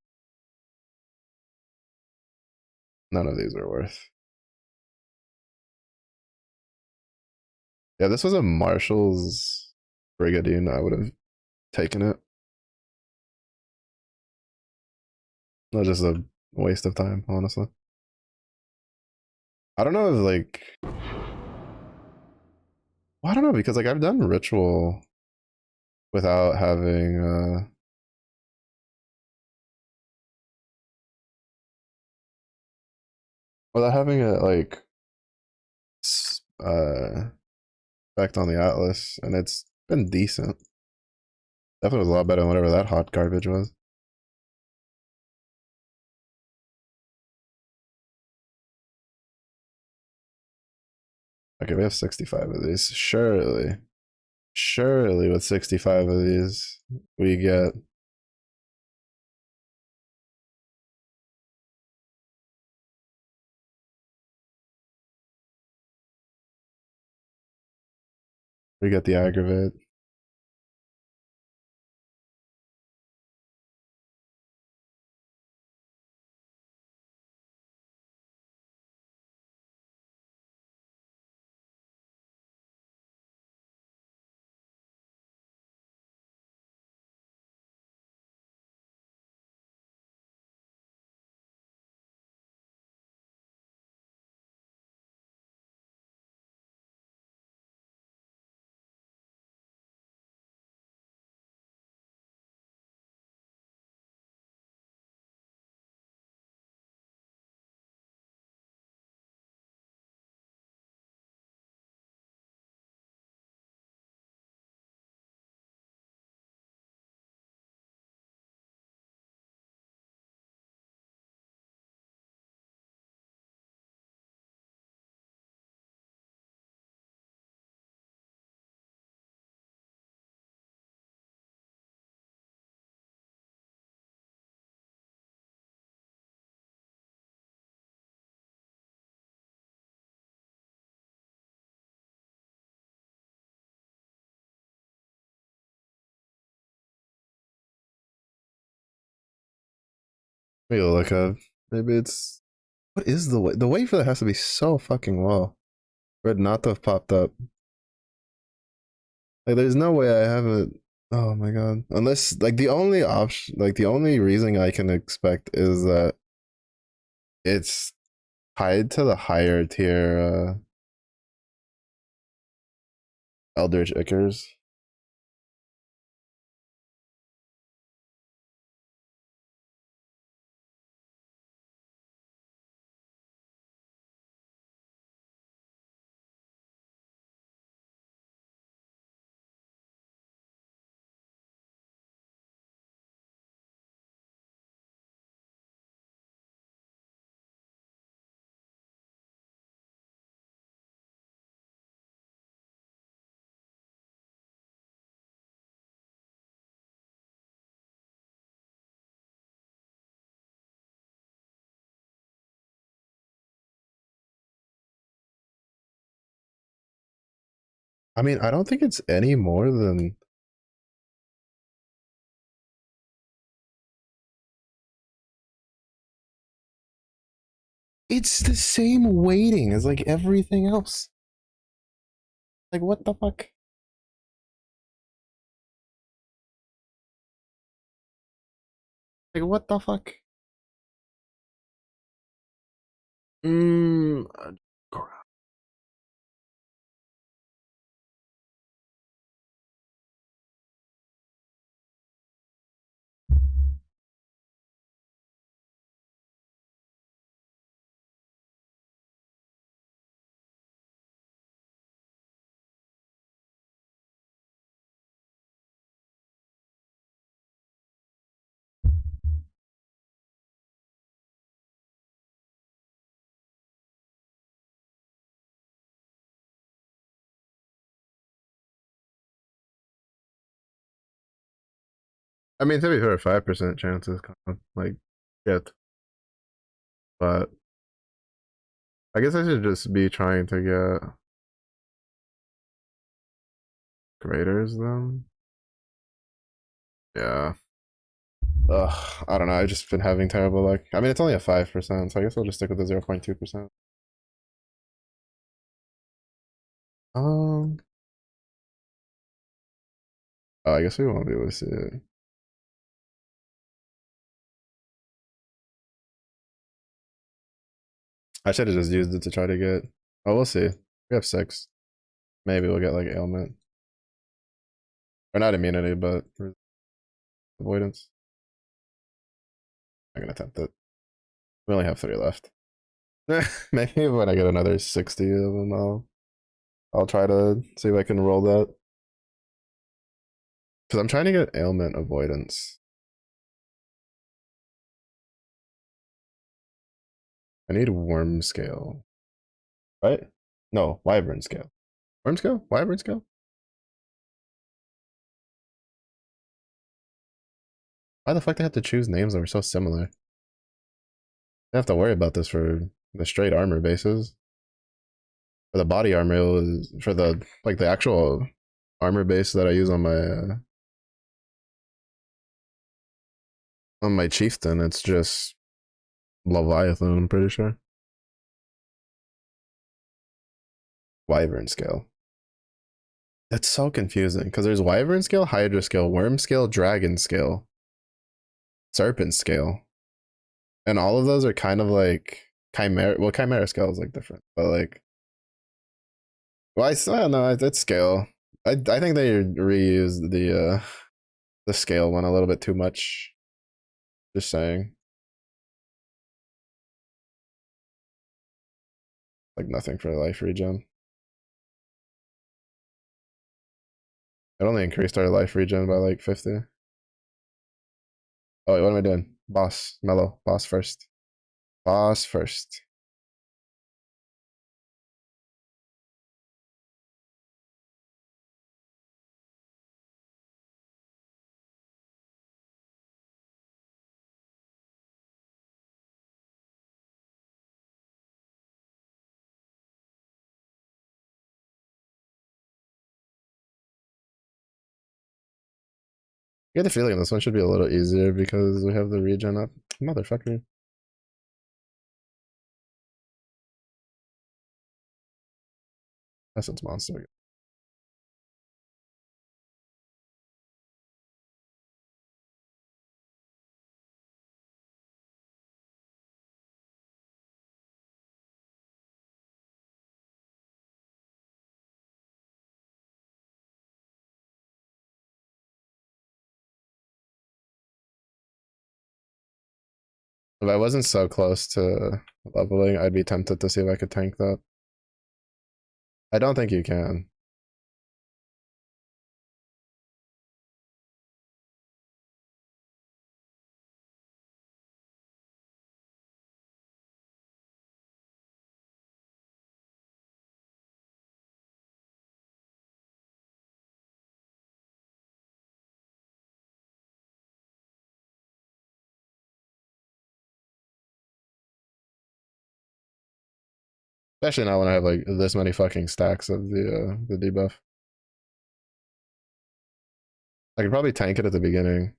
None of these are worth. Yeah, this was a Marshall's Brigadier. I would have taken it. Not just a waste of time, honestly. I don't know if like, well, I don't know because like I've done ritual without having without having a like effect on the atlas, and it's been decent. Definitely was a lot better than whatever that hot garbage was. Okay, we have 65 of these. Surely with 65 of these, we get the aggravate. Maybe look up. Maybe it's what is the way? The wait for that has to be so fucking low for it not to have popped up. Like, there's no way I haven't. Oh my god! Unless like the only option, like the only reason I can expect is that it's tied to the higher tier Eldritch Ickers. I mean, I don't think it's any more than. It's the same weighting as like everything else. Like what the fuck? Like what the fuck? Mm, I mean, to be fair, 5% chances, like shit. But I guess I should just be trying to get graders then. Yeah. Ugh, I don't know. I've just been having terrible luck. I mean, it's only a 5%, so I guess I'll just stick with the 0.2%. Um, oh, I guess we won't be able to see it. I should have just used it to try to get. Oh, we'll see. We have 6. Maybe we'll get like ailment. Or not immunity, but avoidance. I'm gonna attempt it. We only have 3 left. Maybe when I get another 60 of them, I'll try to see if I can roll that. Because I'm trying to get ailment avoidance. I need worm scale. Right? No, wyvern scale. Worm scale? Wyvern scale? Why the fuck they have to choose names that were so similar? They have to worry about this for the straight armor bases. For the body armor, for the like the actual armor base that I use on my chieftain, it's just Leviathan, I'm pretty sure. Wyvern scale. That's so confusing because there's wyvern scale, hydra scale, worm scale, dragon scale, serpent scale, and all of those are kind of like chimera. Well, chimera scale is like different, but like, well, I don't know. It's scale. I think they reused the scale one a little bit too much. Just saying, like nothing for life regen. It only increased our life regen by like 50. Oh wait, what am I doing? Boss, mellow, boss first. Boss first. I get the feeling this one should be a little easier because we have the regen up. Motherfucker. That's its monster. If I wasn't so close to leveling, I'd be tempted to see if I could tank that. I don't think you can. Especially not when I have like this many fucking stacks of the debuff. I could probably tank it at the beginning.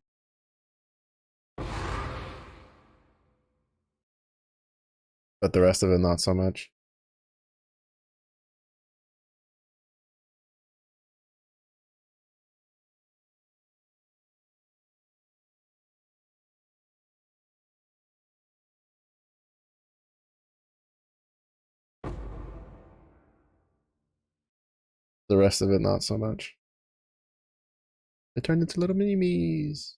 But the rest of it not so much. The rest of it not so much. They turned into little mini me's.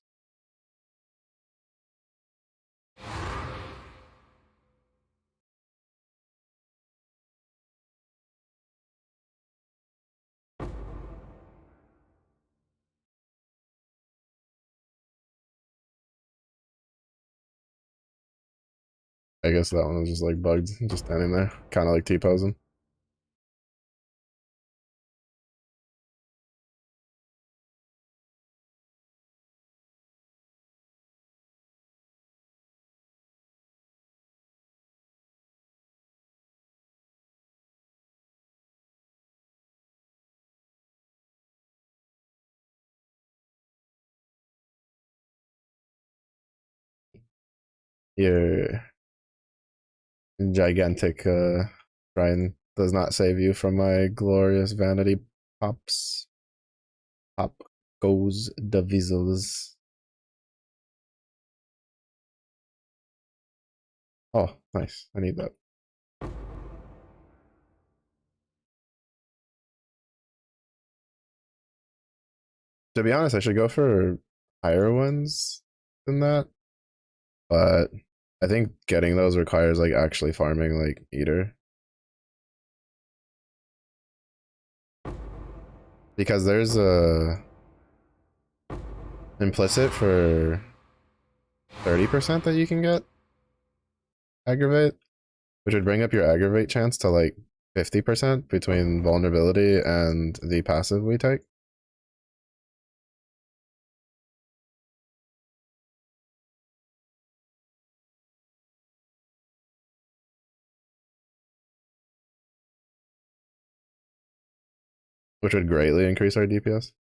I guess that one was just like bugged, just standing there, kind of like T-posing. Your gigantic shrine does not save you from my glorious vanity pops. Pop goes the Vizzles. Oh, nice. I need that. To be honest, I should go for higher ones than that, but I think getting those requires like actually farming like Eater. Because there's a implicit for 30% that you can get aggravate, which would bring up your aggravate chance to like 50% between vulnerability and the passive we take. Which would greatly increase our DPS.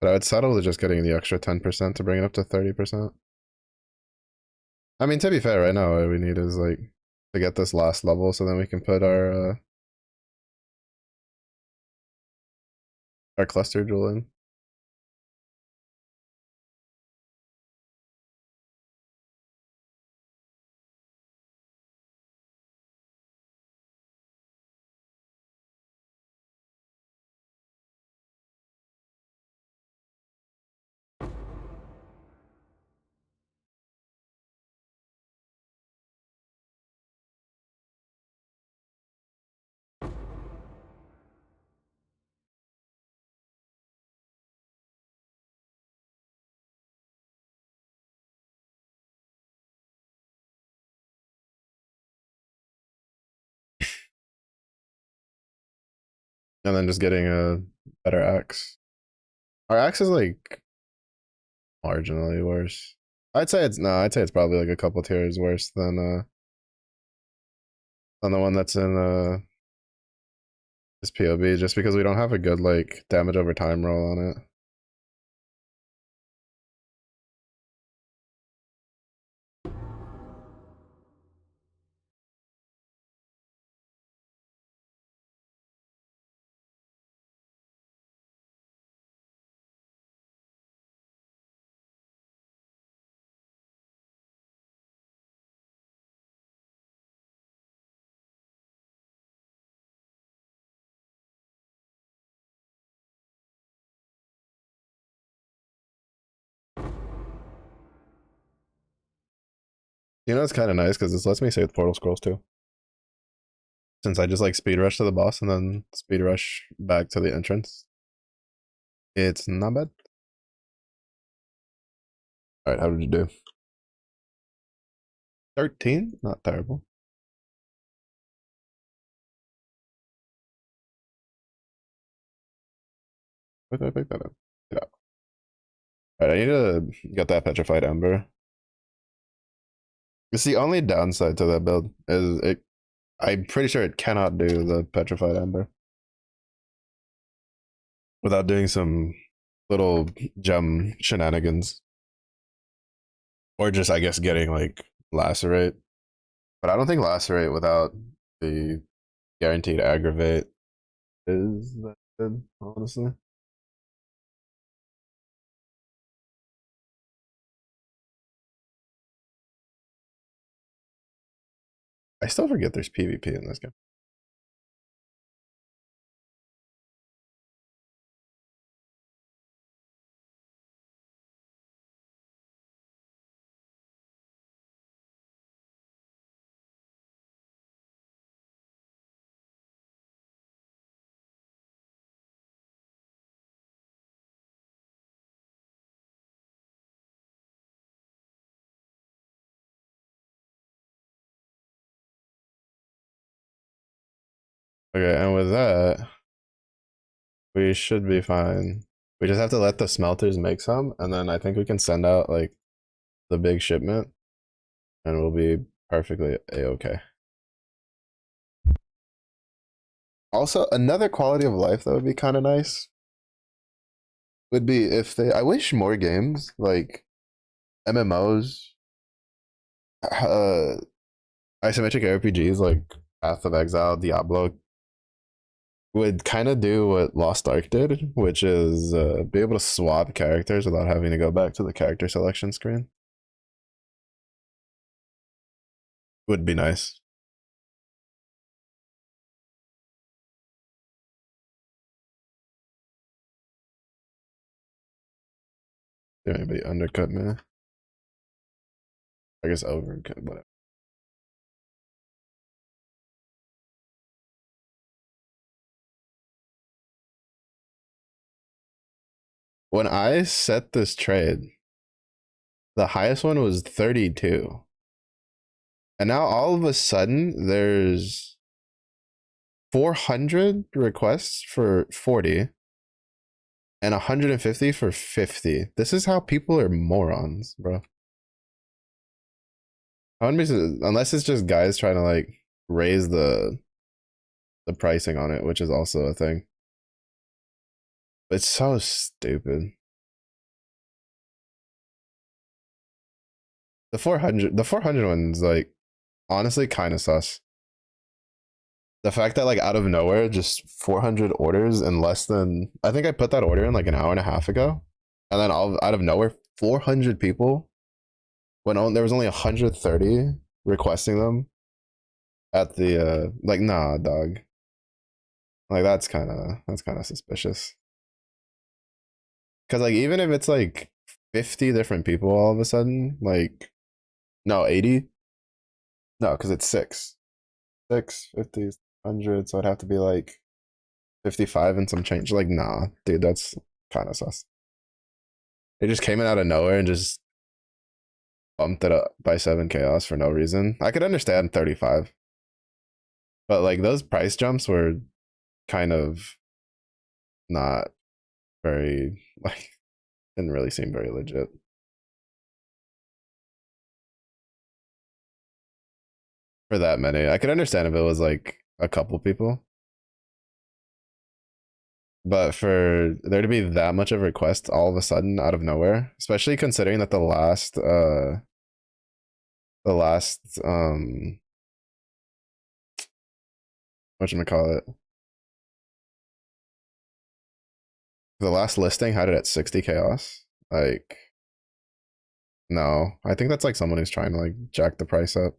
But I would settle to just getting the extra 10% to bring it up to 30%. I mean, to be fair, right now, what we need is like to get this last level so then we can put our cluster jewel in. And then just getting a better axe. Our axe is like marginally worse. I'd say it's no, I'd say it's probably like a couple tiers worse than on the one that's in this POB, just because we don't have a good like damage over time roll on it. You know, it's kind of nice because this lets me save portal scrolls too. Since I just like speed rush to the boss and then speed rush back to the entrance. It's not bad. All right, how did you do? 13? Not terrible. Where did I pick that up? Yeah. All right, I need to get that petrified ember. It's the only downside to that build is it. I'm pretty sure it cannot do the petrified ember without doing some little gem shenanigans, or just I guess getting like lacerate. But I don't think lacerate without the guaranteed aggravate is that good, honestly. I still forget there's PvP in this game. Okay, and with that, we should be fine. We just have to let the smelters make some, and then I think we can send out like the big shipment, and we'll be perfectly a-okay. Also, another quality of life that would be kind of nice would be if they. I wish more games like MMOs, uh, isometric RPGs like Path of Exile, Diablo would kind of do what Lost Ark did, which is be able to swap characters without having to go back to the character selection screen. Would be nice. Did anybody undercut me? I guess overcut, whatever. When I set this trade, the highest one was 32. And now all of a sudden there's 400 requests for 40 and 150 for 50. This is how people are morons, bro. Unless it's just guys trying to like raise the pricing on it, which is also a thing. It's so stupid. The 400 one's like honestly kind of sus. The fact that like out of nowhere, just 400 orders in less than I think I put that order in like an hour and a half ago, and then all out of nowhere, 400 people when there was only 130 requesting them at the like nah dog, like that's kind of suspicious. Because like even if it's like 50 different people all of a sudden, like no 80, no because it's six 50 100, so it'd have to be like 55 and some change. Like, nah, dude, that's kind of sus. They just came in out of nowhere and just bumped it up by 7 chaos for no reason. I could understand 35, but like those price jumps were kind of not very, like, didn't really seem very legit. for that many. I could understand if it was like a couple people, but for there to be that much of a request all of a sudden out of nowhere, especially considering that the last whatchamacallit, the last listing had it at 60 chaos. Like, no, I think that's like someone who's trying to like jack the price up.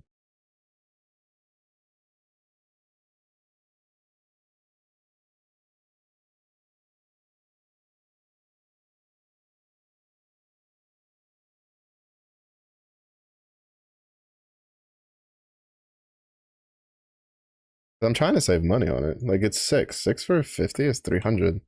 I'm trying to save money on it. Like, it's six for 50 is 300.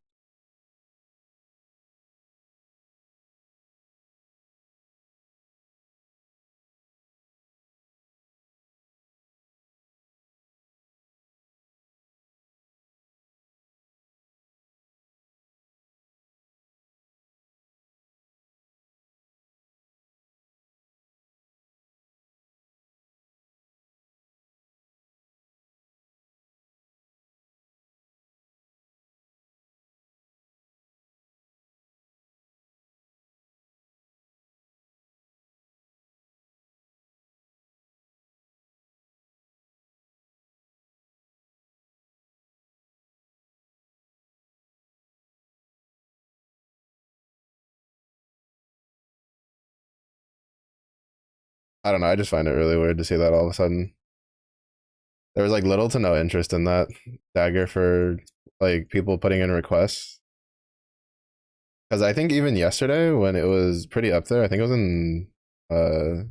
I don't know. I just find it really weird to see that all of a sudden. There was like little to no interest in that dagger for like people putting in requests. Because I think even yesterday when it was pretty up there, I think it was in the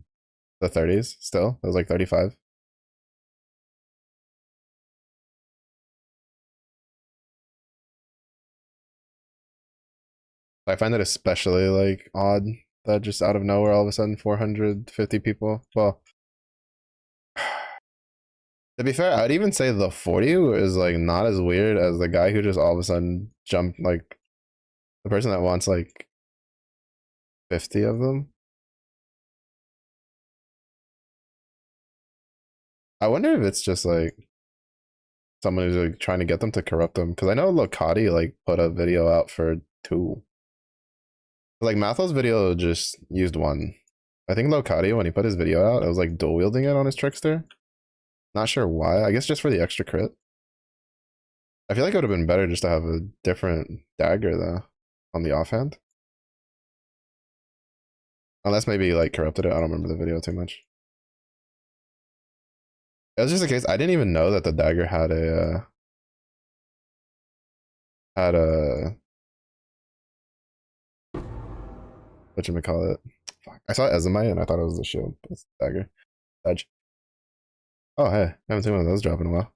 30s still. It was like 35. I find it especially like odd that just out of nowhere all of a sudden 450 people. Well, to be fair, I'd even say the 40 is like not as weird as the guy who just all of a sudden jumped, like the person that wants like 50 of them. I wonder if it's just like someone who's like trying to get them to corrupt them. Because I know Locati like put a video out for two. Like Mathel's video just used one. I think Locati, when he put his video out, it was like dual wielding it on his trickster. Not sure why. I guess just for the extra crit. I feel like it would have been better just to have a different dagger though on the offhand. Unless maybe he like corrupted it. I don't remember the video too much. It was just a case. I didn't even know that the dagger had a whatchamacallit. Fuck. I saw Ezamite and I thought it was the shield, but it's the dagger. Edge. Oh hey, I haven't seen one of those drop in a while.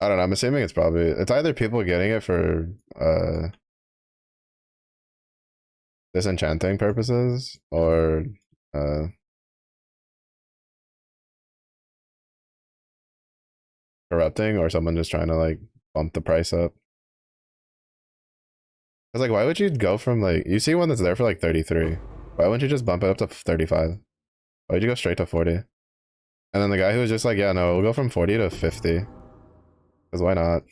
I don't know. I'm assuming it's either people getting it for disenchanting purposes or uh corrupting, or someone just trying to like bump the price up. It's like, why would you go from like, you see one that's there for like 33? Why wouldn't you just bump it up to 35? Why would you go straight to 40? And then the guy who was just like, yeah, no, we'll go from 40 to 50. Because why not?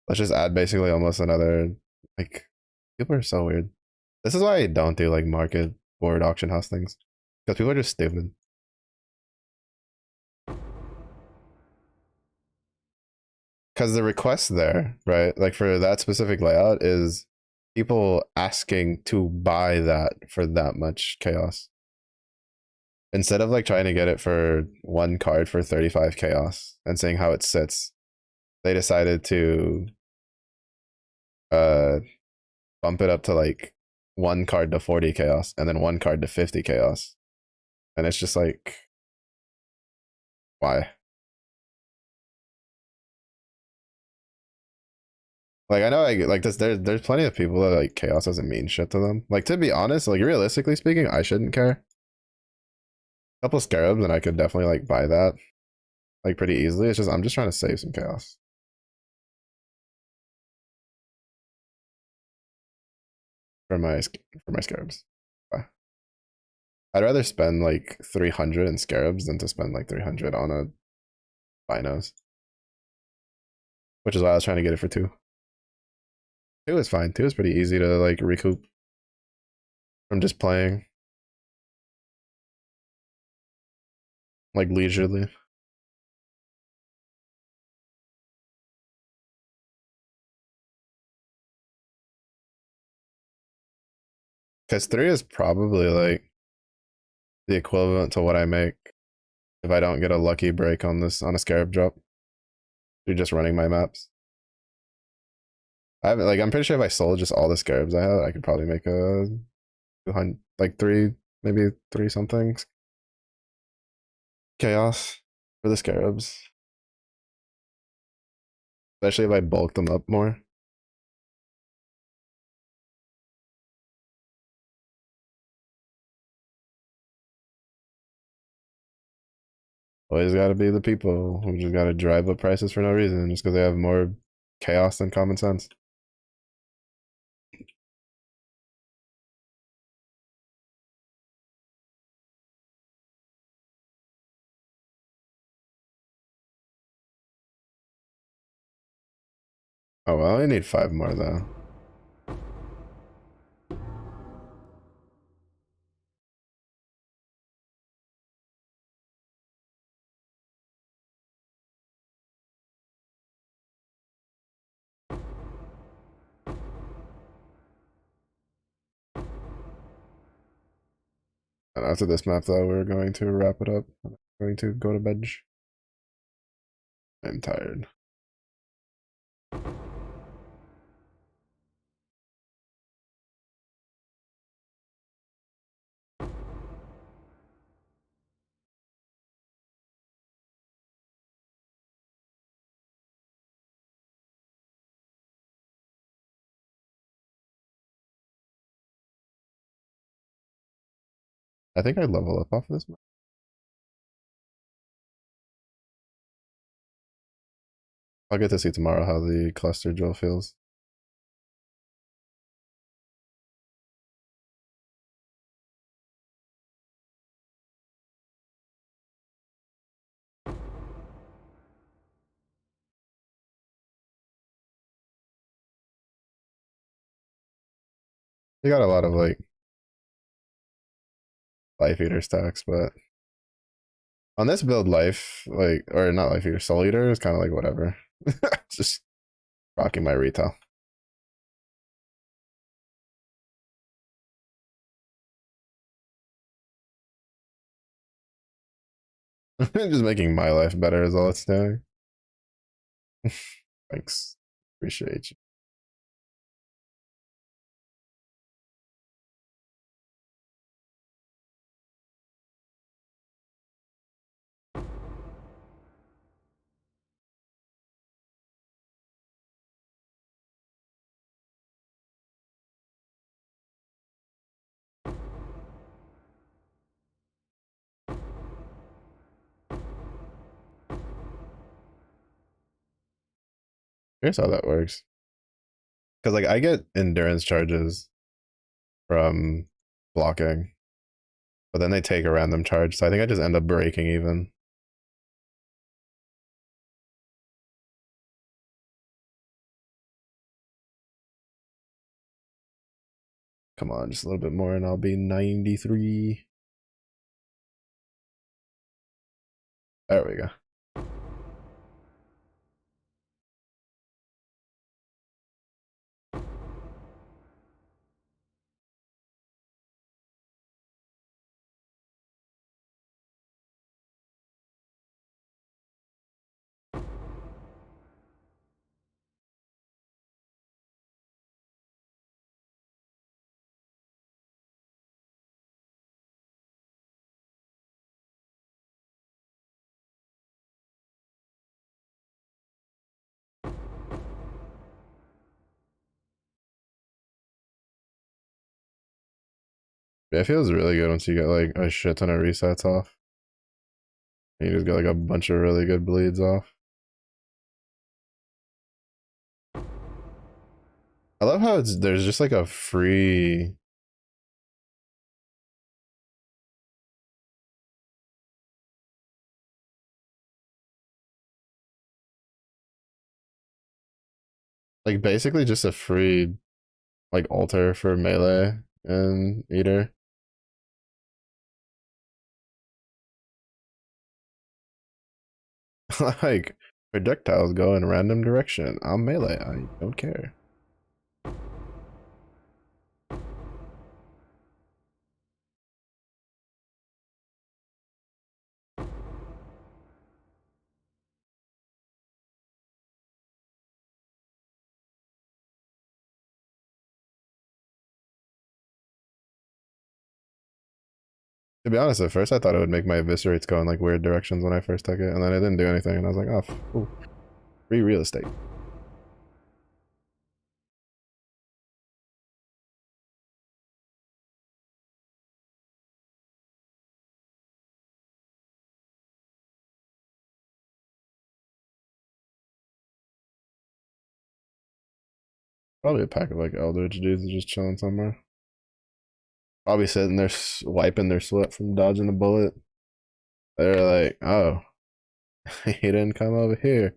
Let's just add basically almost another, like, people are so weird. This is why I don't do like market board auction house things. Because people are just stupid. Because the request there, right? Like for that specific layout is people asking to buy that for that much chaos. Instead of like trying to get it for one card for 35 chaos and seeing how it sits, they decided to uh bump it up to like one card to 40 chaos and then one card to 50 chaos. And it's just like, why? Like I know like this there's plenty of people that like chaos doesn't mean shit to them. Like to be honest, like realistically speaking, I shouldn't care. A couple scarabs and I could definitely like buy that like pretty easily. It's just I'm just trying to save some chaos for my scarabs. Bye. I'd rather spend like 300 in scarabs than to spend like 300 on a binos, which is why I was trying to get it for two. Two is fine. Two is pretty easy to like recoup from just playing like leisurely. Because three is probably like the equivalent to what I make if I don't get a lucky break on this on a scarab drop. You're just running my maps. I haven't like I'm pretty sure if I sold just all the scarabs I have, I could probably make a 200 like three, maybe three something chaos for the scarabs. Especially if I bulk them up more. Always gotta be the people who just gotta drive up prices for no reason, just because they have more chaos than common sense. Oh well, I only need five more though. And after this map though, we're going to wrap it up. I'm going to go to bed. I'm tired. I think I level up off of this map. I'll get to see tomorrow how the cluster drill feels. You got a lot of like life eater stacks, but on this build, life like or not life eater, soul eater is kind of like whatever. Just rocking my retail. Just making my life better is all it's doing. Thanks, appreciate you. Here's how that works. Because like I get endurance charges from blocking, but then they take a random charge, so I think I just end up breaking even. Come on, just a little bit more, and I'll be 93. There we go. Yeah, it feels really good once you get like a shit ton of resets off. You just get like a bunch of really good bleeds off. I love how there's just like a free Like basically just a free like alter for melee and eater. Like projectiles go in a random direction. I'm melee. I don't care. To be honest, at first I thought it would make my eviscerates go in like weird directions when I first took it, and then it didn't do anything, and I was like, oh, ooh, free real estate. Probably a pack of like Eldritch dudes just chilling somewhere. Probably sitting there wiping their sweat from dodging a bullet. They're like, oh, he didn't come over here.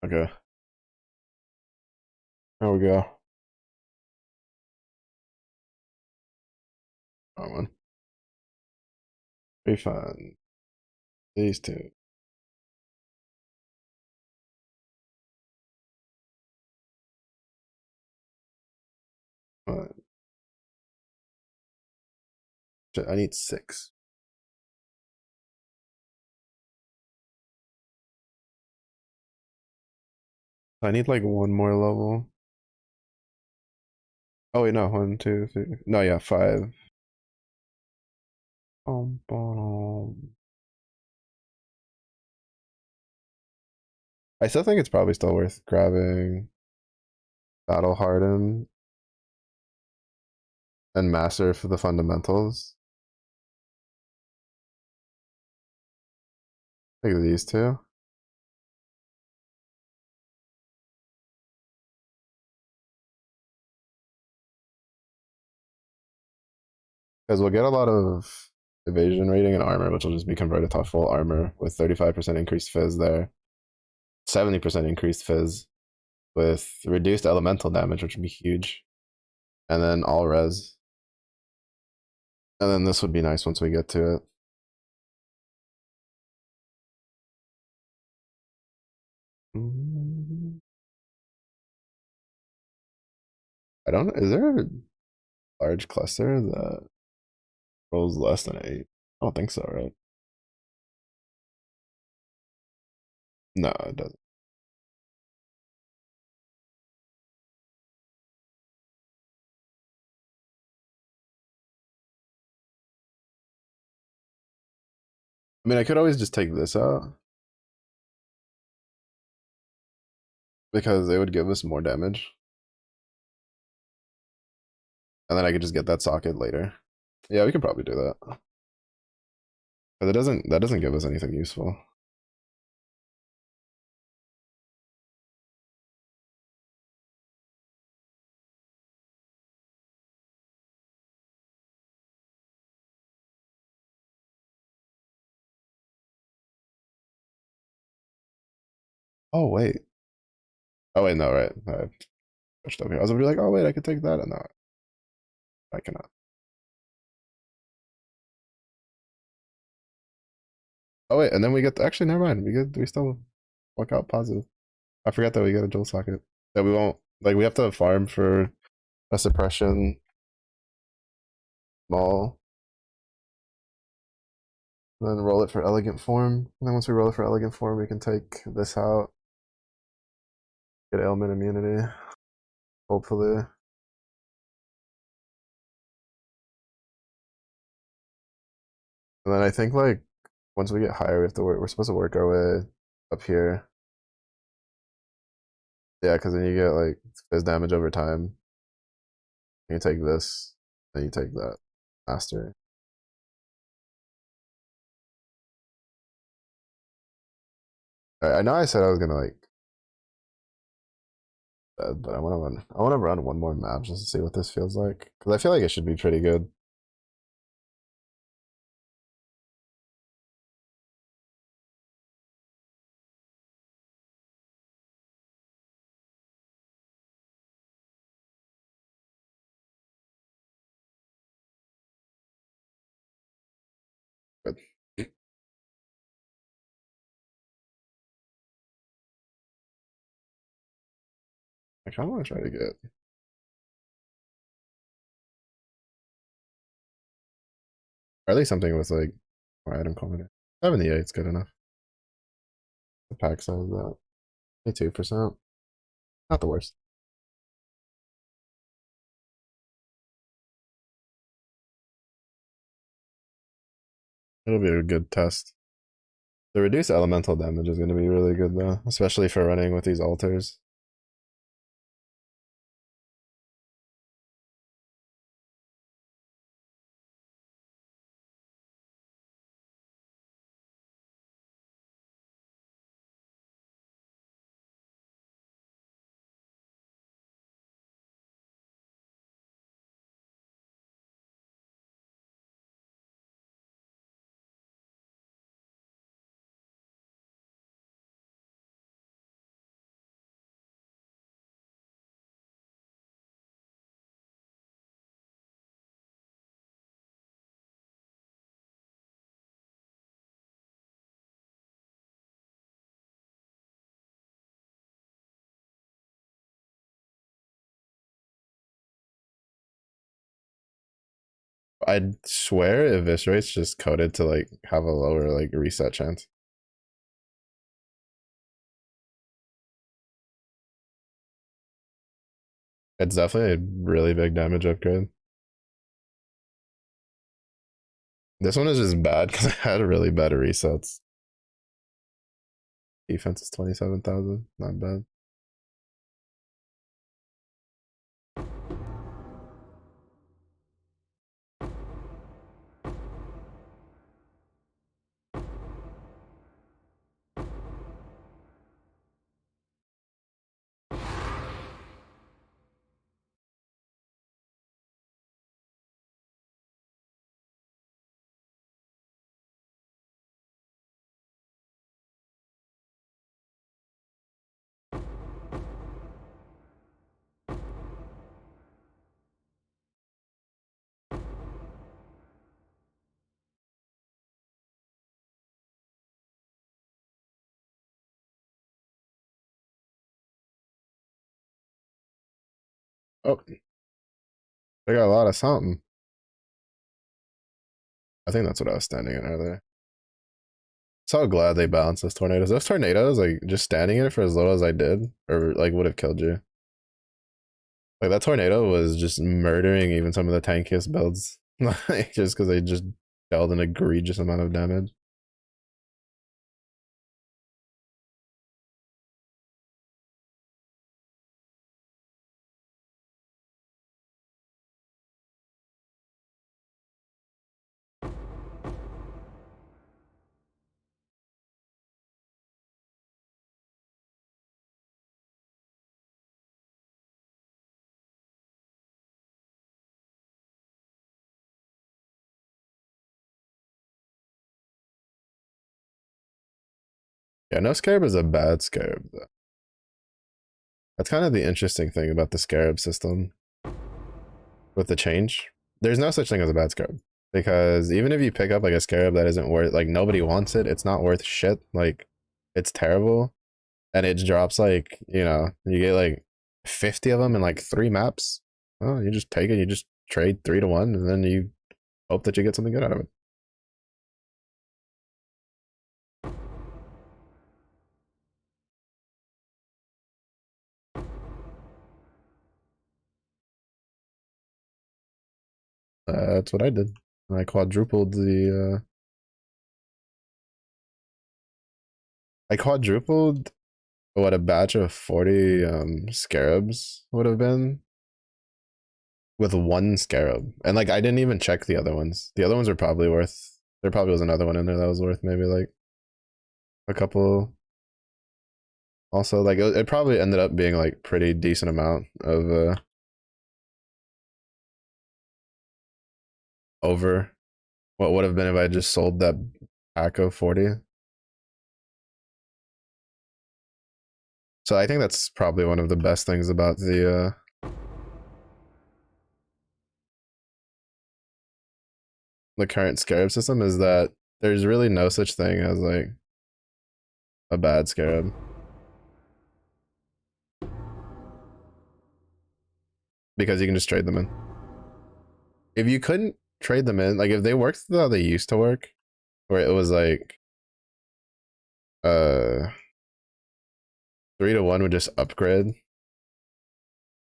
Okay, there we go. Come on, be fun. These two. I need 6. I need like one more level. Oh wait, no, 1, 2, 3. No, yeah, 5. I still think it's probably still worth grabbing Battle Harden and Master for the fundamentals. I think these two. Because we'll get a lot of evasion rating and armor, which will just be converted to full armor with 35% increased fizz there, 70% increased fizz with reduced elemental damage, which would be huge, and then all res. And then this would be nice once we get to it. I don't. Is there a large cluster that rolls less than 8? I don't think so, right? No, it doesn't. I mean, I could always just take this out because it would give us more damage, and then I could just get that socket later. Yeah, we could probably do that. But it doesn't. That doesn't give us anything useful. Oh wait. Oh wait, no, right. I switched up here. I was gonna be like, oh wait, I could take that, and no, I cannot. Oh wait, and then we get actually never mind. We still work out positive. I forgot that we get a dual socket. That we won't like. We have to farm for a suppression mall, and then roll it for elegant form. And then once we roll it for elegant form, we can take this out, get ailment immunity, hopefully. And then I think like once we get higher, we have to work. We're supposed to work our way up here. Yeah, because then you get like fizz damage over time. You take this, then you take that master. I know I said I was gonna like, but I want to run. I want to run one more map just to see what this feels like because I feel like it should be pretty good. But I kind of want to try to get, or at least something with like more item quality. 78's good enough. The pack size that 22%, not the worst. It'll be a good test. The reduced elemental damage is going to be really good though, especially for running with these altars. I'd swear Eviscerate's just coded to like have a lower like reset chance. It's definitely a really big damage upgrade. This one is just bad because I had really bad resets. Defense is 27,000, not bad. Oh, they got a lot of something. I think that's what I was standing in earlier. So glad they balanced those tornadoes. Those tornadoes, like just standing in it for as little as I did, or like would have killed you. Like that tornado was just murdering even some of the tankiest builds, like just because they just dealt an egregious amount of damage. Yeah, no scarab is a bad scarab though. That's kind of the interesting thing about the scarab system with the change. There's no such thing as a bad scarab because even if you pick up like a scarab that isn't worth like nobody wants it, it's not worth shit. Like it's terrible, and it drops like you get like 50 of them in like 3 maps. Oh, you just take it, you just trade 3 to 1, and then you hope that you get something good out of it. That's what I did. I quadrupled the. I quadrupled what a batch of 40 scarabs would have been with 1 scarab, and like I didn't even check the other ones. The other ones are probably worth. There probably was another one in there that was worth maybe like a couple Also, like it probably ended up being like pretty decent amount of over what would have been if I just sold that pack of 40. So I think that's probably one of the best things about the current scarab system is that there's really no such thing as like a bad scarab because you can just trade them in. If you couldn't trade them in, like if they worked how they used to work, where it was like uh 3 to 1 would just upgrade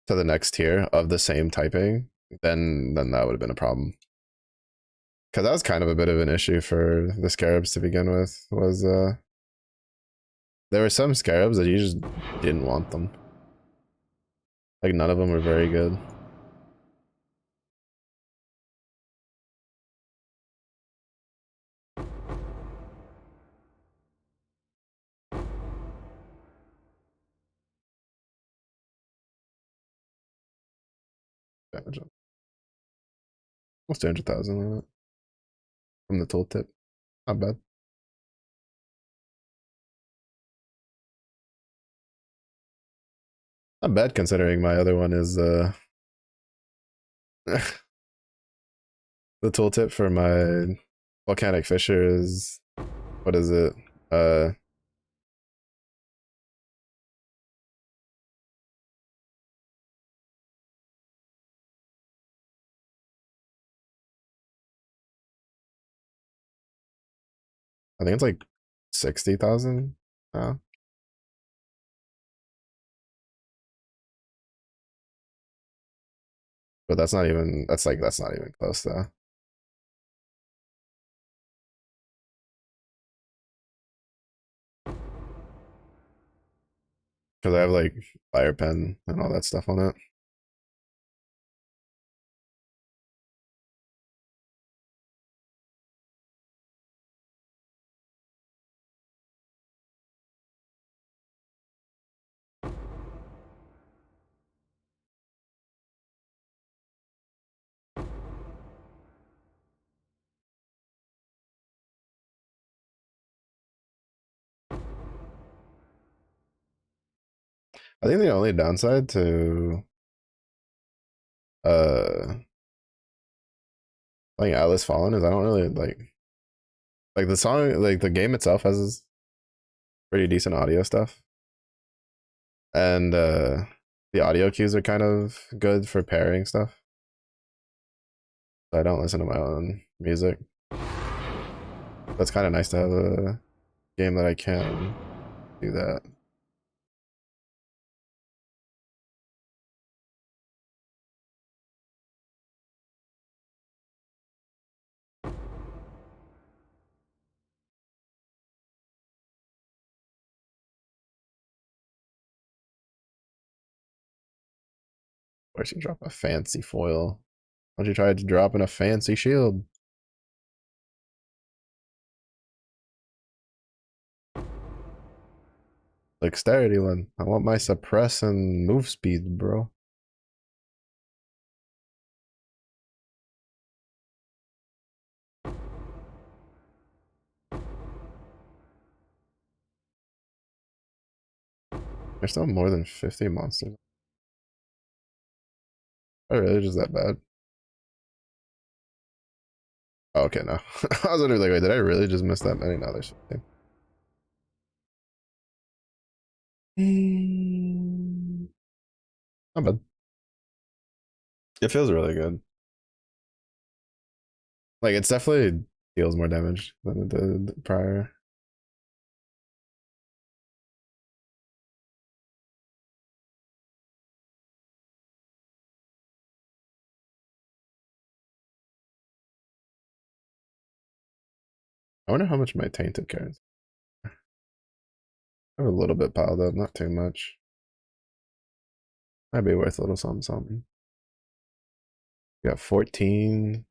to the next tier of the same typing, then that would have been a problem. Because that was kind of a bit of an issue for the scarabs to begin with. Was there were some scarabs that you just didn't want them. Like none of them were very good. Damage on almost 200,000 on it from the tooltip. Not bad. Not bad considering my other one is the tooltip for my volcanic fissure is what is it? Uh I think it's like 60,000 now. But that's not even close though. Because I have like fire pen and all that stuff on it. I think the only downside to uh playing Atlas Fallen is I don't really like the song, like the game itself has pretty decent audio stuff. And the audio cues are kind of good for pairing stuff. So I don't listen to my own music. That's kind of nice to have a game that I can do that. Why should you drop a fancy foil? Why don't you try dropping a fancy shield? Dexterity one. I want my suppress and move speed, bro. There's still more than 50 monsters. Oh, really? Just that bad? Oh, okay, no. I was literally like, wait, did I really just miss that many? No, there's 15. Not bad. It feels really good. Like, it's definitely deals more damage than it did prior. I wonder how much my tainted cards. I have a little bit piled up, not too much. Might be worth a little something, something. We got 14.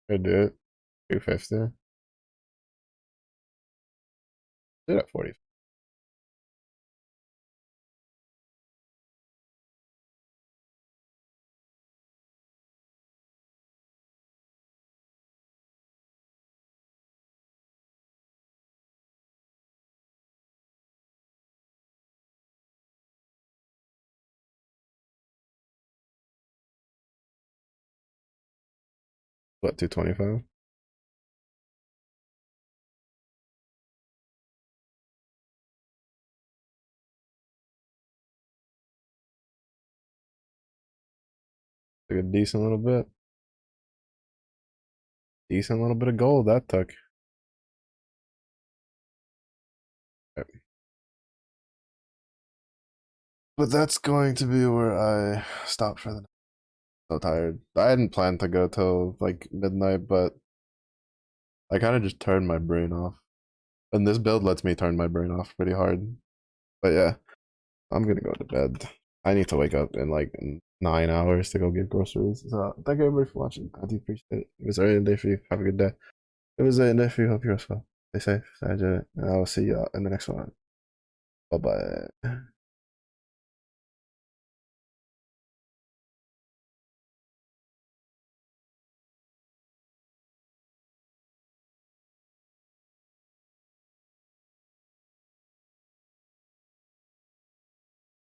I do it. 250. Do it at 40. What, 225? Like a decent little bit. Decent little bit of gold that took. Yep. But that's going to be where I stop for the night. So tired. I hadn't planned to go till like midnight, but I kind of just turned my brain off. And this build lets me turn my brain off pretty hard. But yeah, I'm gonna go to bed. I need to wake up in like 9 hours to go get groceries. So thank you everybody for watching. I do appreciate it. It was a day for you. Have a good day. It was a day for you. Hope you're as well. Stay safe. Stay hydrated. And I will see you in the next one. Bye bye.